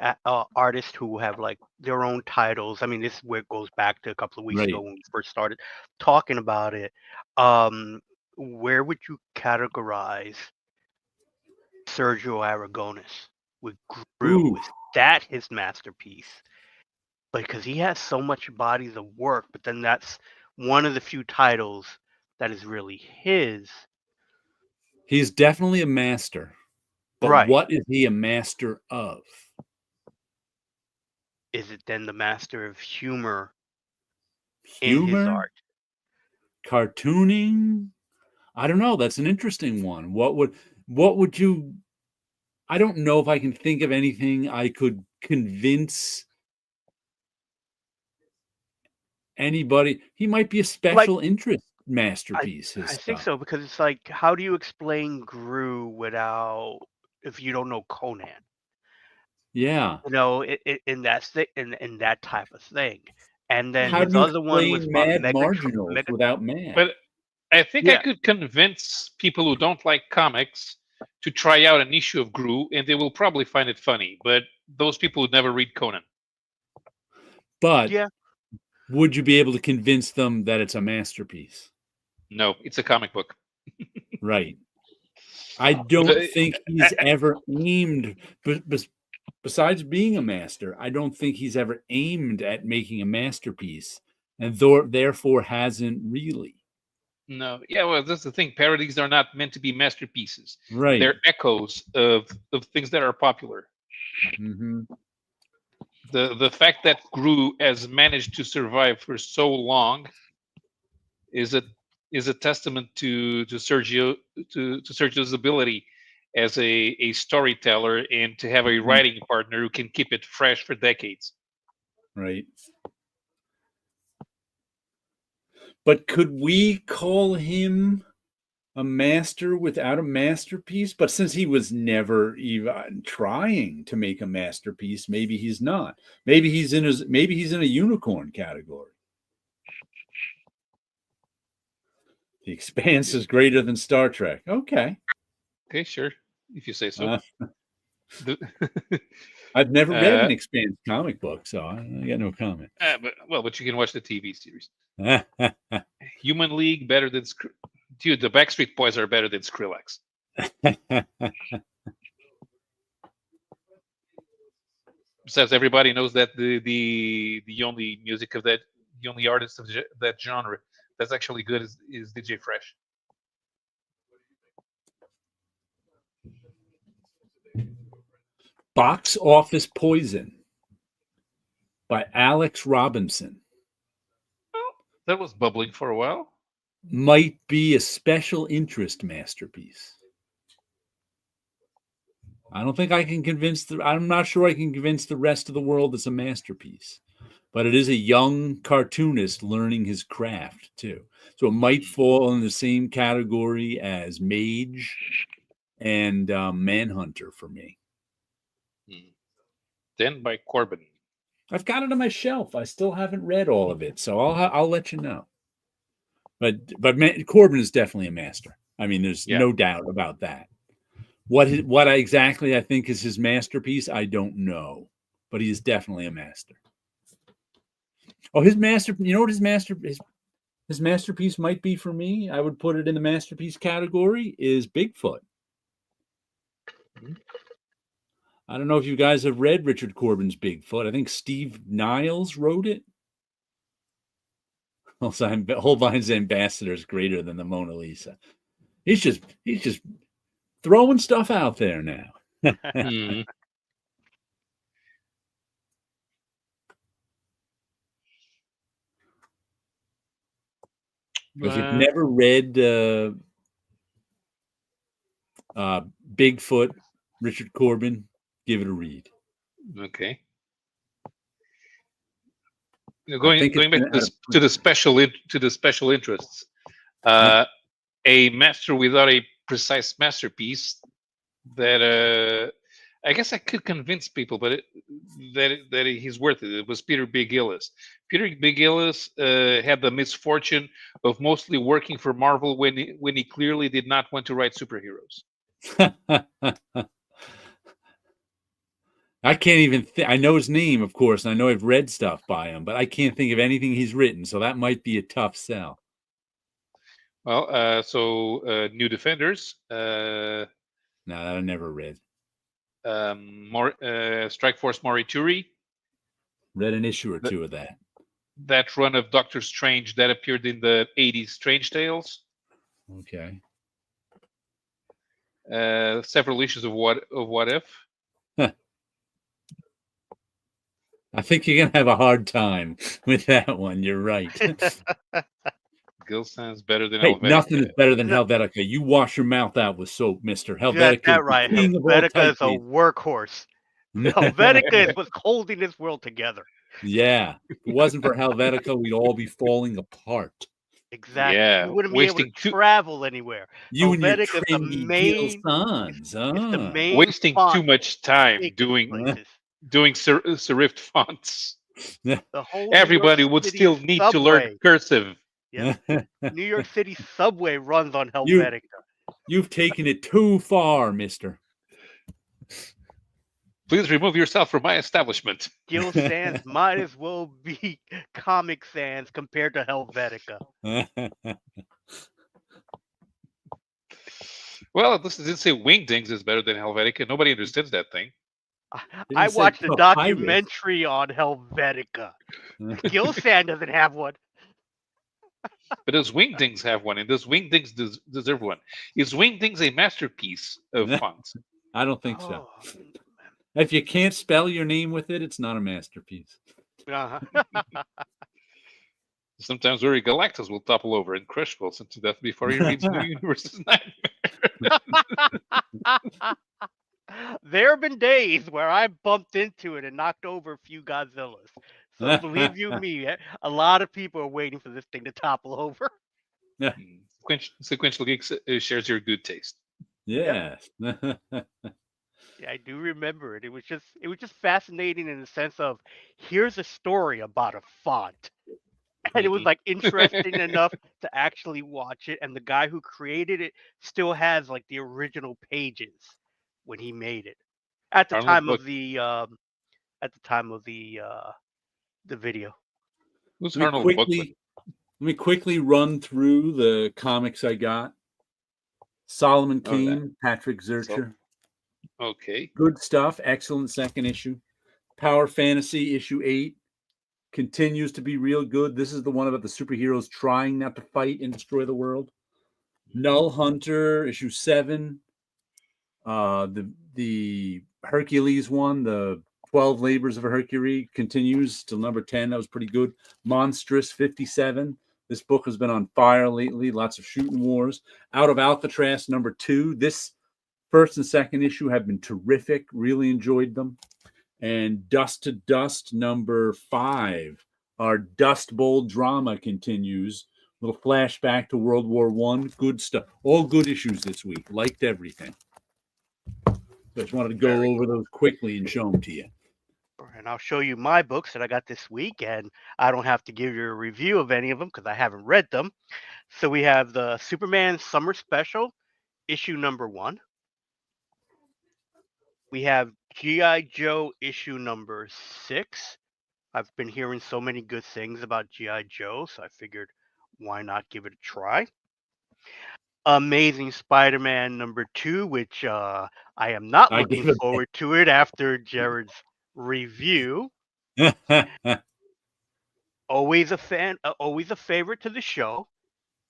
artists who have like their own titles. I mean, this is where it goes back to a couple of weeks ago when we first started talking about it. Where would you categorize Sergio Aragonis with Grill? Is that his masterpiece? Because he has so much bodies of work, but then that's one of the few titles that is really his. He's definitely a master. But Right. what is he a master of? is it then the master of humor in his Humor, art? cartooning. I don't know. That's an interesting one. What would you? I don't know if I can think of anything I could convince anybody. He might be a Like, special interest I masterpiece. His I think stuff. so, because it's like, how do you explain Gru without if you don't know Conan? Yeah. You know, in that in that type of thing. And then How do his you other one was explain Mad Megatron. Marginals without Mad? But I think I Yeah, could convince people who don't like comics to try out an issue of Gru, and they will probably find it funny. But those people would never read Conan. But yeah. would you be able to convince them that it's a masterpiece? No, it's a comic book. Right. I But don't think he's ever aimed, besides being a master, I don't think he's ever aimed at making a masterpiece, and therefore hasn't really. no, yeah, well, that's the thing. Parodies are not meant to be masterpieces. Right. They're echoes of things that are popular. Hmm. The fact that Gru has managed to survive for so long is a testament to Sergio's ability as a storyteller and to have a writing partner who can keep it fresh for decades. Right. But could we call him a master without a masterpiece? But since he was never even trying to make a masterpiece, maybe he's not. Maybe he's in a unicorn category. The Expanse is greater than Star Trek. Okay. Okay, sure, if you say so. I've never read an Expanse comic book, so I got no comment. But you can watch the TV series. Human League better than dude. The Backstreet Boys are better than Skrillex. Besides, everybody knows that the only music of that, the only artist of that genre that's actually good is DJ Fresh. Box Office Poison by Alex Robinson That was bubbling for a while. might be a special interest masterpiece. I don't think I can I'm not sure I can convince the rest of the world it's a masterpiece. But it is a young cartoonist learning his craft too. So it might fall in the same category as Mage and Manhunter for me. Then by Corbin. I've got it on my shelf. I still haven't read all of it, so I'll let you know. But Corbin is definitely a master. I mean, there's no doubt about that. What exactly I think is his masterpiece, I don't know, but he is definitely a master. Oh, his master! You know what his masterpiece might be for me? I would put it in the masterpiece category. Is Bigfoot. I don't know if you guys have read Richard Corbin's Bigfoot. I think Steve Niles wrote it. Also, Holbein's ambassador is greater than the Mona Lisa. He's just throwing stuff out there now. If you've never read Bigfoot, Richard Corbin, give it a read. Okay. Going back to the special interests. A master without a precise masterpiece that I guess I could convince people, but that he's worth it. It was Peter Big Gillis. Peter Big Gillis had the misfortune of mostly working for Marvel when he clearly did not want to write superheroes. I can't even I know his name, of course, and I know I've read stuff by him, but I can't think of anything he's written, so that might be a tough sell. Well, New Defenders. No, that I never read. Strike Force Morituri. Read an issue or two of that. That run of Doctor Strange that appeared in the 80s Strange Tales. Okay. Several issues of What If. I think you're gonna have a hard time with that one. You're right. Gilsan's better than Hey, nothing Helvetica. is better than No, Helvetica. You wash your mouth out with soap, Mister. you got Helvetica that is the right. king of all Helvetica is a typefaces. workhorse. Helvetica is what's holding this world together. Yeah. If it wasn't for Helvetica, we'd all be falling apart. Exactly. Yeah, You wouldn't be able to wasting too travel anywhere. You and your Helvetica is the trendy Gill main. sons. It's the Ah. main wasting too font much time taken doing places. serif fonts. The whole New York Everybody would City still need to learn subway. cursive. Yeah. New York City subway runs on You- Helvetica. You've taken it too far, Mister. Please remove yourself from my establishment. Gill Sans might as well be Comic Sans compared to Helvetica. Well, at least it didn't say Wingdings is better than Helvetica. Nobody understands that thing. I said watched a papyrus. documentary on Helvetica. Gill Sans doesn't have one. But does Wingdings have one? And does Wingdings deserve one? Is Wingdings a masterpiece of fonts? I don't think so. Oh, If you can't spell your name with it, it's not a masterpiece. uh-huh. Sometimes Uri Galactus will topple over and crush Wilson to death before he reads New Universe's Nightmare. There have been days where I bumped into it and knocked over a few Godzillas. So believe you me, a lot of people are waiting for this thing to topple over. Sequential Geeks shares your good taste. Yes. Yeah, I do remember it. It was just fascinating in the sense of here's a story about a font. And it was like interesting enough to actually watch it. And the guy who created it still has like the original pages when he made it at the Arnold time Buck. of the video. Who's Let Arnold me Buckland? quickly run through the comics I got. Solomon Oh, that. Kane, Patrick Zurcher. Okay. Good stuff. Excellent second issue. Power Fantasy issue 8 continues to be real good. This is the one about the superheroes trying not to fight and destroy the world. Null Hunter issue 7. The Hercules one, the 12 Labors of Hercules, continues till number 10. That was pretty good. Monstrous 57. This book has been on fire lately. Lots of shooting wars. Out of Alcatraz number 2. This first and second issue have been terrific. Really enjoyed them. And Dust to Dust number 5. Our Dust Bowl drama continues. Little flashback to World War I. Good stuff. All good issues this week. Liked everything. So I just wanted to go over those quickly and show them to you. And I'll show you my books that I got this week, and I don't have to give you a review of any of them because I haven't read them. So we have the Superman Summer Special, issue number 1. We have G.I. Joe issue number 6. I've been hearing so many good things about G.I. Joe, so I figured why not give it a try. Amazing Spider-Man number 2, which I am not looking forward to it after Jared's review. Always a fan, always a favorite to the show.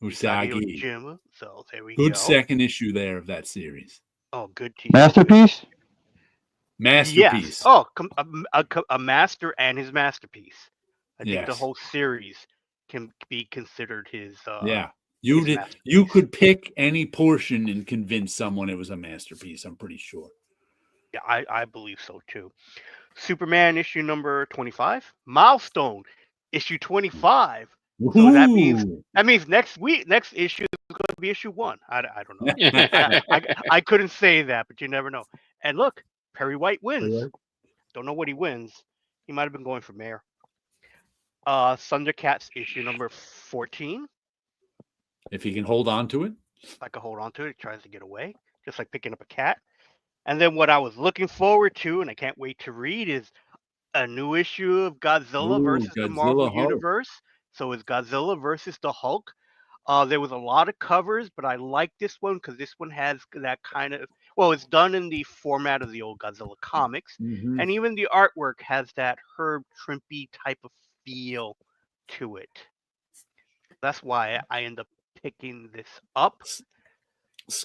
Usagi. Ojima, so there we go. Good second issue there of that series. Oh, good team. Masterpiece? Masterpiece. Yes. Oh, a master and his masterpiece. I think the Yes. whole series can be considered his. Yeah. his You masterpiece. could pick any portion and convince someone it was a masterpiece, I'm pretty sure. Yeah, I believe so too. Superman issue number 25. Milestone issue 25. So that means next issue is going to be issue 1. I don't know. I couldn't say that, but you never know. And look, Perry White wins. Don't know what he wins. He might have been going for mayor. Thundercats issue number 14. If he can hold on to it. If I can hold on to it, it tries to get away, just like picking up a cat. And then what I was looking forward to, and I can't wait to read, is a new issue of Godzilla versus the Marvel Hulk. Universe. So it's Godzilla versus the Hulk. There was a lot of covers, but I like this one because this one has that kind of, well, it's done in the format of the old Godzilla comics. Mm-hmm. And even the artwork has that Herb Trimpe type of feel to it. That's why I end up picking this up.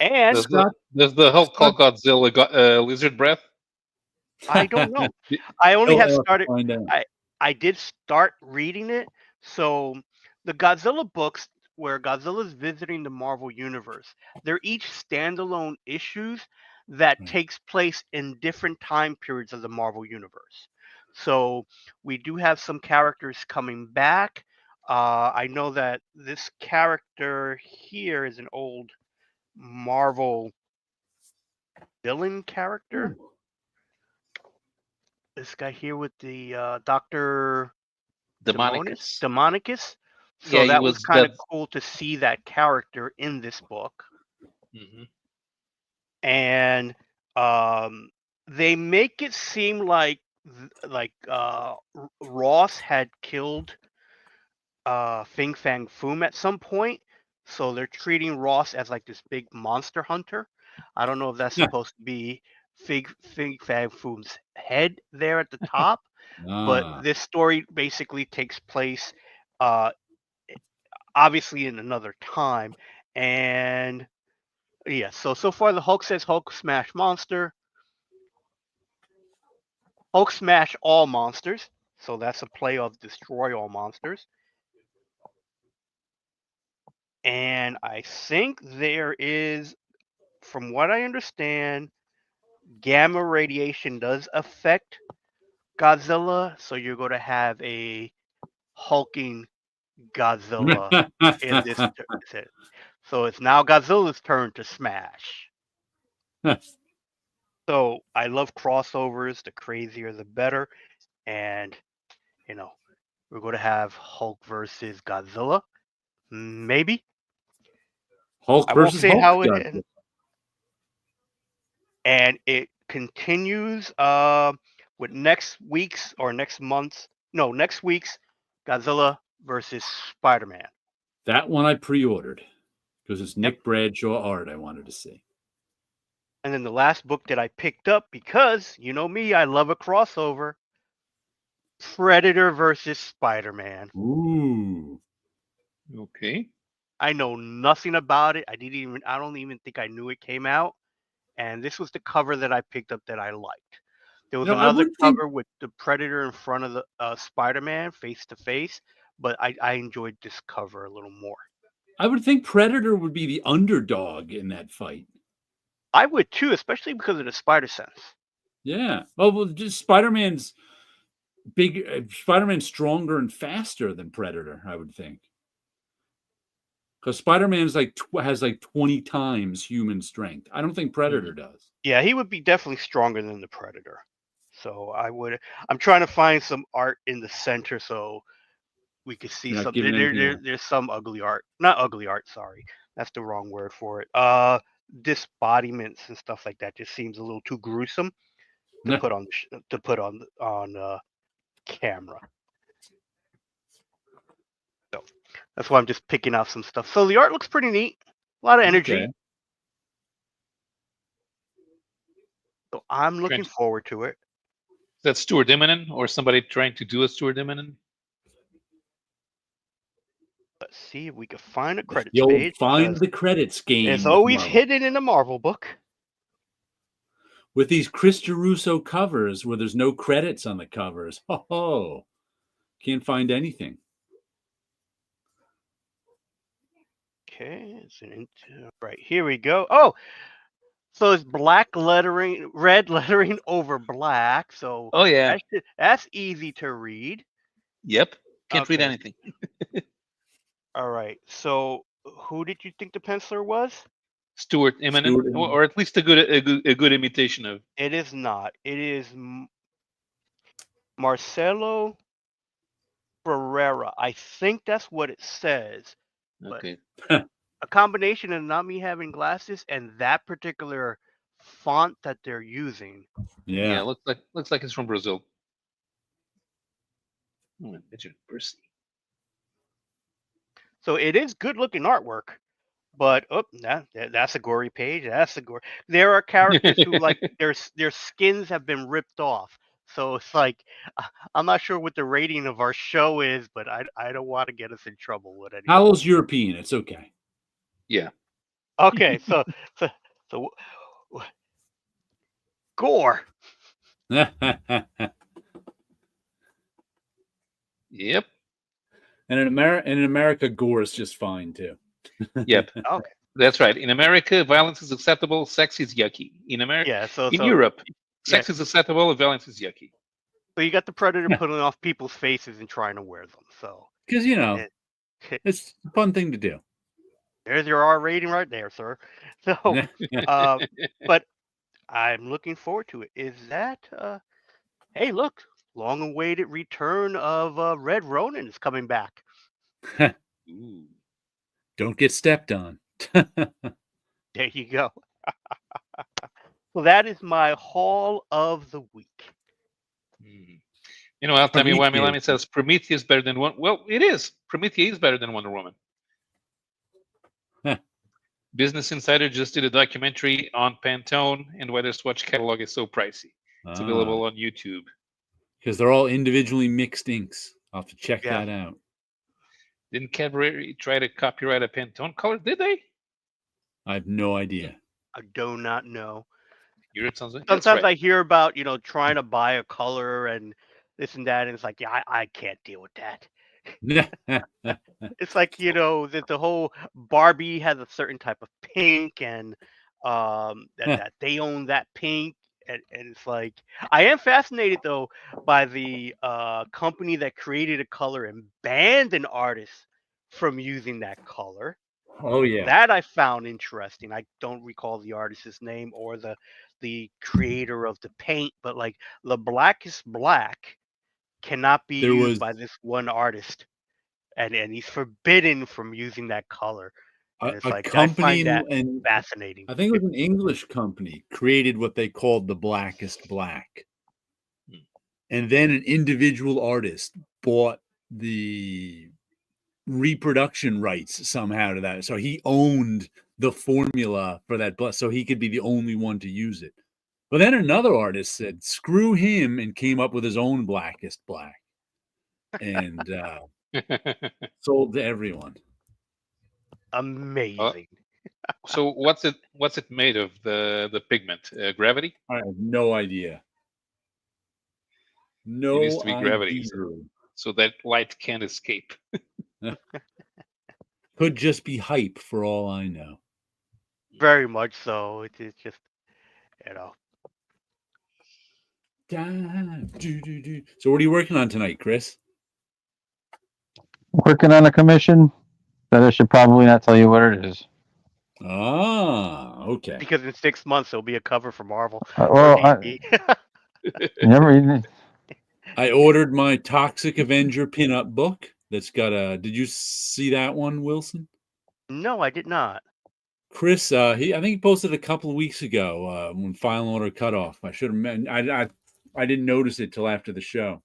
And does the Hulk call Godzilla lizard breath? I don't know. I only have started. Find out. I did start reading it. So the Godzilla books, where Godzilla's visiting the Marvel universe, they're each standalone issues that Right. takes place in different time periods of the Marvel universe. So we do have some characters coming back. I know that this character here is an old Marvel villain character. Ooh. This guy here with the Dr. Demonicus. Demonicus. So Yeah, he that was was kind of the. cool to see that character in this book. Mhm. And they make it seem like Ross had killed Fing Fang Foom at some point. So they're treating Ross as like this big monster hunter. I don't know if that's supposed to be Fing Fang Foom's head there at the top, but Ah. this story basically takes place uh, obviously in another time. And yeah, so far the Hulk says Hulk smash monster. Hulk smash all monsters. So that's a play of destroy all monsters. And I think there is, from what I understand, gamma radiation does affect Godzilla. So you're going to have a hulking Godzilla in this. So it's now Godzilla's turn to smash. So I love crossovers. The crazier, the better. And, you know, we're going to have Hulk versus Godzilla. Maybe. Hulk I won't versus say Hulk. how it Godzilla. ends. And it continues with next week's Godzilla versus Spider-Man. That one I pre-ordered because it's Nick Bradshaw art I wanted to see. And then the last book that I picked up, because you know me, I love a crossover. Predator versus Spider-Man. Ooh. Okay. I know nothing about it. I don't even think I knew it came out. And this was the cover that I picked up that I liked. There was another cover with the Predator in front of the Spider-Man face to face, but I enjoyed this cover a little more. I would think Predator would be the underdog in that fight. I would too, especially because of the spider sense. Yeah. Well, just Spider-Man's big. Spider-Man's stronger and faster than Predator, I would think. Because Spider-Man's has like 20 times human strength. I don't think Predator does. Yeah, he would be definitely stronger than the Predator. So I'm trying to find some art in the center so we could see some. There's some ugly art. Not ugly art, sorry. That's the wrong word for it. Disbodiments and stuff like that just seems a little too gruesome to put on camera. So that's why I'm just picking out some stuff. So the art looks pretty neat. A lot of energy. Okay. So I'm looking forward to it. Is that Stuart Immonen or somebody trying to do a Stuart Immonen? Let's see if we can find a credits The old page. find the credits game. It's always hidden in a Marvel book. With these Chris Geruso covers where there's no credits on the covers. Oh, can't find anything. Okay, right, here we go. Oh, so it's black lettering, red lettering over black. So oh yeah, that's easy to read. Yep, can't read anything. All right, so who did you think the penciler was? Stuart Immonen, or at least a good imitation of. It is not. It is Marcelo Ferreira. I think that's what it says. Okay. A combination of not me having glasses and that particular font that they're using. Yeah, looks like it's from Brazil. So it is good looking artwork, but that's a gory page. That's a gore. There are characters who like their skins have been ripped off. So it's like I'm not sure what the rating of our show is, but I don't want to get us in trouble with anything. Howl's European. It's okay. Yeah. Okay, so gore. Yep. And in America, gore is just fine too. Yep. Okay. That's right. In America, violence is acceptable. Sex is yucky. In America, Yeah. So in Europe, sex yeah. is acceptable. Violence is yucky. So you got the Predator putting off people's faces and trying to wear them. So Because it, it's a fun thing to do. there's your R rating right there, sir. So, but I'm looking forward to it. Is that? Hey, look, long-awaited return of Red Ronin is coming back. Ooh. Don't get stepped on. There you go. So that is my haul of the week. Hmm. You know, Tammy Whammy Prometheus. Lammy says Prometheus better than one. Well, it is. Prometheus is better than Wonder Woman. Huh. Business Insider just did a documentary on Pantone and why their Swatch catalog is so pricey. It's available on YouTube. Because they're all individually mixed inks. I'll have to check that out. Didn't Cadbury try to copyright a Pantone color? Did they? I have no idea. I do not know. Sometimes right. I hear about, trying to buy a color and this and that, and it's like, yeah, I can't deal with that. It's like, that the whole Barbie has a certain type of pink, and that they own that pink, and it's like, I am fascinated though by the company that created a color and banned an artist from using that color. Oh yeah. That I found interesting. I don't recall the artist's name or the creator of the paint, but like the blackest black cannot be used by this one artist, and he's forbidden from using that color. And it's like, I find that fascinating. I think it was an English company created what they called the blackest black, and then an individual artist bought the reproduction rights somehow to that, so he owned the formula for that so he could be the only one to use it. But then another artist said screw him and came up with his own blackest black and sold to everyone. Amazing. So what's it made of, the pigment? Gravity? I have no idea. No, it needs to be gravity, idea. so that light can't escape. Could just be hype for all I know. Very much so. It's just, So what are you working on tonight, Chris? Working on a commission that I should probably not tell you what it is. Ah, okay. Because in 6 months there'll be a cover for Marvel. I ordered my Toxic Avenger pinup book. That's got a. Did you see that one, Wilson? No, I did not. Chris, I think he posted a couple of weeks ago when Final Order cut off. I should have. I didn't notice it till after the show.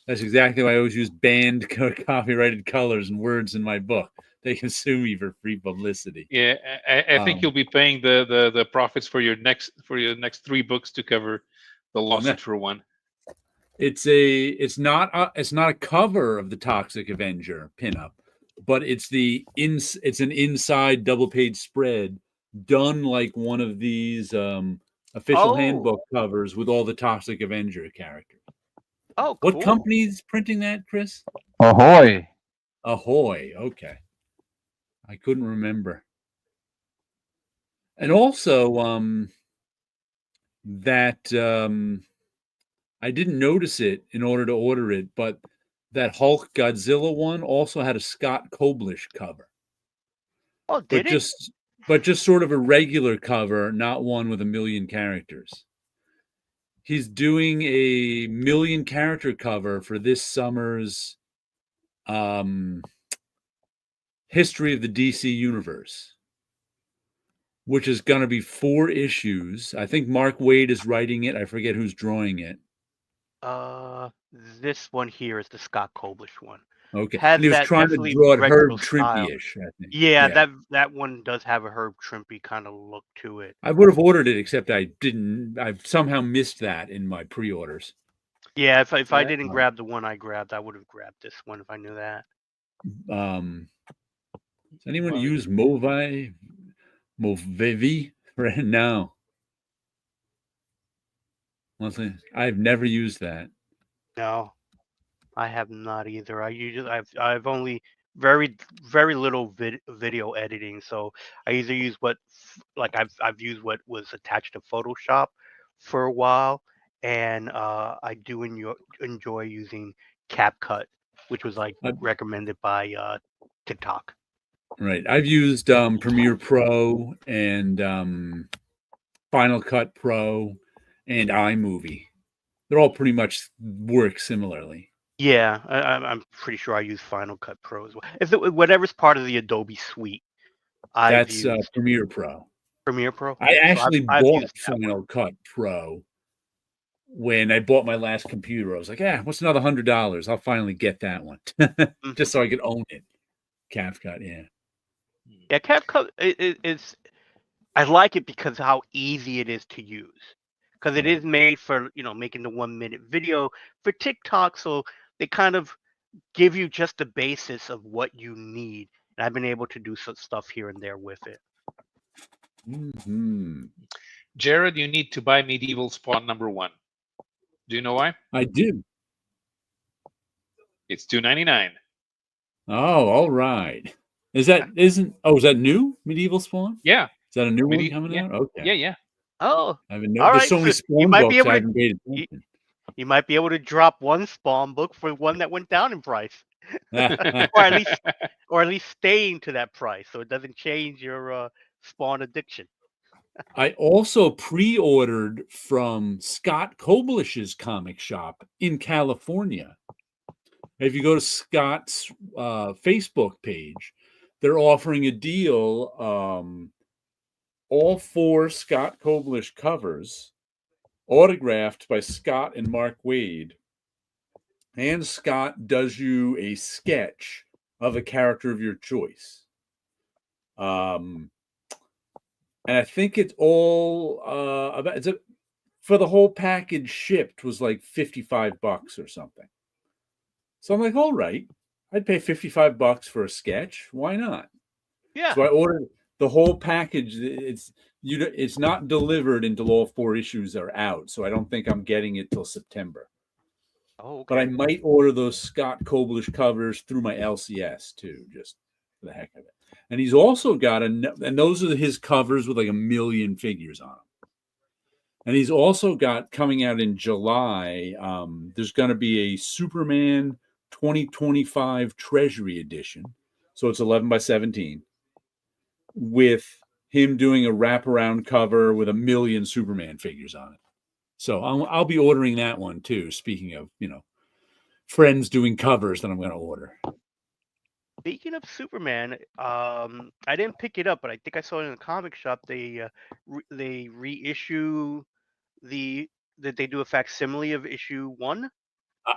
That's exactly why I always use banned copyrighted colors and words in my book. They can sue me for free publicity. Yeah, I think you'll be paying the profits for your next 3 books to cover the lawsuit for one. It's not a cover of the Toxic Avenger pinup, but it's an inside double page spread done like one of these official handbook covers with all the Toxic Avenger characters. Oh, cool. What company's printing that, Chris? Ahoy. Okay. I couldn't remember. And also that I didn't notice it in order to order it, but that Hulk Godzilla one also had a Scott Koblish cover. Oh, did it? But just sort of a regular cover, not one with 1 million characters. He's doing a 1 million character cover for this summer's History of the DC Universe, which is going to be 4 issues. I think Mark Waid is writing it. I forget who's drawing it. This one here is the Scott Koblish one. Okay. And he was trying to draw it Herb Trimpe-ish, I think. Yeah, that one does have a Herb Trimpe kind of look to it. I would have ordered it, except I've somehow missed that in my pre-orders. Yeah, if I didn't grab the one I grabbed, I would have grabbed this one if I knew that. Does anyone use Movivi right now? Honestly, I've never used that. No, I have not either. I've only very little video editing, so I either use I've used what was attached to Photoshop for a while, and I do enjoy using CapCut, which was like I- recommended by TikTok. Right. I've used Premiere Pro and Final Cut Pro and iMovie. They're all pretty much work similarly. Yeah, I'm pretty sure I use Final Cut Pro as well. Whatever's part of the Adobe suite, I've That's used Premiere Pro. Premiere Pro. I Yeah, so actually I've bought used that one. Final Cut Pro when I bought my last computer. I was like, what's another $100? I'll finally get that one just so I could own it. CapCut, yeah. Yeah, CapCut is I like it because how easy it is to use. Because it is made for making the 1 minute video for TikTok, so they kind of give you just the basis of what you need. And I've been able to do some stuff here and there with it. Mm-hmm. Jared, you need to buy Medieval Spawn #1. Do you know why? I do. It's $2.99. Oh, all right. Is that new? Medieval Spawn? Yeah. Is that a new one coming yeah. out? Okay. Yeah. Oh, I haven't all There's right. so many So you Spawn might be books able I to haven't paid attention. you might be able to drop one Spawn book for one that went down in price, or at least staying to that price, so it doesn't change your Spawn addiction. I also pre-ordered from Scott Koblish's comic shop in California. If you go to Scott's Facebook page, they're offering a deal. All 4 Scott Koblish covers, autographed by Scott and Mark Waid. And Scott does you a sketch of a character of your choice. And I think it's all for the whole package shipped was like $55 or something. So I'm like, all right, I'd pay $55 for a sketch. Why not? Yeah. So I ordered the whole package. It's not delivered until all 4 issues are out. So I don't think I'm getting it till September. Oh, okay. But I might order those Scott Koblish covers through my LCS too, just for the heck of it. And he's also got and those are his covers with like 1 million figures on them. And he's also got coming out in July. There's going to be a Superman 2025 Treasury Edition, so it's 11x17, with him doing a wraparound cover with 1 million Superman figures on it. So I'll be ordering that one too. Speaking of, friends doing covers that I'm going to order. Speaking of Superman, I didn't pick it up, but I think I saw it in the comic shop. They reissue that they do a facsimile of issue 1.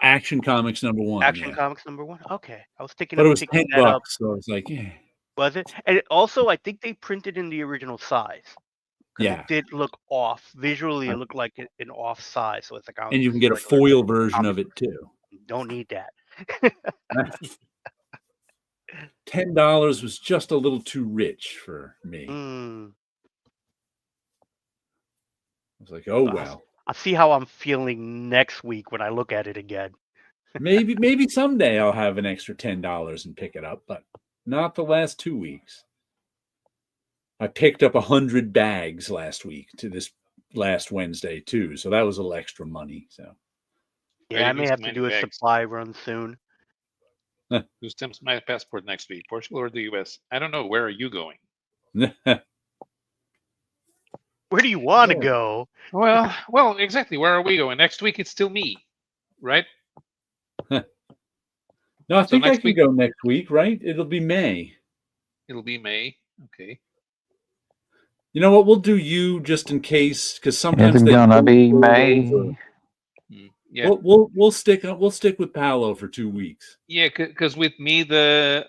Action Comics #1. Action yeah. Comics #1. Okay, I was thinking But of it was picking that up. $10, so I was like, yeah. Was it? And also, I think they printed in the original size. Yeah. It did look off visually. It looked like an off size, so it's like. And you can get a foil version of it too. Don't need that. $10 was just a little too rich for me. I was like, oh well. I'll see how I'm feeling next week when I look at it again. maybe someday I'll have an extra $10 and pick it up, but not the last 2 weeks. I picked up 100 bags last week to this last Wednesday too, so that was a little extra money. So yeah, I may have to do a supply run soon. Who stamps my passport next week? Portugal or the U.S.? I don't know. Where are you going? Where do you want to go? Well, exactly. Where are we going? Next week, it's still me, right? No, I think I can go next week, right? It'll be May. It'll be May. Okay. You know what? We'll do you just in case, because sometimes it's gonna be May. Yeah. We'll stick with Paolo for 2 weeks. Yeah, because with me the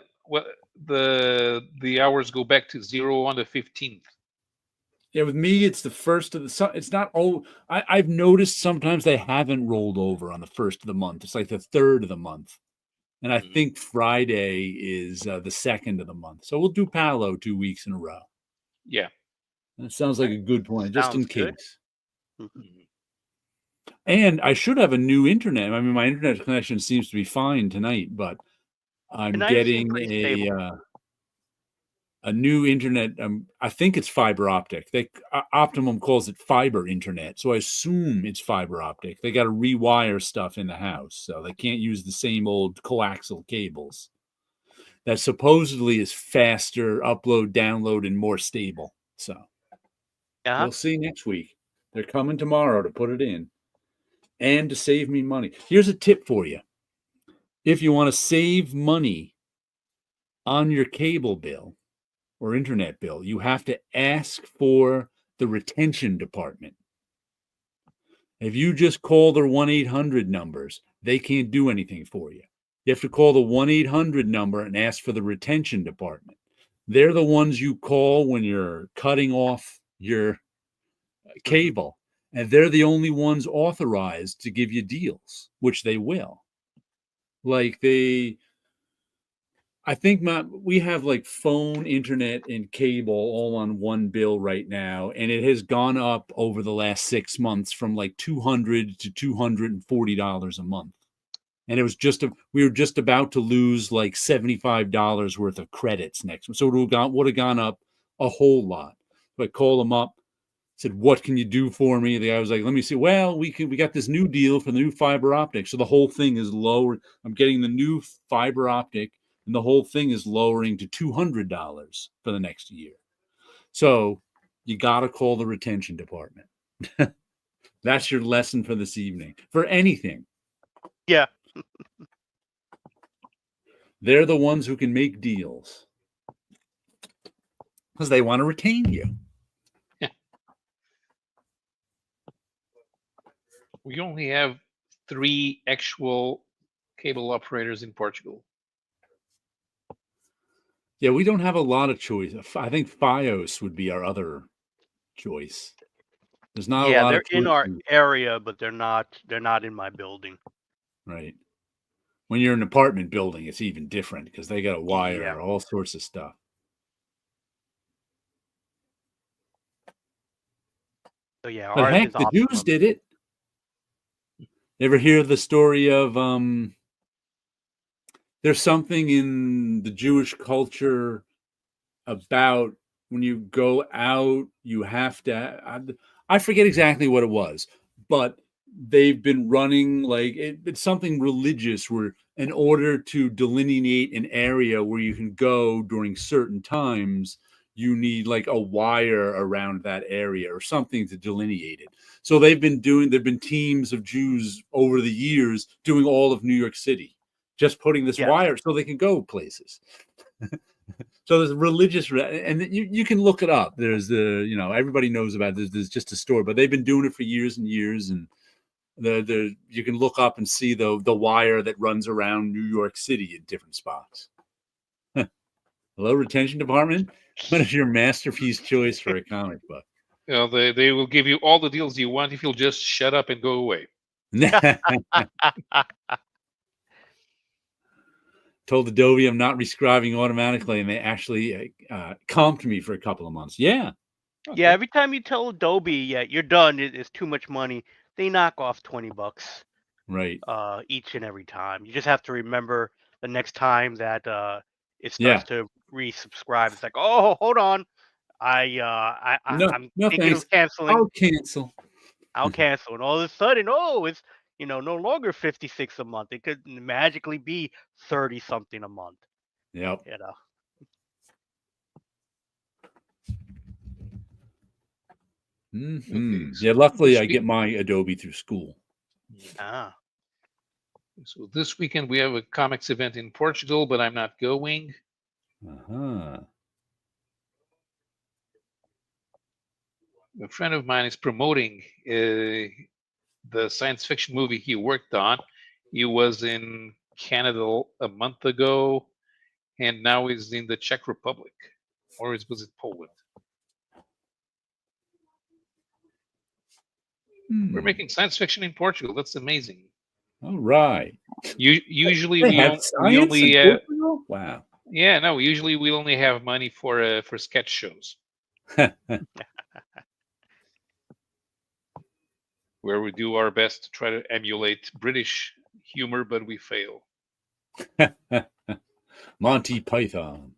hours go back to 0 on the 15th. Yeah, with me it's the first of the. It's not. I've noticed sometimes they haven't rolled over on the first of the month. It's like the third of the month, and I think Friday is the second of the month. So we'll do Paolo 2 weeks in a row. Yeah, that sounds like a good point, just in case. And I should have a new internet. I mean, my internet connection seems to be fine tonight, but I'm Tonight it seemed getting pretty stable. a new internet. I think it's fiber optic. Optimum calls it fiber internet, so I assume it's fiber optic. They got to rewire stuff in the house, so they can't use the same old coaxial cables. That supposedly is faster upload, download, and more stable. So Yeah. we'll see next week. They're coming tomorrow to put it in and to save me money. Here's a tip for you. If you want to save money on your cable bill or internet bill, you have to ask for the retention department. If you just call their 1-800 numbers, they can't do anything for you. You have to call the 1-800 number and ask for the retention department. They're the ones you call when you're cutting off your cable, and they're the only ones authorized to give you deals, which they will. Like I think we have like phone, internet, and cable all on one bill right now, and it has gone up over the last 6 months from like $200 to $240 a month. And it was we were just about to lose like $75 worth of credits next month. So it would have gone up a whole lot. So I called them up, said, "What can you do for me?" The guy was like, "Let me see." Well, we got this new deal for the new fiber optic. So the whole thing is lower. I'm getting the new fiber optic, and the whole thing is lowering to $200 for the next year. So you got to call the retention department. That's your lesson for this evening. For anything. Yeah. They're the ones who can make deals because they want to retain you. We only have 3 actual cable operators in Portugal. Yeah, we don't have a lot of choice. I think Fios would be our other choice. There's not a lot they're of in our choices. area, but they're not in my building. Right. When you're in an apartment building, it's even different because they got to wire all sorts of stuff. So yeah, But ours heck, is the optimum. Jews did it. Ever hear the story of there's something in the Jewish culture about when you go out, you have to. I forget exactly what it was, but they've been running like it's something religious where in order to delineate an area where you can go during certain times, you need like a wire around that area or something to delineate it. So there've been teams of Jews over the years doing all of New York City, just putting this wire so they can go places. So there's religious, and you can look it up. There's everybody knows about this. There's just a story, but they've been doing it for years and years, and you can look up and see the wire that runs around New York City in different spots. Hello, retention department. What is your masterpiece choice for a comic book? You know, they will give you all the deals you want if you'll just shut up and go away. Told Adobe I'm not rescribing automatically, and they actually comped me for a couple of months. Yeah. Okay. Yeah, every time you tell Adobe, you're done, it's too much money, they knock off $20. Right. Each and every time. You just have to remember the next time that it starts to resubscribe. It's like, oh, hold on, I'm thinking thanks. of canceling. I'll cancel. I'll cancel, and all of a sudden, it's no longer 56 a month. It could magically be 30 something a month. Yep. Okay, so luckily I get my Adobe through school. So this weekend we have a comics event in Portugal, but I'm not going. A friend of mine is promoting the science fiction movie he worked on. He was in Canada a month ago, and now he's in the Czech Republic, or was it Poland? We're making science fiction in Portugal. That's amazing. All right. Usually we only wow. Yeah, no. Usually we only have money for sketch shows. where we do our best to try to emulate British humor, but we fail. Monty Python.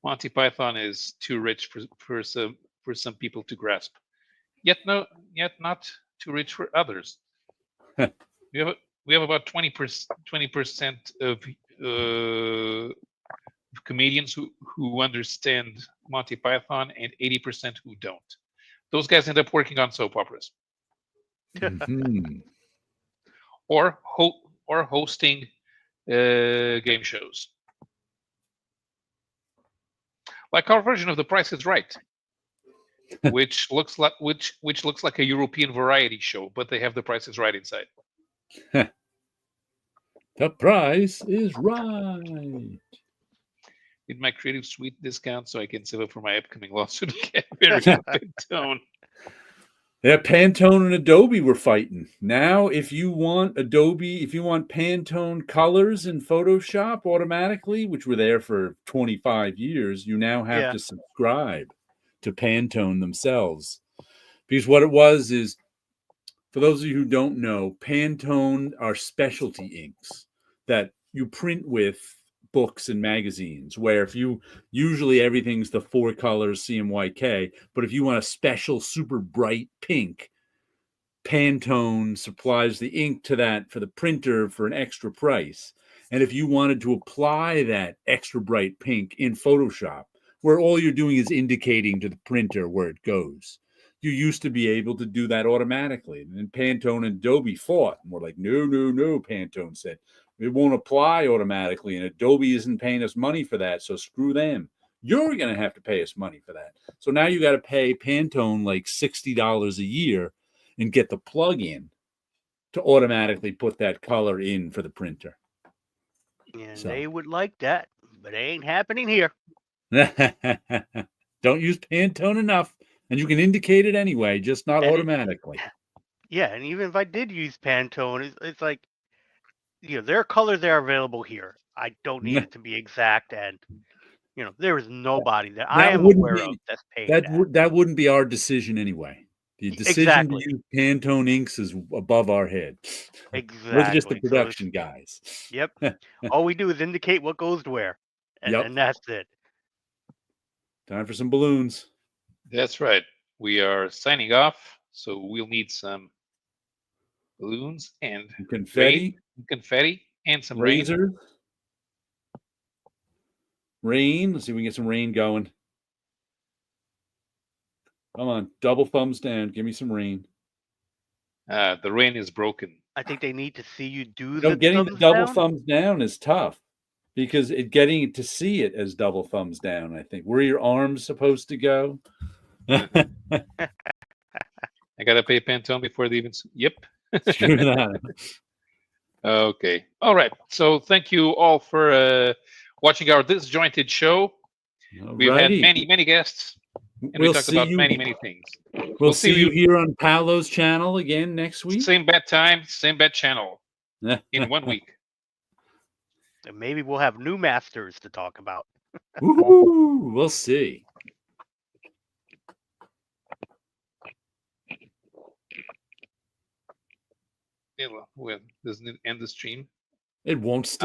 Monty Python is too rich for some people to grasp. Yet not too rich for others. We have about 20% of comedians who understand Monty Python and 80% who don't. Those guys end up working on soap operas Mhm. or hosting game shows, like our version of The Price is Right, which looks like a European variety show, but they have The Price is Right inside. The price is right. Need my Creative Suite discount so I can save up for my upcoming lawsuit again. American Pantone. Yeah, Pantone and Adobe were fighting. Now, if you want Pantone colors in Photoshop automatically, which were there for 25 years, you now have Yeah. to subscribe to Pantone themselves. Because what it was is, for those of you who don't know, Pantone are specialty inks that you print with books and magazines, where usually everything's the 4 colors CMYK, but if you want a special super bright pink, Pantone supplies the ink to that for the printer for an extra price. And if you wanted to apply that extra bright pink in Photoshop, where all you're doing is indicating to the printer where it goes, you used to be able to do that automatically. And then Pantone and Adobe fought, and we're like, no, Pantone said. It won't apply automatically, and Adobe isn't paying us money for that, so screw them. You're going to have to pay us money for that. So now you got to pay Pantone like $60 a year and get the plug-in to automatically put that color in for the printer. And So. they would like that, but it ain't happening here. Don't use Pantone enough, and you can indicate it anyway, just not automatically. Yeah, and even if I did use Pantone, it's like, there are colors that are available here. I don't need it to be exact, and there is nobody that I am aware of that's paying that. That wouldn't be our decision anyway. The decision to use Pantone inks is above our head. Exactly. We're just the production guys. Yep. All we do is indicate what goes to where, and that's it. Time for some balloons. That's right. We are signing off, so we'll need some balloons and confetti, and some laser. Rain. Let's see if we can get some rain going. Come on, double thumbs down. Give me some rain. The rain is broken. I think they need to see you do getting the double thumbs down is tough because getting to see it as double thumbs down. I think where are your arms supposed to go? I gotta pay Pantone before they even. Yep. Screw that. Okay. All right. So thank you all for watching our disjointed show. We've had many guests, and we talked about many things. We'll see you here on Paolo's channel again next week. Same bat time, same bat channel in 1 week. And maybe we'll have new masters to talk about. Ooh, we'll see. Yeah, well, doesn't it end the stream? It won't stop.